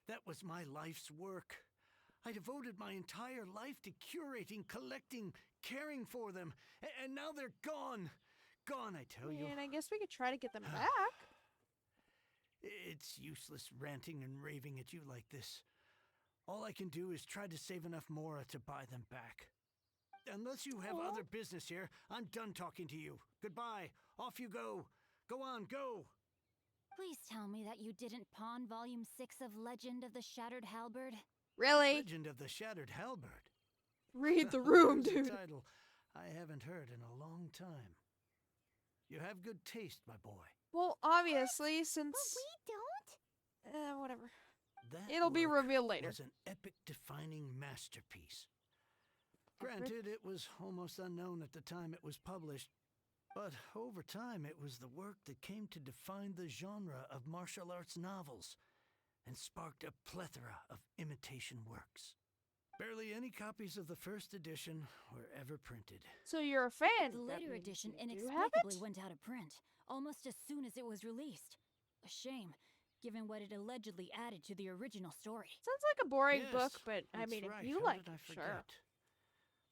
That was my life's work. I devoted my entire life to curating, collecting, caring for them. And now they're gone. Gone, I tell you. And I guess we could try to get them back. It's useless ranting and raving at you like this. All I can do is try to save enough Mora to buy them back. Unless you have other business here, I'm done talking to you. Goodbye. Off you go. Go on, go. Please tell me that you didn't pawn Volume 6 of Legend of the Shattered Halberd. Really? Legend of the Shattered Halberd. Read the room, There's dude. a title I haven't heard in a long time. You have good taste, my boy. Well, obviously, since... But we don't? whatever. That It'll be work revealed later. was an epic-defining masterpiece. Granted, it was almost unknown at the time it was published, but over time it was the work that came to define the genre of martial arts novels and sparked a plethora of imitation works. Barely any copies of the first edition were ever printed. So you're a fan? The That later means edition you do have inexplicably it? went out of print, almost as soon as it was released. A shame, given what it allegedly added to the original story. Sounds like a boring Yes, book, but I that's mean, right. if you How like did I it, forget? sure.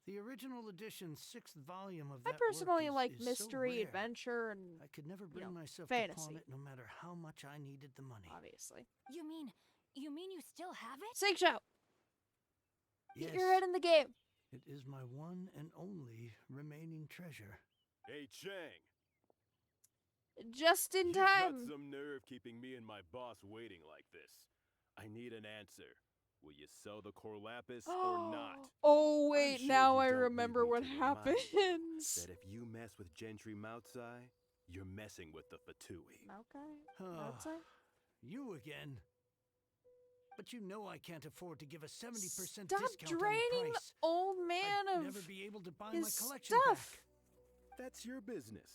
The original edition's 6th volume of I that personally work like is so mystery, rare. adventure, and I could never bring myself to fantasy. pawn it no matter how much I needed the money. Obviously. You mean you still have it? Sing Show! Yes, Get your head in the game. it is my one and only remaining treasure. Hey, Chang. Just in You time. got some nerve keeping me and my boss waiting like this. I need an answer. Will you sell the Corlapis or not? Oh, wait, I'm sure now you I don't need remember me what to remind you happens. That if you mess with Gentry Moutsai, you're messing with the Fatui. Okay. Outside? You again. But you know I can't afford to give a 70% Stop discount draining on the the price. old man I'd of never be able to buy my his collection stuff. back. That's your business.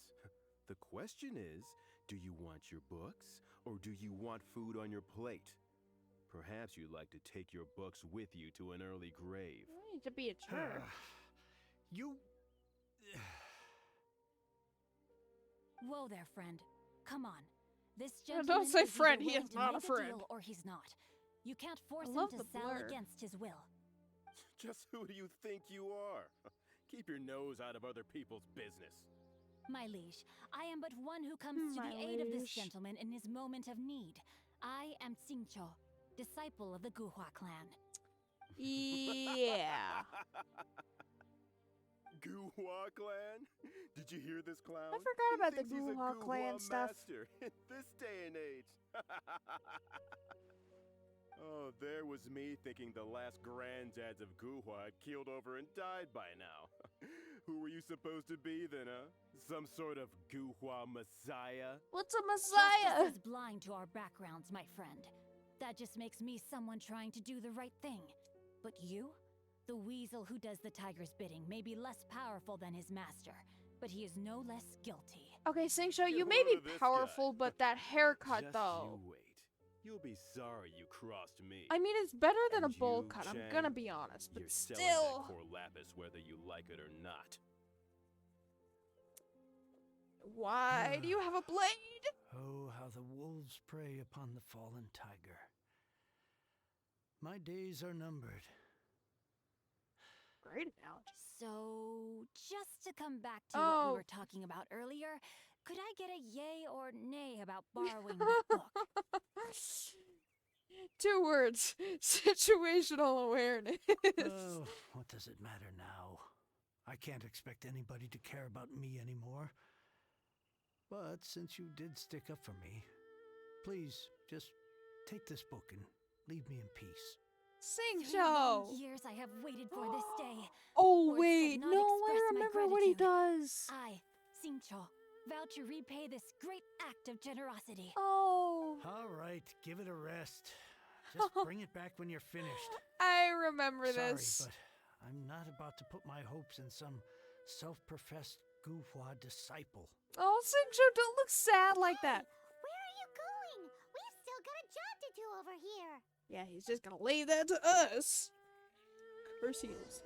The question is, do you want your books, or do you want food on your plate? Perhaps you'd like to take your books with you to an early grave. You need to be a jerk. You... Whoa there, friend. Come on. This No, gentleman don't say is either friend, he willing is to not a make friend. deal or he's not. You can't force I him love to the sell blur. against his will. Just who do you think you are? Keep your nose out of other people's business. My liege, I am but one who comes to My the aid of this liege. gentleman in his moment of need. I am Xingqiu, disciple of the Guhua clan. Yeah. Guhua clan? Did you hear this clown? I forgot He about the thinks he's a Guhua clan stuff. master in this day and age. Oh, there was me thinking the last granddads of Guhua had keeled over and died by now. Who were you supposed to be then, huh? Some sort of Guhua messiah? What's a Justice messiah? is blind to our backgrounds, my friend. That just makes me someone trying to do the right thing. But you? The weasel who does the tiger's bidding may be less powerful than his master, but he is no less guilty. Okay, Sing Show, you Get may be hold of this powerful, but that haircut, Just though. you wait. You'll be sorry you crossed me. I mean, it's better than a And bowl you, cut, I'm Chang, gonna be honest, but You're selling still. that Corlapis whether you like it or not. Why do you have a blade? Oh, how the wolves prey upon the fallen tiger. My days are numbered. Great analogy. So, just to come back to what Oh. we were talking about earlier, could I get a yay or nay about borrowing that book? 2 words. Situational awareness. Oh, what does it matter now? I can't expect anybody to care about me anymore. But since you did stick up for me, please just take this book and leave me in peace. Sing 3 long Show. years I have waited for this day. Oh, Words wait. cannot No, I express my remember what he gratitude. does. I, Xingqiu, vow to repay this great act of generosity. Oh. All right, give it a rest. Just bring it back when you're finished. I remember Sorry, this. but I'm not about to put my hopes in some self-professed Guhua disciple. Oh, Sing Show, don't look sad like that. you two over here. Yeah, he's just gonna leave that to us. Of course he is.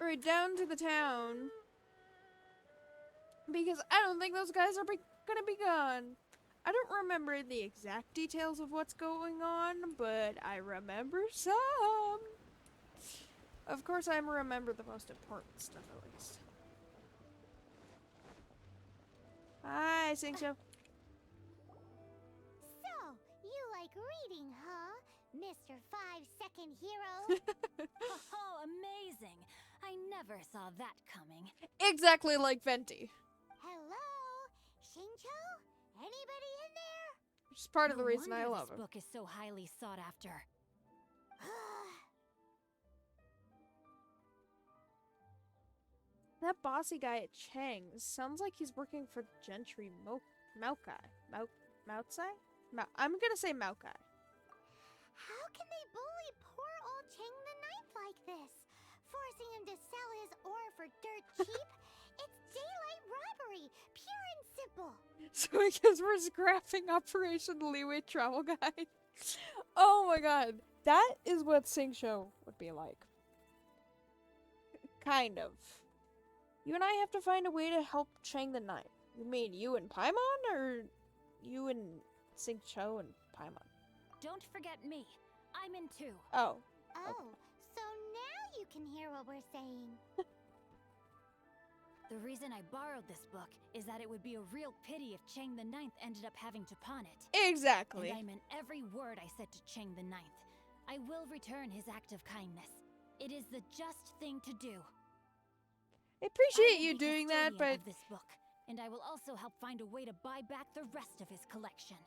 Alright, down to the town. Because I don't think those guys are gonna be gone. I don't remember the exact details of what's going on, but I remember some. Of course, I remember the most important stuff at least. Hi, Singcho. So, you like reading, huh? Mr. 5-second hero? Oh, amazing! I never saw that coming. Exactly like Venti. Hello? Shincho? Anybody in there? Which is part of No the reason I wonder love this him. book is so highly sought after. That bossy guy at Chang's sounds like he's working for Gentry Maokai. Moutsai? I'm gonna say Maokai. How can they bully poor old Chang the Ninth like this? Forcing him to sell his ore for dirt cheap? It's daylight robbery, pure and simple. So I guess we're scrapping Operation Leeway Travel Guide. Oh my god. That is what Singcho would be like. Kind of. You and I have to find a way to help Chang the Ninth. You mean you and Paimon, or you and Singcho and Paimon? Don't forget me. I'm in too. Oh. Oh, so now you can hear what we're saying. The reason I borrowed this book is that it would be a real pity if Chang the Ninth ended up having to pawn it. Exactly. And I meant every word I said to Chang the Ninth. I will return his act of kindness. It is the just thing to do. I appreciate I will you be doing that, custodian but of this book, and I will also help find a way to buy back the rest of his collection.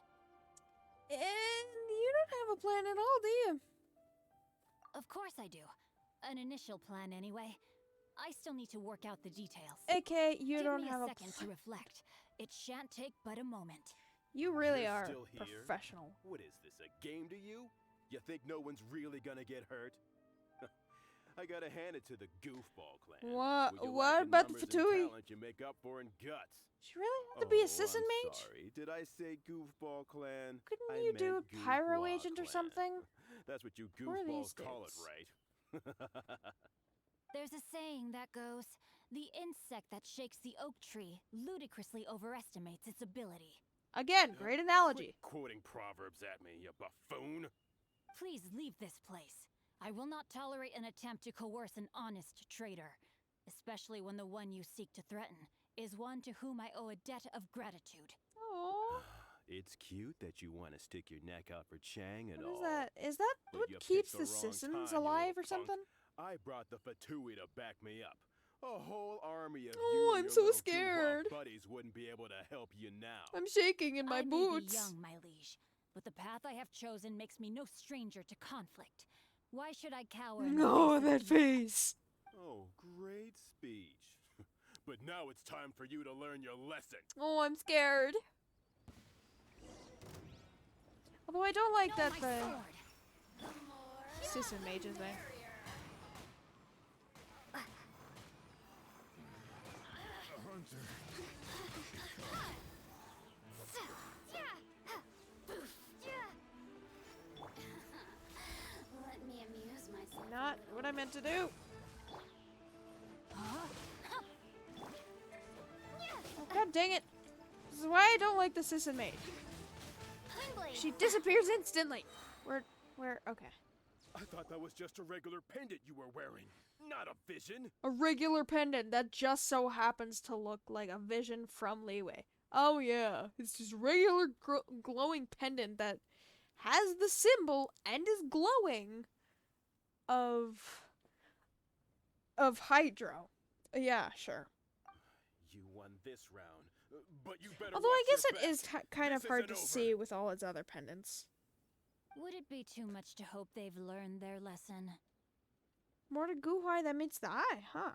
and you don't have a plan at all, do you? Of course I do. An initial plan, anyway. I still need to work out the details. Okay, you Give don't me have a a second to reflect. It shan't take but a moment. You really You're are still here? professional. What is this, a game to you? You think no one's really gonna get hurt? I gotta hand it to the goofball clan. What? What you What lack in about the numbers and Fatui? talent, you make up for in guts. She really have to be Oh, a Sisson I'm mage? sorry. Did I say goofball clan? Couldn't I you do meant a pyro goofball agent or clan. something? That's what you One of goofballs these call it, days. right? There's a saying that goes, the insect that shakes the oak tree ludicrously overestimates its ability. Again, great analogy. Quit quoting proverbs at me, you buffoon. Please leave this place. I will not tolerate an attempt to coerce an honest trader, especially when the one you seek to threaten is one to whom I owe a debt of gratitude. Aww. It's cute that you want to stick your neck out for Chang and What is all. that? Is that But what you picked keeps the the wrong Sissons time, you alive little or something? I brought the Fatui to back me up. A whole army of Oh, you and I'm your so little scared. goofball buddies wouldn't be able to help you now. I'm shaking in my I may boots. be young, my liege, but the path I have chosen makes me no stranger to conflict. Why should I cower in the No, face of that evil? face. Oh, great speech. But now it's time for you to learn your lesson. Oh, I'm scared. Although I don't like that the Sisson mage is there. Let me amuse myself. Not what I meant to do. Oh, God dang it. This is why I don't like the Sisson mage. She disappears instantly. Okay. I thought that was just a regular pendant you were wearing, not a vision. A regular pendant that just so happens to look like a vision from Leeway. Oh yeah, it's just regular glowing pendant that has the symbol and is glowing of Hydro. Yeah, sure. You won this round, but you better. Although I watch guess your it is back. kind of This hard to isn't over. see with all its other pendants. Would it be too much to hope they've learned their lesson? More to Guhai that meets the eye, huh?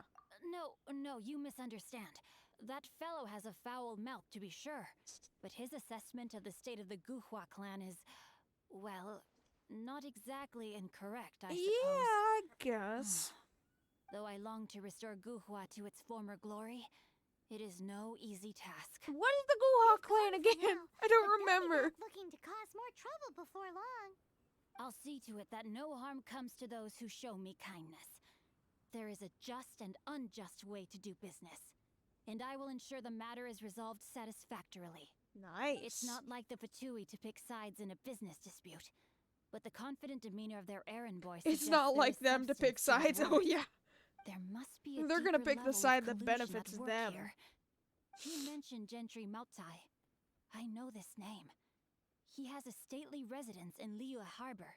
No, you misunderstand. That fellow has a foul mouth, to be sure. But his assessment of the state of the Guhua clan is, well, not exactly incorrect, I suppose. Yeah, I guess. Though I long to restore Guhua to its former glory, It is no easy task. What is the Guhawk clan again? I don't remember. Looking to cause more trouble before long. I'll see to it that no harm comes to those who show me kindness. There is a just and unjust way to do business, and I will ensure the matter is resolved satisfactorily. Nice. It's not like the Fatui to pick sides in a business dispute, but the confident demeanor of their errand boy It's suggests not there like is them to pick substance sides. to his Oh words. yeah. There must be a They're gonna deeper pick the level of side that collusion benefits at work them. here. He mentioned Gentry Mautai. I know this name. He has a stately residence in Liyue Harbor.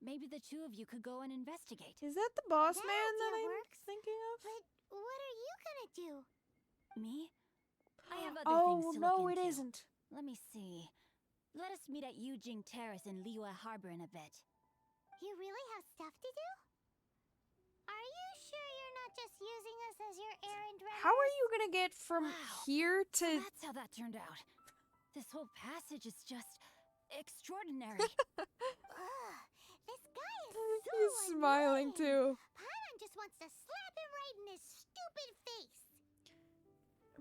Maybe the two of you could go and investigate. Is that the boss That man that idea I'm works, thinking of? But what are you gonna do? Me? I have other Oh things to no, look it into. isn't. Let me see. Let us meet at Yujing Terrace in Liyue Harbor in a bit. You really have stuff to do? Are you sure you're not just using us as your errand runners? How are you gonna get from Wow. here to? That's how that turned out. This whole passage is just extraordinary. This guy is so He's smiling annoying. too. Paimon just wants to slap him right in his stupid face.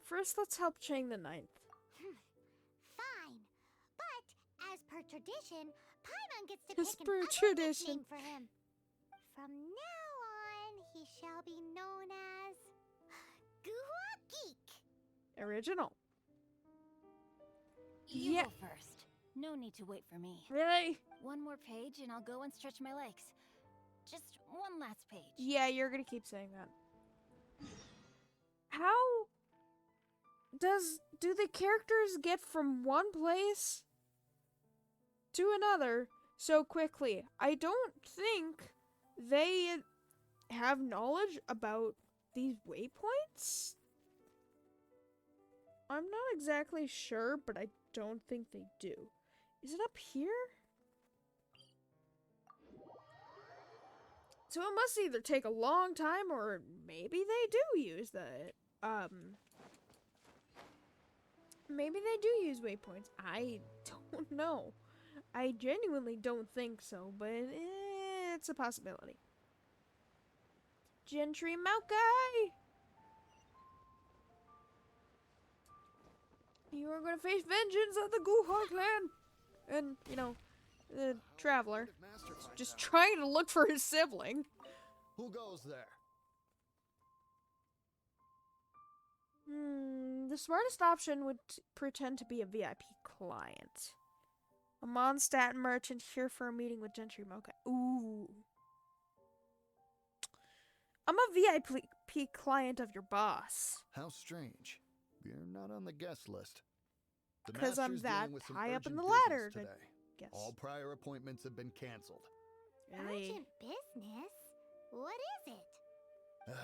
First, let's help Chang the Ninth. Fine. But, as per tradition, Paimon gets to As pick per an ugly tradition. nickname for him. From now on, he shall be known as... Guhua Geek. Original. You Yeah. go first. No need to wait for me. Really? One more page and I'll go and stretch my legs. Just one last page. Yeah, you're gonna keep saying that. How do the characters get from one place to another so quickly? I don't think they have knowledge about these waypoints. I'm not exactly sure, but I don't think they do. Is it up here? So it must either take a long time or maybe they do use maybe they do use waypoints. I don't know. I genuinely don't think so, but it's a possibility. Gentry Maokai! You are gonna face vengeance of the Guhawk clan! And, you know, the traveler. Just trying to look for his sibling. Who goes there? The smartest option would pretend to be a VIP client. A Mondstadt merchant here for a meeting with Gentry Mocha. Ooh. I'm a VIP client of your boss. How strange. You're not on the guest list. The Because I'm master's that dealing with some high up in urgent the business ladder, today. guess. All prior appointments have been canceled. Really? Urgent business? What is it?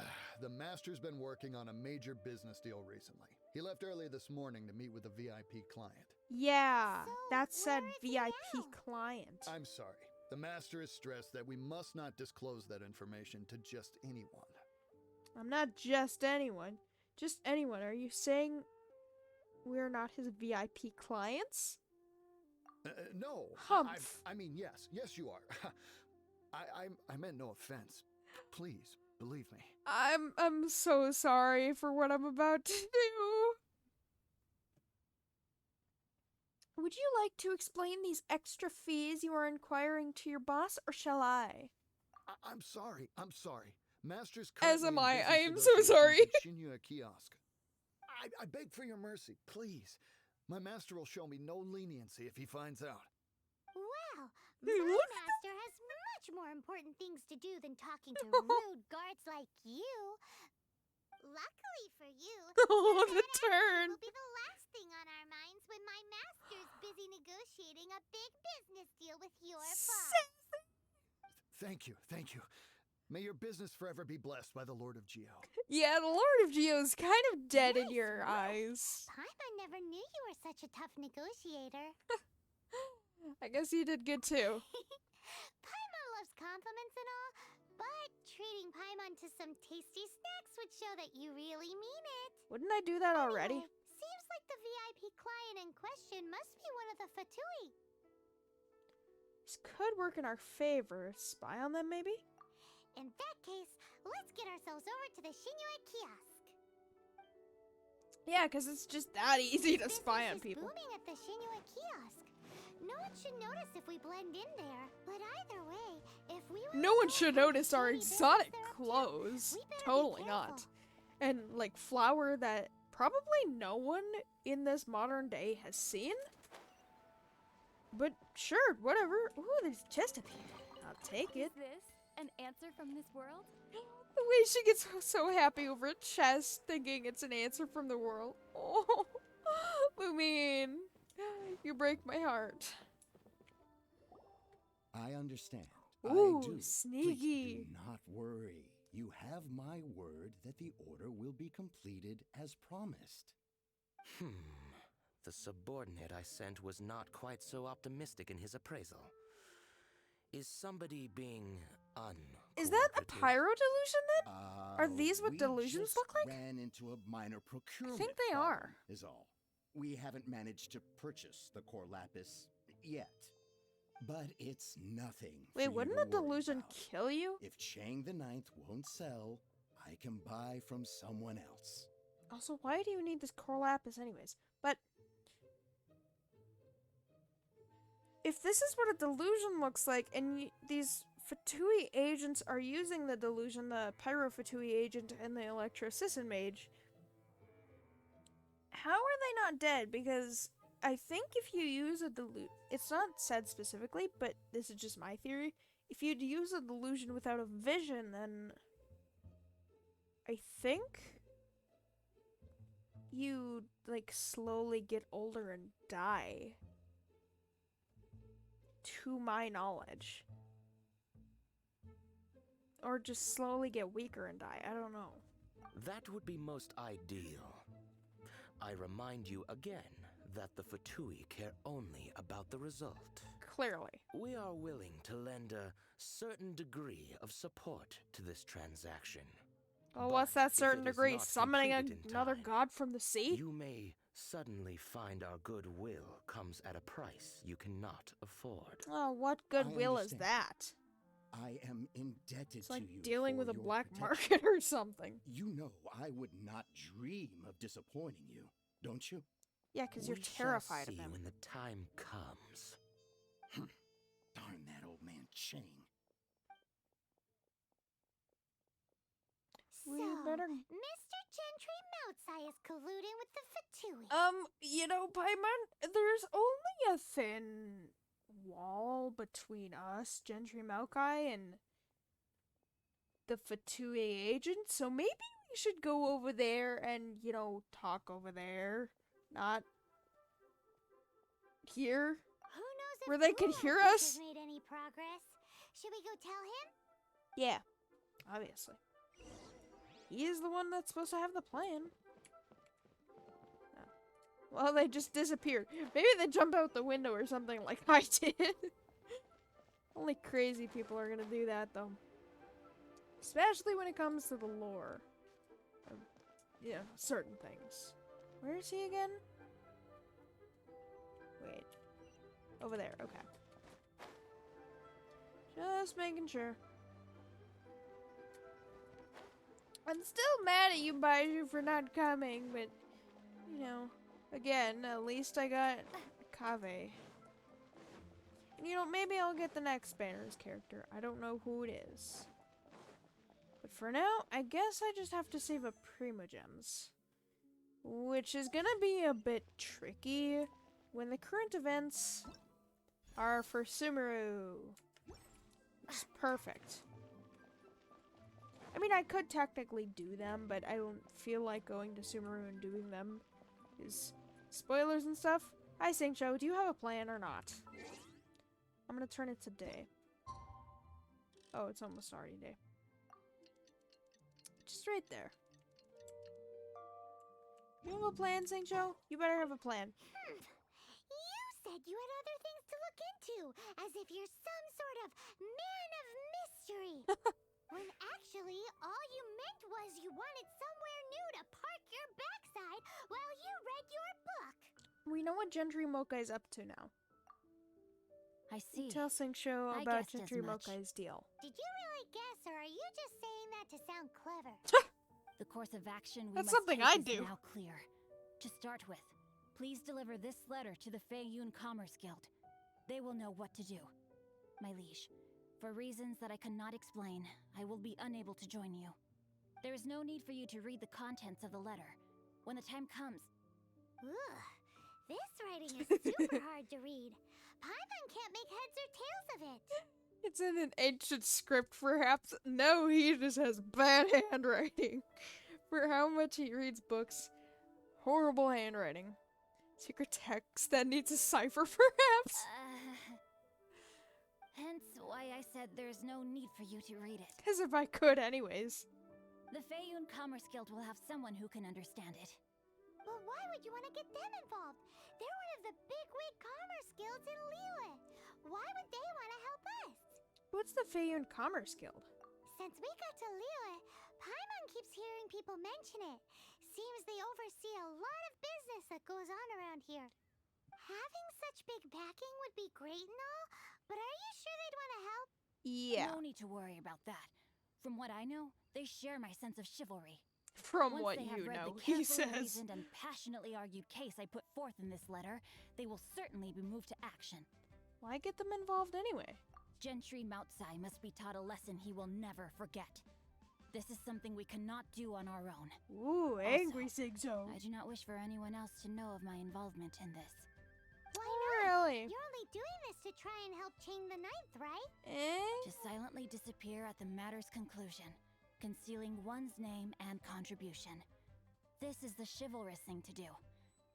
The master's been working on a major business deal recently. He left early this morning to meet with a VIP client. Yeah, that said where is he VIP now? client. I'm sorry. The master has stressed that we must not disclose that information to just anyone. I'm not just anyone. Just anyone. Are you saying we're not his VIP clients? No. Humph. I mean, yes. Yes, you are. I meant no offense. Please, believe me. I'm so sorry for what I'm about to do. Would you like to explain these extra fees you are inquiring to your boss, or shall I? I'm sorry. I'm sorry. Master's As currently am in I. business I am so negotiations sorry. with Shinya Kiosk. I beg for your mercy, please. My master will show me no leniency if he finds out. Well, Hey, my look master has much more important things to do than talking to rude guards like you. Luckily for you, Oh, your the bad turn. attitude will be the last thing on our minds when my master's busy negotiating a big business deal with your boss. Thank you. Thank you. May your business forever be blessed by the Lord of Geo. Yeah, the Lord of Geo's kind of dead in Nice your work. eyes. Paimon never knew you were such a tough negotiator. I guess you did good too. Paimon loves compliments and all, but treating Paimon to some tasty snacks would show that you really mean it. Wouldn't I do that already? Anyway, seems like the VIP client in question must be one of the Fatui. This could work in our favor. Spy on them, maybe? In that case, let's get ourselves over to the Shinya Kiosk. Yeah, because it's just that easy to spy on people. Booming at the Shinua kiosk. No one should notice if we blend in there. But either way, if we No one should notice our exotic clothes. Totally not. And like flour that probably no one in this modern day has seen. But sure, whatever. Ooh, there's a chest up here. I'll take it. Is this an answer from this world? The way she gets so happy over a chest, thinking it's an answer from the world. Oh, Lumine, you break my heart. I understand. Ooh, I do. sneaky. Please do not worry. You have my word that the order will be completed as promised. The subordinate I sent was not quite so optimistic in his appraisal. Is somebody being Is that a pyro delusion then? Are these what We delusions just look like? Ran into a minor procurement. I think they problem, are. Is all. We haven't managed to purchase the core lapis yet. But it's nothing. Wait, for you wouldn't to a worry delusion about. kill you? If Chang the Ninth won't sell, I can buy from someone else. Also, why do you need this core lapis anyways? But if this is what a delusion looks like, and these Fatui agents are using the delusion, the Pyro Fatui agent and the Electrocystin mage, how are they not dead? Because I think if you use a delusion, it's not said specifically, but this is just my theory. If you'd use a delusion without a vision, then I think you like slowly get older and die. To my knowledge. Or just slowly get weaker and die. I don't know. That would be most ideal. I remind you again that the Fatui care only about the result. Clearly. We are willing to lend a certain degree of support to this transaction. Oh, what's that certain if it is degree? not Summoning completed in another time, god from the sea? You may suddenly find our goodwill comes at a price you cannot afford. Oh, what goodwill is understand. that? I am indebted It's like to you dealing for with a your black protection. market or something. You know I would not dream of disappointing you, don't you? Yeah, because you're We terrified shall of see him. when the time comes. Darn that old man Chang. We better... Mr. Gentry Moutsai is colluding with the Fatui. You know, Paimon, there's only a thin wall between us, Gentry Maokai, and the Fatui agent, so maybe we should go over there and, you know, talk over there. Not here. Who knows if Where they could Blue hear Eyes us? has made any progress? Should we go tell him? Yeah, obviously. He is the one that's supposed to have the plan. Oh. Well, they just disappeared. Maybe they jumped out the window or something like I did. Only crazy people are gonna do that, though. Especially when it comes to the lore. Of, you know, certain things. Where is he again? Wait. Over there, okay. Just making sure. I'm still mad at you, Baiju, for not coming, but, you know, again, at least I got Kave. And, you know, maybe I'll get the next Banner's character. I don't know who it is. But for now, I guess I just have to save up Primogems. Which is gonna be a bit tricky when the current events are for Sumeru. It's perfect. I mean, I could technically do them, but I don't feel like going to Sumeru and doing them. Is spoilers and stuff. Hi, Singcho, do you have a plan or not? I'm gonna turn it to day. Oh, it's almost already day. Just right there. You have a plan, Singcho? You better have a plan. You said you had other things to look into, as if you're some sort of man of mystery. When actually, all you meant was you wanted somewhere new to park your backside while you read your book. We know what Gentry Mocha is up to now. I see. Tell Singcho I about guessed as Gentry much. Mocha's deal. Did you really guess, or are you just saying that to sound clever? The course of action we That's must something take I is do. now clear. To start with, please deliver this letter to the Feiyun Commerce Guild. They will know what to do. My liege, for reasons that I cannot explain, I will be unable to join you. There is no need for you to read the contents of the letter. When the time comes... Ugh, this writing is super hard to read. Paimon can't make heads or tails of it. It's in an ancient script, perhaps. No, he just has bad handwriting. For how much he reads books, horrible handwriting. Secret text that needs a cipher, perhaps? Hence why I said there's no need for you to read it. As if I could anyways. The Feiyun Commerce Guild will have someone who can understand it. But why would you want to get them involved? They're one of the bigwig commerce guilds in Liyue. Why would they want to help us? What's the Feiyun Commerce Guild? Since we got to Liyue, Paimon keeps hearing people mention it. Seems they oversee a lot of business that goes on around here. Having such big backing would be great and all, but are you sure they'd want to help? Yeah. No need to worry about that. From what I know, they share my sense of chivalry. From Once what they have you read know, the he carefully says. reasoned and passionately argued case I put forth in this letter, they will certainly be moved to action. Why get them involved anyway? Gentry Moutsai must be taught a lesson he will never forget. This is something we cannot do on our own. Ooh, angry Sigzo. I do not wish for anyone else to know of my involvement in this. Why not? Really? You're only doing this to try and help chain the ninth, right? To silently disappear at the matter's conclusion, concealing one's name and contribution. This is the chivalrous thing to do.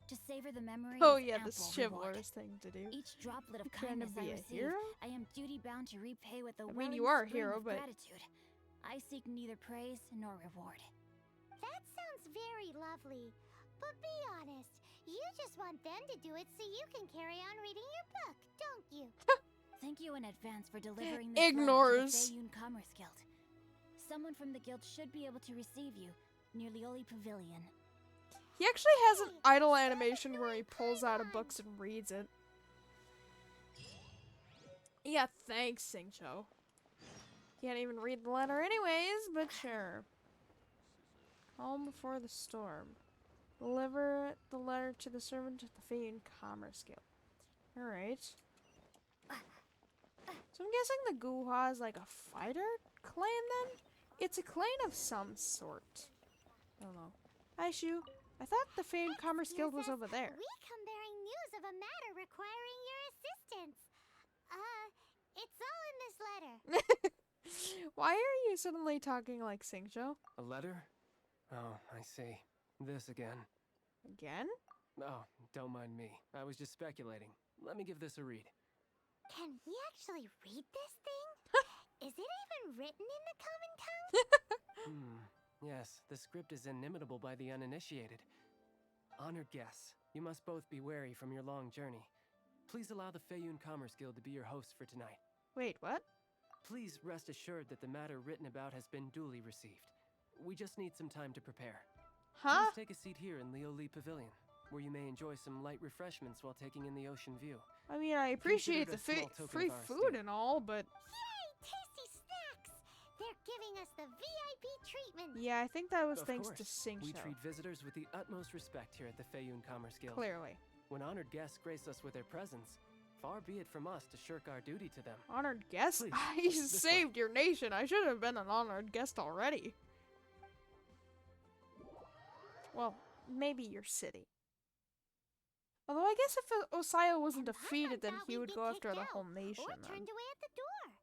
To savor the memory Oh is yeah, the ample chivalrous reward. thing to do. Each droplet of You trying to kindness be I a receive, hero? I am duty-bound to repay with a I mean, you welling are a spring hero, of but... gratitude. I seek neither praise nor reward. That sounds very lovely. But be honest, you just want them to do it so you can carry on reading your book, don't you? Thank you in advance for delivering this Ignores. letter to the Feiyun Commerce Guild. Someone from the guild should be able to receive you near Lioli Pavilion. He actually has an idle animation where he pulls out of books and reads it. Yeah, thanks, Singcho. Can't even read the letter anyways, but sure. Calm before the storm. Deliver the letter to the servant at the Feiyun Commerce Guild. Alright. So I'm guessing the Guha is like a fighter clan then? It's a clan of some sort. I don't know. Hi, Shu. I thought the Feiyun Commerce Guild was over there. We come bearing news of a matter requiring your assistance. It's all in this letter. Why are you suddenly talking like Singcho? A letter? Oh, I see. This again. Again? Oh, don't mind me. I was just speculating. Let me give this a read. Can we actually read this thing? Is it even written in the common tongue? Yes, the script is inimitable by the uninitiated. Honored guests, you must both be wary from your long journey. Please allow the Feiyun Commerce Guild to be your host for tonight. Wait, what? Please rest assured that the matter written about has been duly received. We just need some time to prepare. Huh? Please take a seat here in Lioli Pavilion, where you may enjoy some light refreshments while taking in the ocean view. I mean, I appreciate the Consider it a small token free of our food and all, but... Yay, tasty snacks! They're giving us the VIP treatment. Yeah, I think that was Of thanks course, to Singcho. we treat visitors with the utmost respect here at the Feiyun Commerce Guild. Clearly. When honored guests grace us with their presence, far be it from us to shirk our duty to them. Honored guest? Please, You this saved your nation. I should have been an honored guest already. Well, maybe your city. Although I guess if Osaya wasn't defeated, then he would go after the whole nation. Or then. turned away at the door.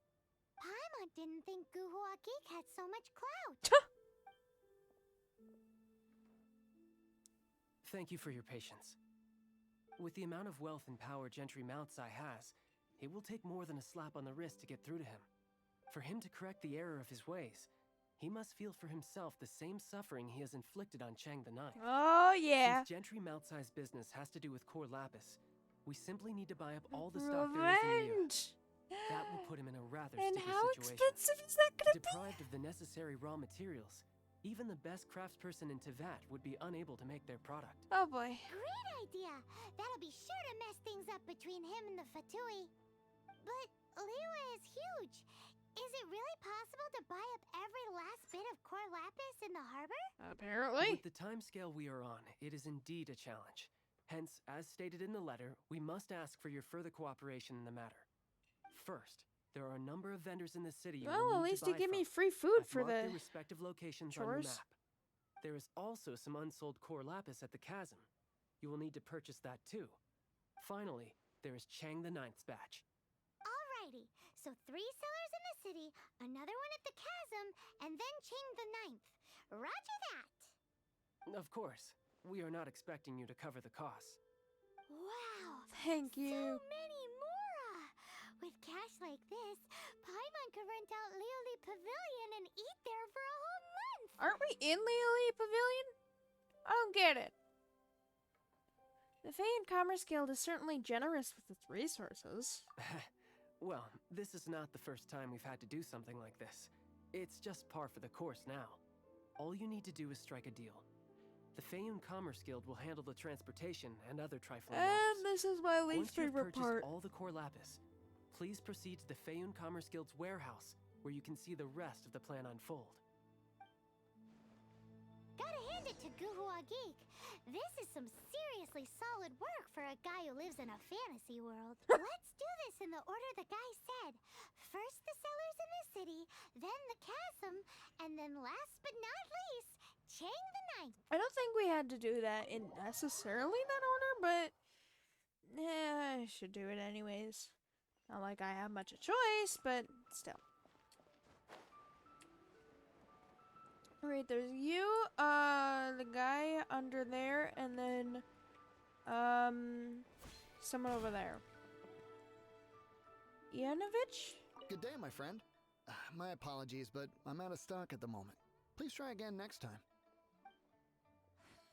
Paimon didn't think Guhua Geek had so much clout. Thank you for your patience. With the amount of wealth and power Gentry Moutsai has, it will take more than a slap on the wrist to get through to him. For him to correct the error of his ways, he must feel for himself the same suffering he has inflicted on Chang the Ninth. Oh, yeah. Since Gentry Moutsai's business has to do with core lapis, we simply need to buy up all the stock there is in the Revenge! That will put him in a rather And sticky how situation. expensive is that gonna be? Deprived of the necessary raw materials, even the best craftsperson in Tevat would be unable to make their product. Oh boy. Great idea. That'll be sure to mess things up between him and the Fatui. But Liyue is huge. Is it really possible to buy up every last bit of core lapis in the harbor? Apparently. With the time scale we are on, it is indeed a challenge. Hence, as stated in the letter, we must ask for your further cooperation in the matter. First, there are a number of vendors in the city you will Well, at need least to you buy give me from. free food I've for marked the their respective locations on your chores. map. There is also some unsold core lapis at the chasm. You will need to purchase that too. Finally, there is Chang the Ninth's batch. Alrighty, so 3 sellers in the city, another one at the chasm, and then Ching the Ninth. Roger that! Of course, we are not expecting you to cover the costs. Wow! Thank you. So many Mora! With cash like this, Paimon could rent out Leoli Pavilion and eat there for a whole month! Aren't we in Leoli Pavilion? I don't get it. The Fey Commerce Guild is certainly generous with its resources. Well, this is not the first time we've had to do something like this. It's just par for the course now. All you need to do is strike a deal. The Feyun Commerce Guild will handle the transportation and other trifling matters. And this is my least Once you've favorite purchased part. all the core lapis, please proceed to the Feyun Commerce Guild's warehouse, where you can see the rest of the plan unfold. Gotta hand it to Guhua Geek. This is some seriously solid work for a guy who lives in a fantasy world. Let's do this in the order the guy said. First the sellers in the city, then the chasm, and then last but not least, Chang the Ninth. I don't think we had to do that in necessarily that order, but I should do it anyways. Not like I have much of a choice, but still. Alright, there's you, the guy under there, and then, someone over there. Yanovich? Good day, my friend. My apologies, but I'm out of stock at the moment. Please try again next time.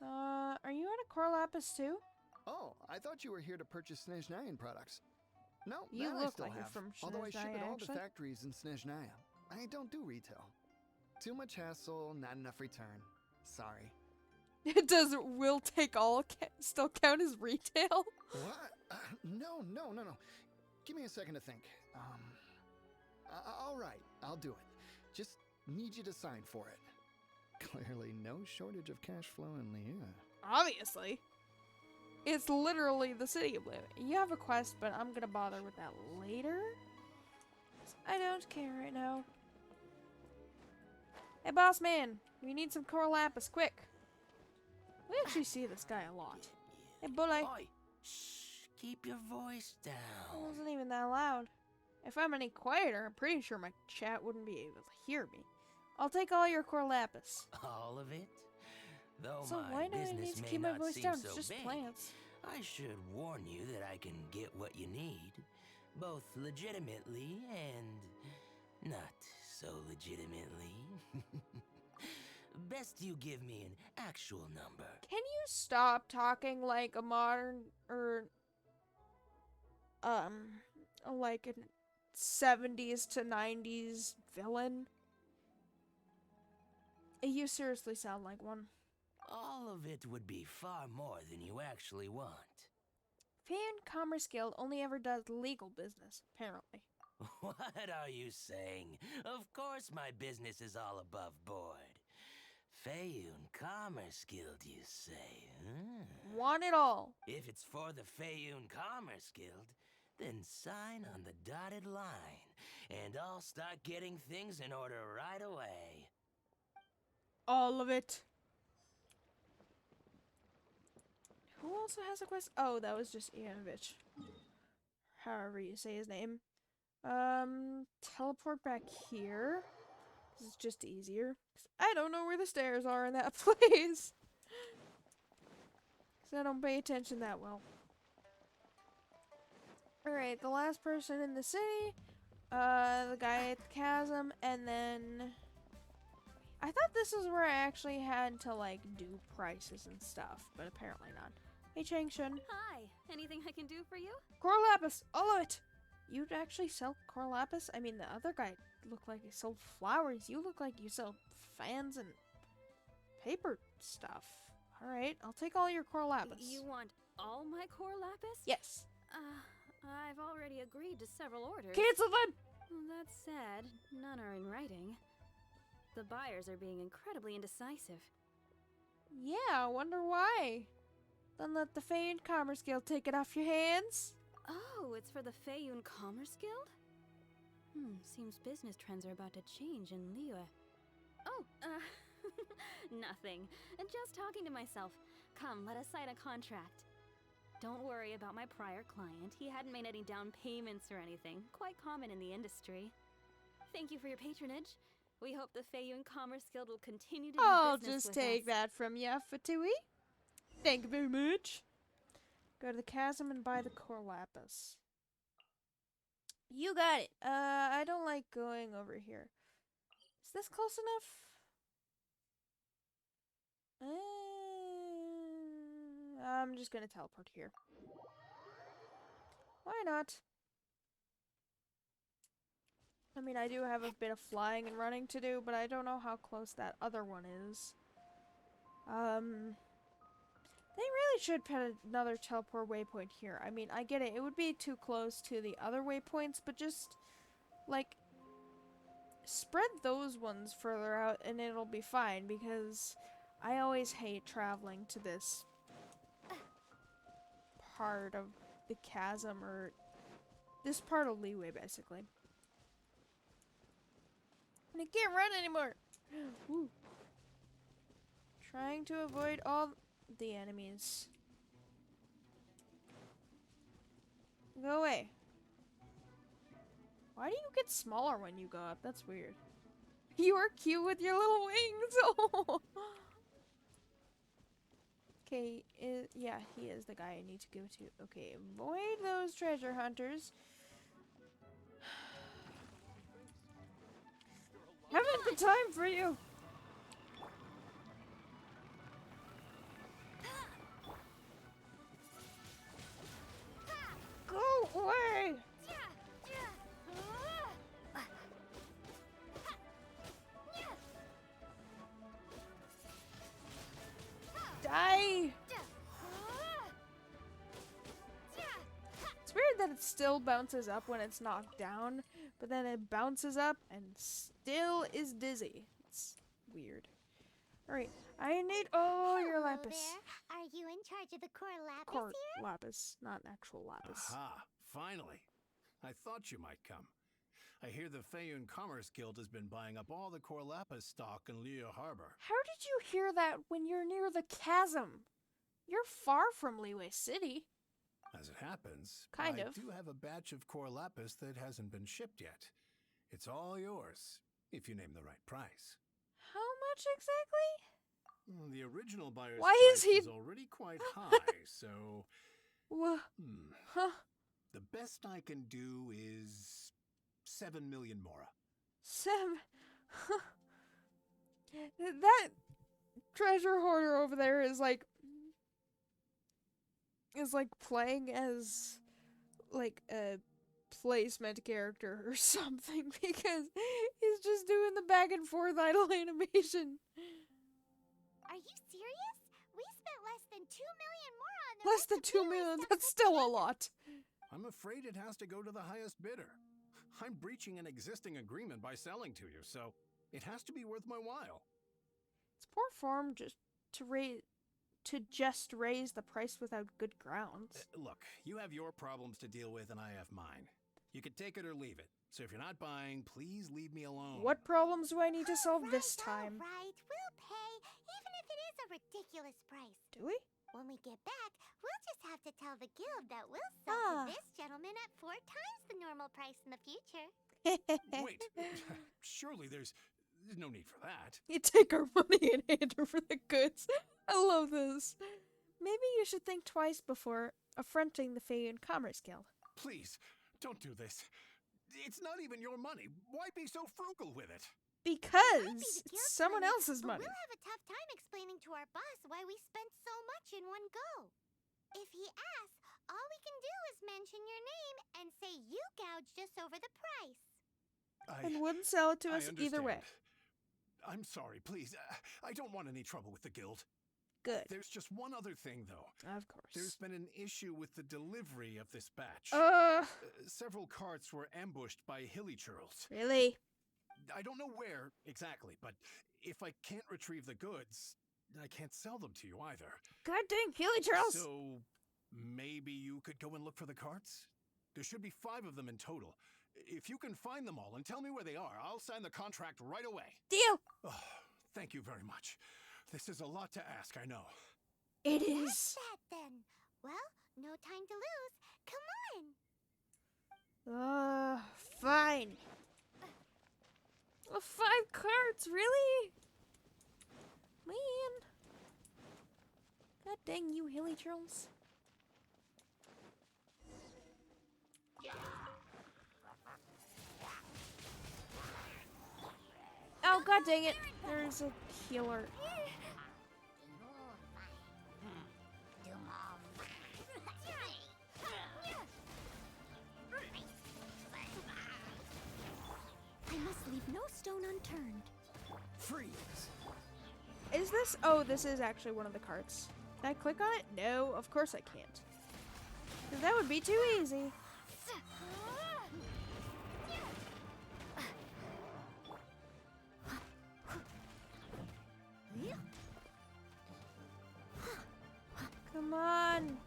Are you out of core lapis too? Oh, I thought you were here to purchase Snezhnayan products. No, You that I look still like you're have. from Although I ship Snezhnaya, at all actually. the factories in Snezhnaya. I don't do retail. Too much hassle, not enough return. Sorry. Does will take all still count as retail? What? No. Give me a second to think. All right, I'll do it. Just need you to sign for it. Clearly no shortage of cash flow in Liyue. Obviously. It's literally the city of Liyue. You have a quest, but I'm gonna bother with that later. 'Cause I don't care right now. Hey, boss man, we need some core lapis, quick. We actually see this guy a lot. Hey, bully. Oi! Shh! Keep your voice It down. wasn't even that loud. If I'm any quieter, I'm pretty sure my chat wouldn't be able to hear me. I'll take all your core lapis. All of it? Though So my why do I business need to may keep my not voice seem down? so It's just big, plants. I should warn you that I can get what you need, both legitimately and not so legitimately. Best you give me an actual number. Can you stop talking like a modern or like a 70s to 90s villain? You seriously sound like one. All of it would be far more than you actually want. Feyun Commerce Guild only ever does legal business, apparently. What are you saying? Of course my business is all above board. Feyun Commerce Guild, you say? Want it all. If it's for the Feyun Commerce Guild, then sign on the dotted line, and I'll start getting things in order right away. All of it. Who also has a quest? Oh, that was just Ianovich. However you say his name. Teleport back here. This is just easier. 'Cause I don't know where the stairs are in that place. 'Cause I don't pay attention that well. Alright, the last person in the city. The guy at the chasm, and then I thought this is where I actually had to like do prices and stuff, but apparently not. Hey Changshun. Hi, anything I can do for you? Core lapis, all of it. You'd actually sell core lapis? I mean, the other guy looked like he sold flowers. You look like you sell fans and paper stuff. All right, I'll take all your core lapis. You want all my core lapis? Yes. I've already agreed to several orders. Cancel them. Well, that said, none are in writing. The buyers are being incredibly indecisive. Yeah, I wonder why. Then let the Fey Commerce Guild take it off your hands. Oh, it's for the Feiyun Commerce Guild? Seems business trends are about to change in Liyue. Oh, nothing. Just talking to myself. Come, let us sign a contract. Don't worry about my prior client. He hadn't made any down payments or anything. Quite common in the industry. Thank you for your patronage. We hope the Feiyun Commerce Guild will continue to do I'll business just with take us. that from ya, Fatui. Thank you very much. Go to the chasm and buy the core lapis. You got it. I don't like going over here. Is this close enough? I'm just gonna teleport here. Why not? I mean, I do have a bit of flying and running to do, but I don't know how close that other one is. They really should put another teleport waypoint here. I mean, I get it. It would be too close to the other waypoints, but just, like, spread those ones further out and it'll be fine, because I always hate traveling to this part of the chasm, or this part of Liyue, basically. And I can't run anymore! Woo. Trying to avoid all the enemies. Go away. Why do you get smaller when you go up? That's weird. You are cute with your little wings! Okay, yeah, he is the guy I need to go to. Okay, avoid those treasure hunters. Haven't the time for you! Go away! Die! It's weird that it still bounces up when it's knocked down, but then it bounces up and still is dizzy. It's weird. Alright, I need your lapis. There. Are you in charge of the core lapis Core here? lapis, not actual lapis. Aha, finally. I thought you might come. I hear the Feiyun Commerce Guild has been buying up all the core lapis stock in Liyue Harbor. How did you hear that when you're near the chasm? You're far from Liyue City. As it happens, Kind I of. do have a batch of core lapis that hasn't been shipped yet. It's all yours, if you name the right price. How much exactly? The original buyer's Why price is he- was already quite high, so... Huh? The best I can do is 7 million mora. 7. That treasure hoarder over there is like playing as like a placement character or something, because he's just doing the back and forth idle animation. Are you serious? We spent less than 2 million more on the Less than 2 million, that's still a lot. I'm afraid it has to go to the highest bidder. I'm breaching an existing agreement by selling to you, so it has to be worth my while. It's poor form just to raise the price without good grounds. Look, you have your problems to deal with and I have mine. You can take it or leave it. So if you're not buying, please leave me alone. What problems do I need to solve this time? Right, we'll pay, even if it is a ridiculous price. Do we? When we get back, we'll just have to tell the guild that we'll sell to this gentleman at 4 times the normal price in the future. Wait, surely there's no need for that. You take our money and hand over the goods. I love this. Maybe you should think twice before affronting the Feiyun Commerce Guild. Please, don't do this. It's not even your money. Why be so frugal with it? Because it's someone else's money. We'll have a tough time explaining to our boss why we spent so much in one go. If he asks, all we can do is mention your name and say you gouged us over the price. And wouldn't sell it to us either way. I'm sorry, please. I don't want any trouble with the guild. Good. There's just one other thing, though. Of course. There's been an issue with the delivery of this batch. Uh. Several carts were ambushed by hilly churls. Really? I don't know where exactly, but if I can't retrieve the goods, I can't sell them to you either. God dang, Helichurls! So maybe you could go and look for the carts? There should be 5 of them in total. If you can find them all and tell me where they are, I'll sign the contract right away. Deal! Oh, thank you very much. This is a lot to ask, I know. It That's is. that then. Well, no time to lose. Come on. Fine. 5 carts, really? Man. God dang you, Helichurls. Oh, god dang it. There's a healer. I must leave no stone unturned. Freeze! Is this? Oh, this is actually one of the carts. Can I click on it? No, of course I can't. 'Cause that would be too easy. Come on.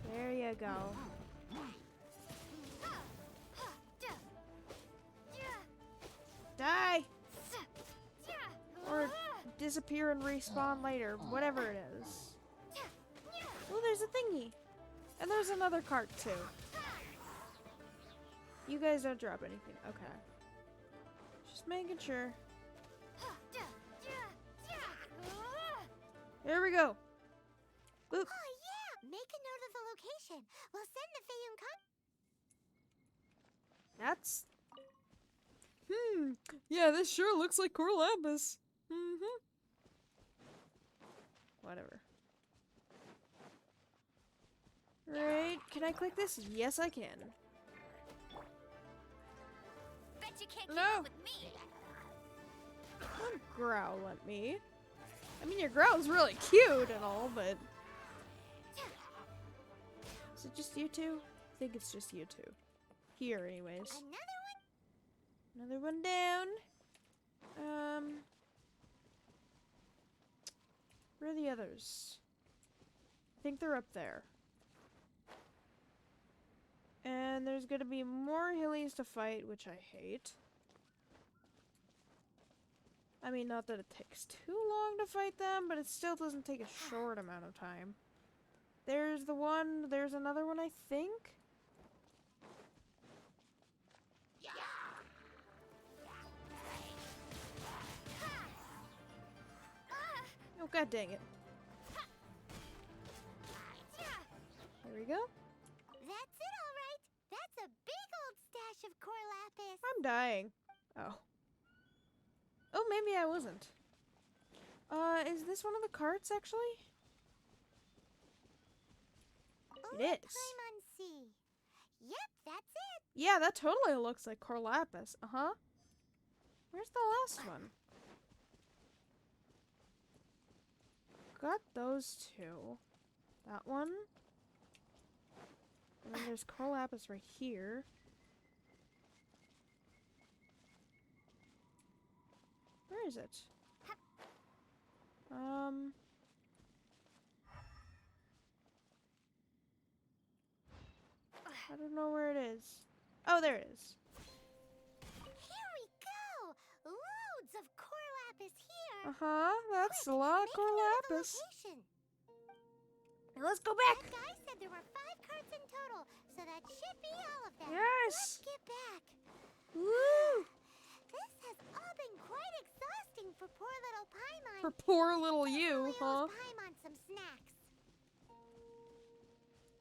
There you go. Die! Or disappear and respawn later, whatever it is. Oh, there's a thingy. And there's another cart, too. You guys don't drop anything. Okay. Just making sure. There we go. Boop. Oh, yeah! Make a note of the location. We'll send the Feyun That's... Yeah, this sure looks like Core Lapis. Whatever. Right, can I click this? Yes, I can. Bet you can't keep No. up with me. Don't growl at me. I mean, your growl's really cute and all, but... Is it just you two? I think it's just you two. Here, anyways. Another one down. Where are the others? I think they're up there. And there's gonna be more hillies to fight, which I hate. I mean, not that it takes too long to fight them, but it still doesn't take a short amount of time. There's the one, there's another one, I think? Oh, god dang it. There we go. That's it, all right. That's a big old stash of Core Lapis. I'm dying. Oh. Oh, maybe I wasn't. Is this one of the carts, actually? It is. Paimon Sea. Yep, that's it. Yeah, that totally looks like Core Lapis. Uh-huh. Where's the last one? Got those two. That one. And then there's Core Lapis right here. Where is it? I don't know where it is. Oh, there it is. Here we go. Loads of Core Lapis here. Uh-huh, that's a lot of Core Lapis. Location. Let's go back. That guy said there were 5 carts in total, so that should be all of them. Yes. Let's get back. Woo! This has all been quite exhausting for poor little Paimon. For poor little you, huh? Paimon some snacks.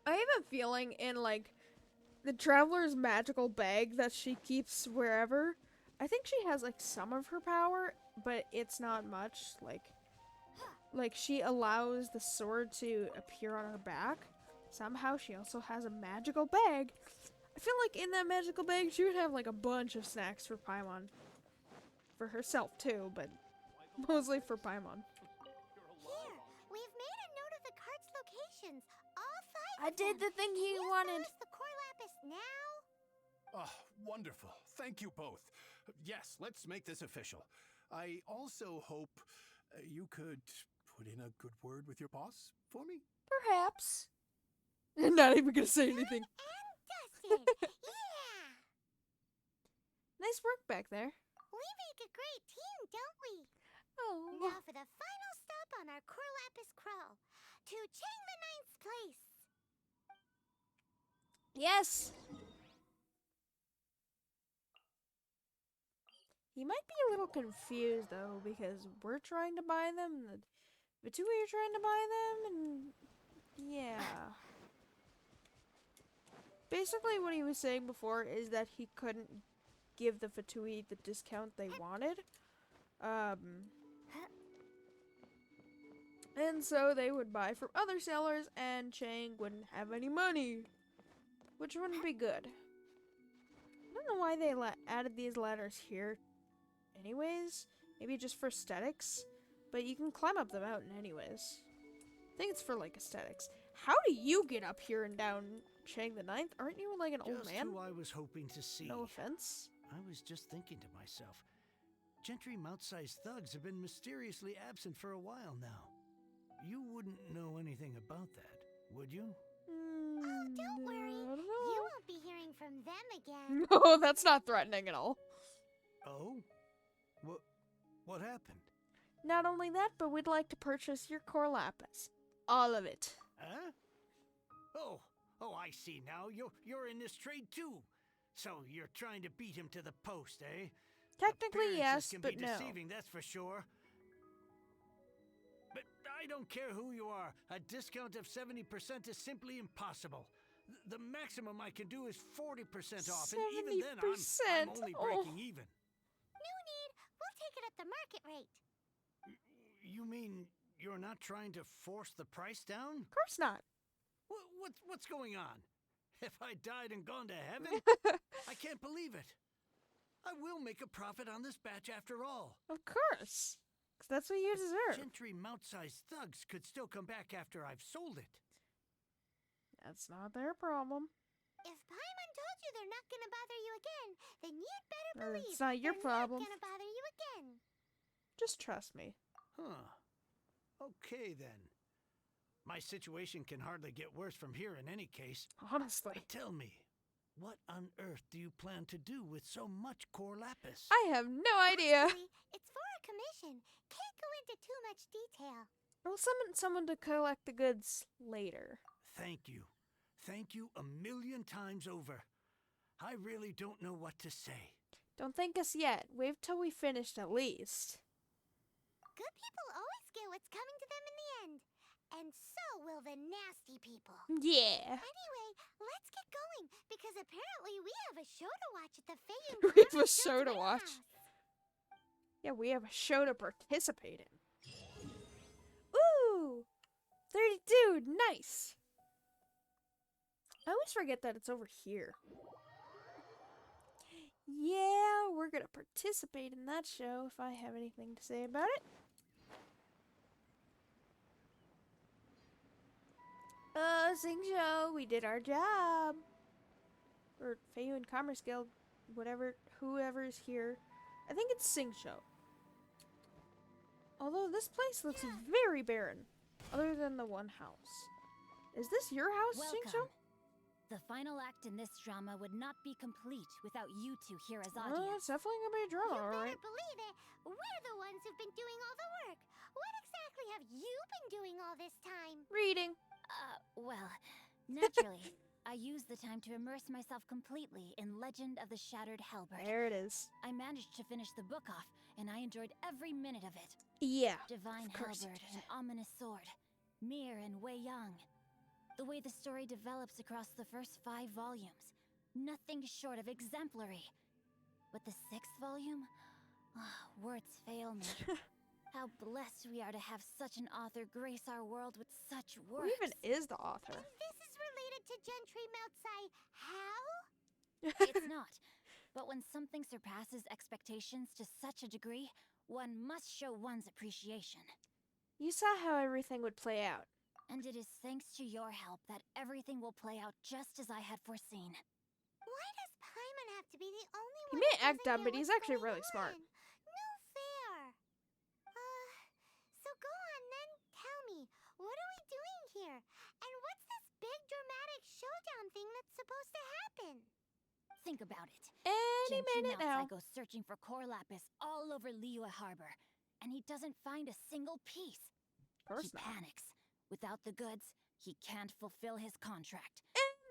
I have a feeling in, like, the Traveler's magical bag that she keeps wherever, I think she has, like, some of her power, but it's not much. Like she allows the sword to appear on her back. Somehow she also has a magical bag. I feel like in that magical bag she would have, like, a bunch of snacks for Paimon. For herself, too, but mostly for Paimon. Here, we've made a note of the cart's locations. All 5 I of did them. the thing he Can you wanted. source the Core Lapis now? Oh, wonderful. Thank you both. Yes, let's make this official. I also hope you could put in a good word with your boss for me? Perhaps. Not even gonna say anything. Dusted! Yeah! Nice work back there. We make a great team, don't we? Oh. Now for the final stop on our Corlapis crawl. To Chang the Ninth's place. Yes! He might be a little confused, though, because we're trying to buy them, and the two of you are trying to buy them, and yeah. Basically, what he was saying before is that he couldn't give the Fatui the discount they wanted. And so they would buy from other sellers, and Chang wouldn't have any money, which wouldn't be good. I don't know why they added these ladders here anyways. Maybe just for aesthetics, but you can climb up the mountain anyways. I think it's for like aesthetics. How do you get up here and down Chang the Ninth? Aren't you like an old Just man? who I was hoping to see. No offense. I was just thinking to myself, Gentry mouth-sized thugs have been mysteriously absent for a while now. You wouldn't know anything about that, would you? Oh, don't worry. You won't be hearing from them again. No, that's not threatening at all. Oh? What happened? Not only that, but we'd like to purchase your core lapis. All of it. Huh? Oh, I see now. You're in this trade too. So you're trying to beat him to the post, eh? Technically, yes, can but be no. deceiving, that's for sure. But I don't care who you are. A discount of 70% is simply impossible. The maximum I can do is 40% off, and even then I'm only breaking even. No need. We'll take it at the market rate. You mean you're not trying to force the price down? Of course not. What's going on? Have I died and gone to heaven? I can't believe it. I will make a profit on this batch after all. Of course. Because that's what you deserve. Gentry mouth-sized thugs could still come back after I've sold it. That's not their problem. If Paimon told you they're not gonna bother you again, then you'd better believe it's not your problem. They're not gonna bother you again. Just trust me. Huh. Okay, then. My situation can hardly get worse from here in any case. Honestly. But tell me, what on earth do you plan to do with so much core lapis? I have no idea. Actually, it's for a commission. Can't go into too much detail. We'll summon someone to collect the goods later. Thank you. Thank you a million times over. I really don't know what to say. Don't thank us yet. Wait till we finished at least. Good people always get what's coming to them in the end. And so will the nasty people. Yeah. Anyway, let's get going, because apparently we have a show to watch at the Fayun We have a show to watch. Yeah, we have a show to participate in. Ooh! 32! Nice! I always forget that it's over here. Yeah, we're gonna participate in that show if I have anything to say about it. Sing show, we did our job. Or Fayun Commerce Guild, whatever, whoever's here. I think it's Sing show. Although this place looks very barren, other than the one house. Is this your house, Sing show? The final act in this drama would not be complete without you two here as Oh, audience. it's definitely gonna be a drama, alright. Believe it, we're the ones who've been doing all the work. What exactly have you been doing all this time? Reading. Well, naturally, I used the time to immerse myself completely in Legend of the Shattered Halberd. There it is. I managed to finish the book off, and I enjoyed every minute of it. Yeah, Divine of course you Halberd, did. an ominous sword, Mir and Wei Yang. The way the story develops across the first 5 volumes, nothing short of exemplary. But the 6th volume? Words fail me. How blessed we are to have such an author grace our world with such works. Who even is the author? This is related to Gentry Moutsai. How? It's not. But when something surpasses expectations to such a degree, one must show one's appreciation. You saw how everything would play out. And it is thanks to your help that everything will play out just as I had foreseen. Why does Paimon to be the only He one may who act doesn't dumb, hear but he's what's actually going really smart. on. No fair. So go on then, tell me, what are we doing here? And what's this big dramatic showdown thing that's supposed to happen? Think about it. Any Gentry minute now. Moutsai goes searching for core lapis all over Liyue Harbor, and he doesn't find a single piece. Of course He not. panics. Without the goods, he can't fulfill his contract.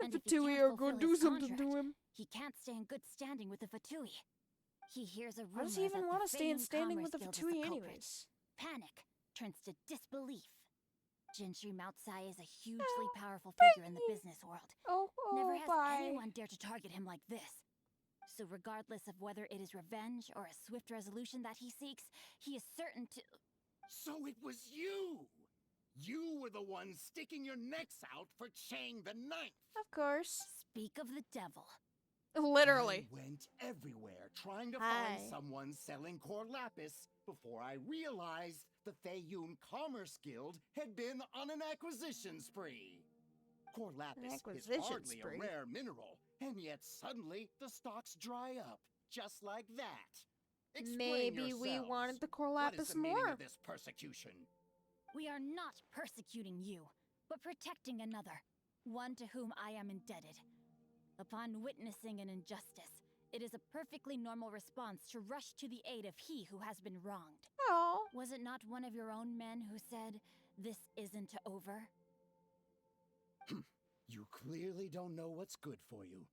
And if the he Fatui can't are going to fulfill do his something to contract, him. he can't stay in good standing with the Fatui. He hears a Why rumor does he even that want the to stay in Feiyun standing Commerce with the Guild is Fatui culprit. anyways? Panic turns to disbelief. Gentry Moutsai is a hugely Oh, powerful figure in the business world. Oh, Never has bye. anyone dared to target him like this. So regardless of whether it is revenge or a swift resolution that he seeks, he is certain to... So it was you! You were the one sticking your necks out for Chang the Ninth! Of course. Speak of the devil. Literally. I went everywhere trying to Hi. find someone selling core lapis before I realized the Feiyun Commerce Guild had been on an acquisition spree. Core lapis is hardly a rare mineral, and yet suddenly the stocks dry up, just like that. Explain Maybe we yourselves. wanted the core What is lapis the meaning more. of this persecution? We are not persecuting you, but protecting another, one to whom I am indebted. Upon witnessing an injustice, it is a perfectly normal response to rush to the aid of he who has been wronged. Oh. Was it not one of your own men who said, "This isn't over"? You clearly don't know what's good for you.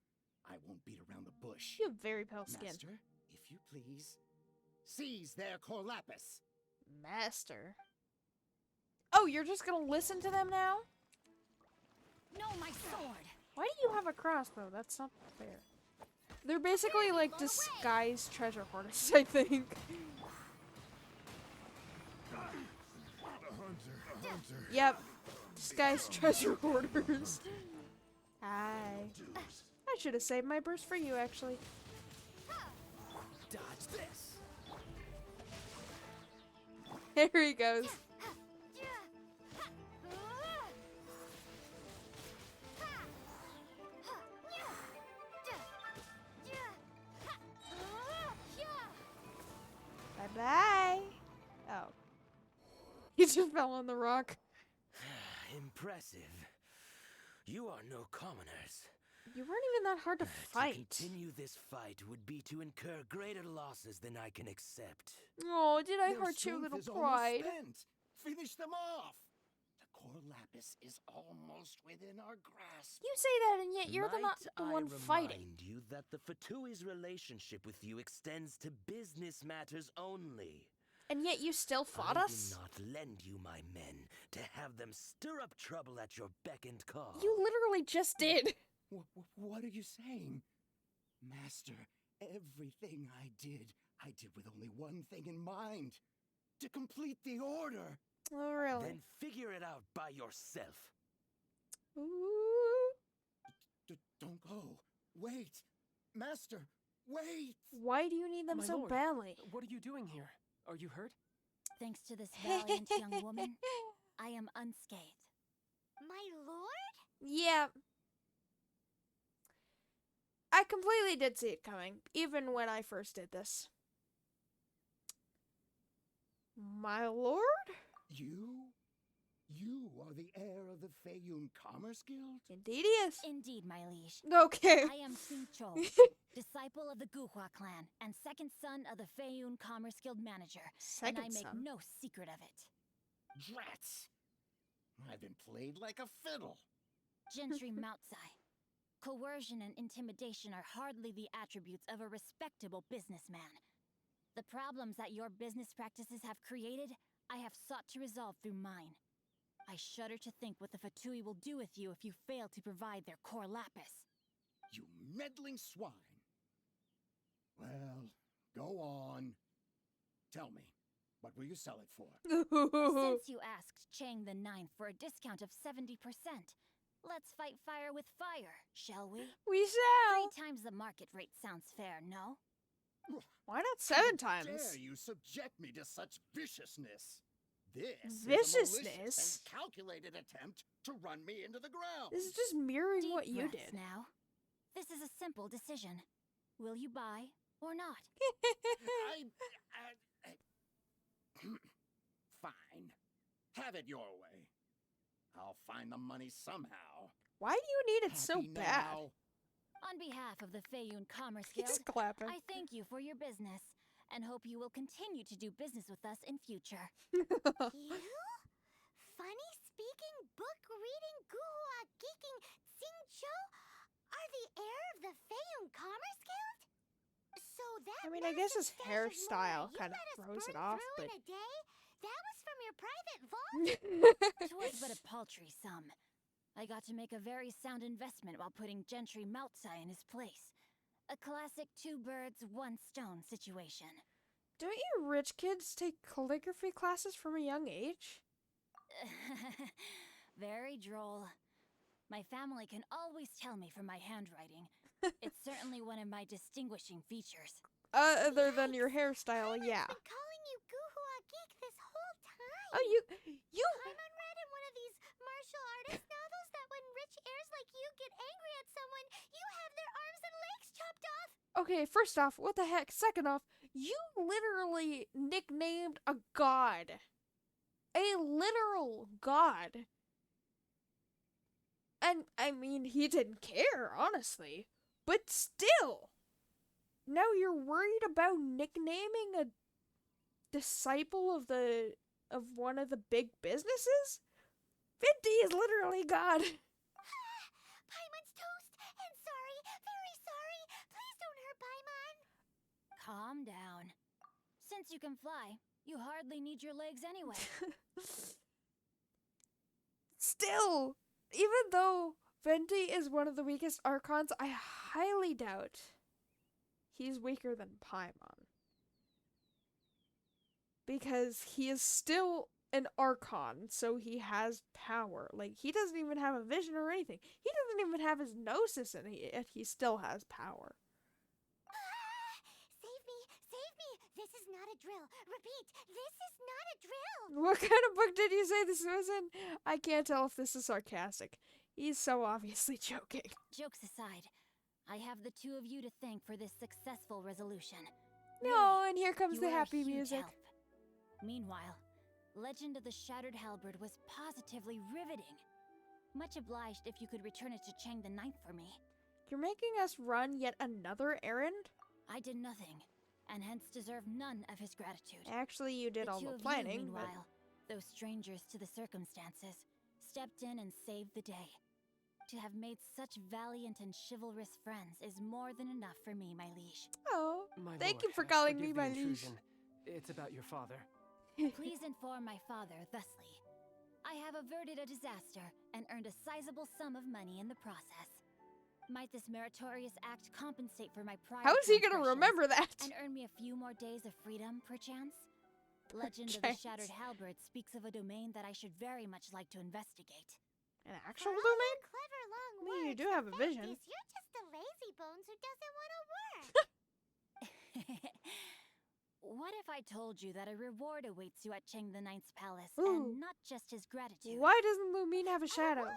I won't beat around the bush. You have very pale skin. Master, if you please, seize their core lapis. Master. Oh, you're just gonna listen to them now? No, my sword! Why do you have a crossbow? That's not fair. They're basically like disguised treasure hoarders, I think. Yep. Disguised treasure hoarders. Hi. I should have saved my burst for you, actually. Dodge this. Here he goes. Bye-bye. Oh. He just fell on the rock. Impressive. You are no commoners. You weren't even that hard to fight. To continue this fight would be to incur greater losses than I can accept. Oh, did I Their hurt your strength little is almost pride? spent. Finish them off. The core lapis is almost within our grasp. You say that, and yet you're not the one fighting. Remind you that the Fatui's relationship with you extends to business matters only. And yet you still fought us? I did not lend you my men to have them stir up trouble at your beck and call. You literally just did. What are you saying? Master, everything I did with only one thing in mind. To complete the order. Oh, really? Then figure it out by yourself. Ooh. Don't go. Wait. Master, wait. Why do you need them My so lord, badly? What are you doing here? Are you hurt? Thanks to this valiant young woman, I am unscathed. My lord? Yeah. I completely did see it coming, even when I first did this. My lord? You are the heir of the Feiyun Commerce Guild? Indeed he is. Indeed, my liege. Okay. I am King Cho, disciple of the Guhua clan and second son of the Feiyun Commerce Guild manager. And I make no secret of it. Drats! I've been played like a fiddle. Gentry Moutsai. Coercion and intimidation are hardly the attributes of a respectable businessman. The problems that your business practices have created, I have sought to resolve through mine. I shudder to think what the Fatui will do with you if you fail to provide their core lapis. You meddling swine. Well, go on. Tell me, what will you sell it for? Since you asked Chang the Ninth for a discount of 70%, let's fight fire with fire, shall we? We shall. 3 times the market rate sounds fair, no? Why not 7 times? How dare you subject me to such viciousness? This is a Viciousness? malicious and calculated attempt to run me into the ground. This is just mirroring Deep what you breaths did. Now, this is a simple decision. Will you buy or not? Fine. Have it your way. I'll find the money somehow. Why do you need it so Happy bad? now? On behalf of the Feiyun Commerce He's Guild, clapping. I thank you for your business and hope you will continue to do business with us in future. You? Funny speaking, book reading, guhua geeking Xingqiu are the heir of the Feiyun Commerce Guild? So that I mean, I guess his massive stash of hairstyle lore you kind of let us throws it burn off, through but in a day? That was from your private vault? Twas but a paltry sum. I got to make a very sound investment while putting Gentry Maltsai in his place. A classic two birds, one stone situation. don't you rich kids take calligraphy classes from a young age? Very droll. My family can always tell me from my handwriting. It's certainly one of my distinguishing features. Other than your hairstyle, yeah. I've been calling you guhua geek this whole time. Oh, you. Paimon read in one of these martial artist novels that when rich heirs like you get angry at someone, you have their arms and legs chopped off. Okay, first off, what the heck? Second off, you literally nicknamed a god. A literal god. And, I mean, he didn't care, honestly. But still! Now you're worried about nicknaming a disciple of one of the big businesses? Venti is literally God. Paimon's toast, and sorry, very sorry. Please don't hurt Paimon. Calm down. Since you can fly, you hardly need your legs anyway. Still, even though Venti is one of the weakest Archons, I highly doubt he's weaker than Paimon. Because he is still an Archon, so he has power. Like, he doesn't even have a vision or anything. He doesn't even have his gnosis, and yet he still has power. Save me, save me. This is not a drill. Repeat, this is not a drill. What kind of book did you say this was in? I can't tell if this is sarcastic. He's so obviously joking. Jokes aside, I have the two of you to thank for this successful resolution. No, and here comes You the are a happy huge music. help. Meanwhile, Legend of the Shattered Halberd was positively riveting. Much obliged if you could return it to Chang the Ninth for me. You're making us run yet another errand? I did nothing, and hence deserve none of his gratitude. Actually, you did all two the of planning, you, but... meanwhile, though strangers to the circumstances, stepped in and saved the day. To have made such valiant and chivalrous friends is more than enough for me, my liege. Oh, My thank lord, you for calling me forgive my the liege. intrusion. It's about your father. Please inform my father thusly. I have averted a disaster and earned a sizable sum of money in the process. Might this meritorious act compensate for my prior How is he gonna transgressions remember that? and earn me a few more days of freedom, perchance? Legend of the Shattered Halberd speaks of a domain that I should very much like to investigate. An actual For all domain? your clever long I mean, you words, do have a the fact vision. is you're just a lazy bones who doesn't want to work. What if I told you that a reward awaits you at Cheng the Ninth's palace, Ooh. and not just his gratitude? Why doesn't Lumine have a shadow? Well,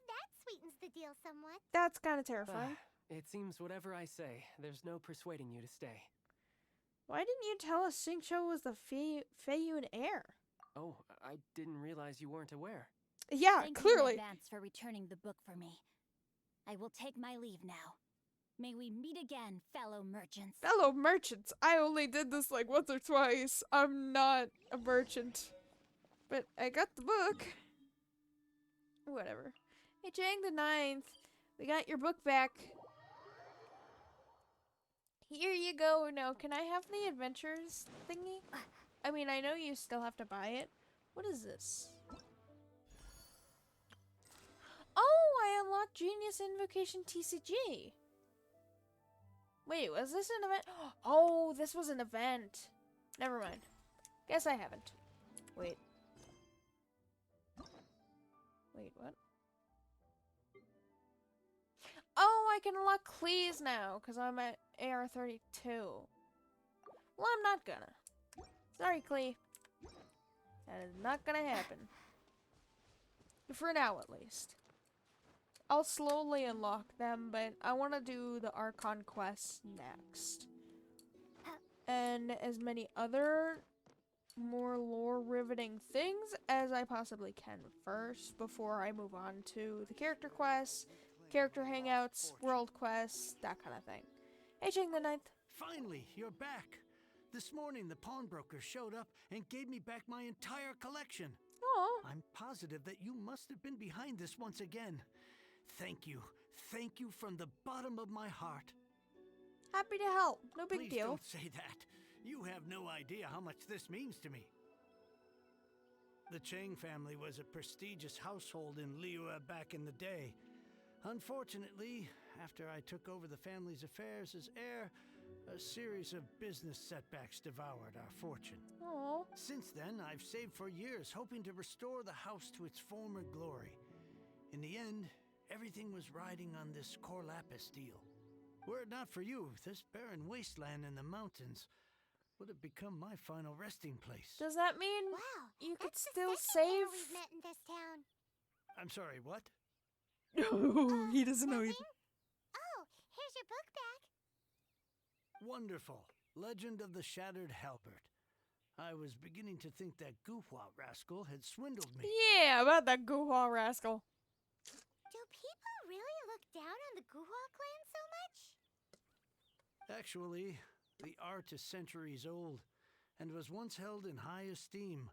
that sweetens the deal somewhat. That's kind of terrifying. It seems whatever I say, there's no persuading you to stay. Why didn't you tell us Xingqiu was the Feiyun heir? Oh, I didn't realize you weren't aware. Yeah, Thank clearly. you in advance for returning the book for me. I will take my leave now. May we meet again, fellow merchants. Fellow merchants. I only did this like once or twice. I'm not a merchant. But I got the book. Whatever. Hey, Chang the Ninth. We got your book back. Here you go. Now, can I have the adventures thingy? I mean, I know you still have to buy it. What is this? Oh, I unlocked Genius Invocation TCG. Wait, was this an event? Oh, this was an event. Never mind. Guess I haven't. Wait. Wait, what? Oh, I can unlock Cleese now, because I'm at AR-32. Well, I'm not gonna. Sorry, Clee. That is not gonna happen. For now, at least. I'll slowly unlock them, but I want to do the Archon quests next. And as many other more lore riveting things as I possibly can first before I move on to the character quests, character hangouts, world quests, that kind of thing. Hey, Ching the Ninth. Finally, you're back. This morning, the pawnbroker showed up and gave me back my entire collection. Oh. I'm positive that you must have been behind this once again. Thank you. Thank you from the bottom of my heart. Happy to help. No big Please deal. Don't say that. You have no idea how much this means to me. The Chang family was a prestigious household in Liyue back in the day. Unfortunately, after I took over the family's affairs as heir, a series of business setbacks devoured our fortune. Aww. Since then, I've saved for years, hoping to restore the house to its former glory. In the end, everything was riding on this Corlapis deal. Were it not for you, this barren wasteland in the mountains would have become my final resting place. Does that mean you could still save? We've met in this town. I'm sorry, what? He doesn't know either. Oh, here's your book back. Wonderful. Legend of the Shattered Halberd. I was beginning to think that Guhua rascal had swindled me. Yeah, about that Guhua rascal. Do people really look down on the Guhua clan so much? Actually, the art is centuries old and was once held in high esteem.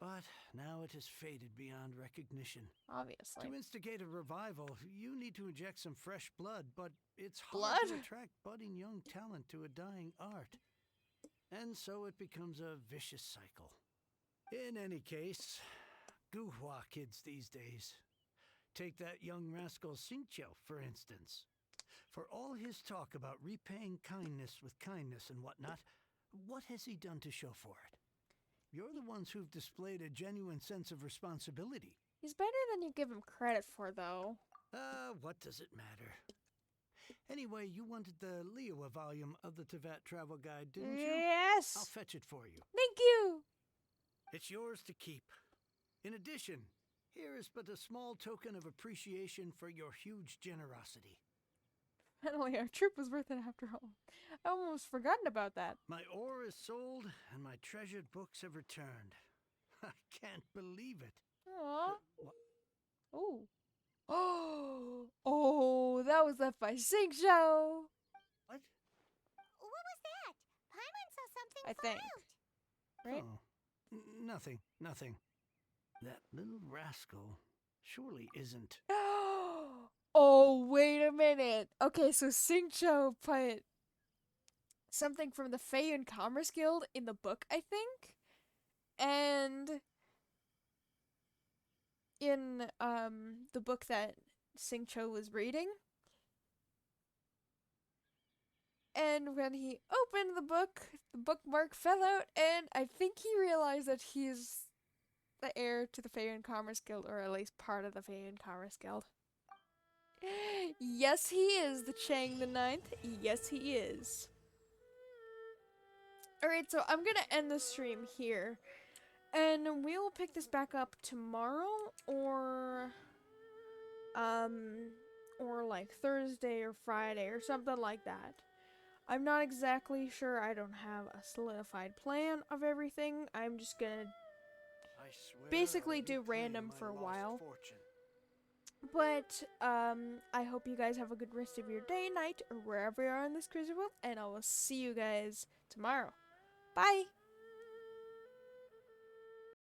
But now it has faded beyond recognition. Obviously. To instigate a revival, you need to inject some fresh blood, but it's hard to attract budding young talent to a dying art. And so it becomes a vicious cycle. In any case, Guhua kids these days. Take that young rascal Xingqiu, for instance. For all his talk about repaying kindness with kindness and whatnot, what has he done to show for it? You're the ones who've displayed a genuine sense of responsibility. He's better than you give him credit for, though. What does it matter? Anyway, you wanted the Liyue volume of the Teyvat Travel Guide, didn't you? Yes! I'll fetch it for you. Thank you! It's yours to keep. In addition, here is but a small token of appreciation for your huge generosity. Finally, our trip was worth it after all. I almost forgotten about that. My ore is sold, and my treasured books have returned. I can't believe it. Aww. Oh. Oh, that was left by Xingqiu. What? What was that? Paimon saw something I fall think. out. Right? Oh, nothing. That little rascal surely isn't. Oh, wait a minute. Okay, so Xingqiu put something from the Feiyun Commerce Guild in the book, I think. And in the book that Xingqiu was reading. And when he opened the bookmark fell out, and I think he realized that he's the heir to the Feiyun Commerce Guild, or at least part of the Feiyun Commerce Guild. Yes, he is the Chang the Ninth. Yes, he is. Alright, so I'm gonna end the stream here. And we will pick this back up tomorrow, or like Thursday or Friday or something like that. I'm not exactly sure. I don't have a solidified plan of everything. I'm just gonna basically do random for a while. Fortune. But I hope you guys have a good rest of your day, night, or wherever you are in this crazy world, and I will see you guys tomorrow. Bye!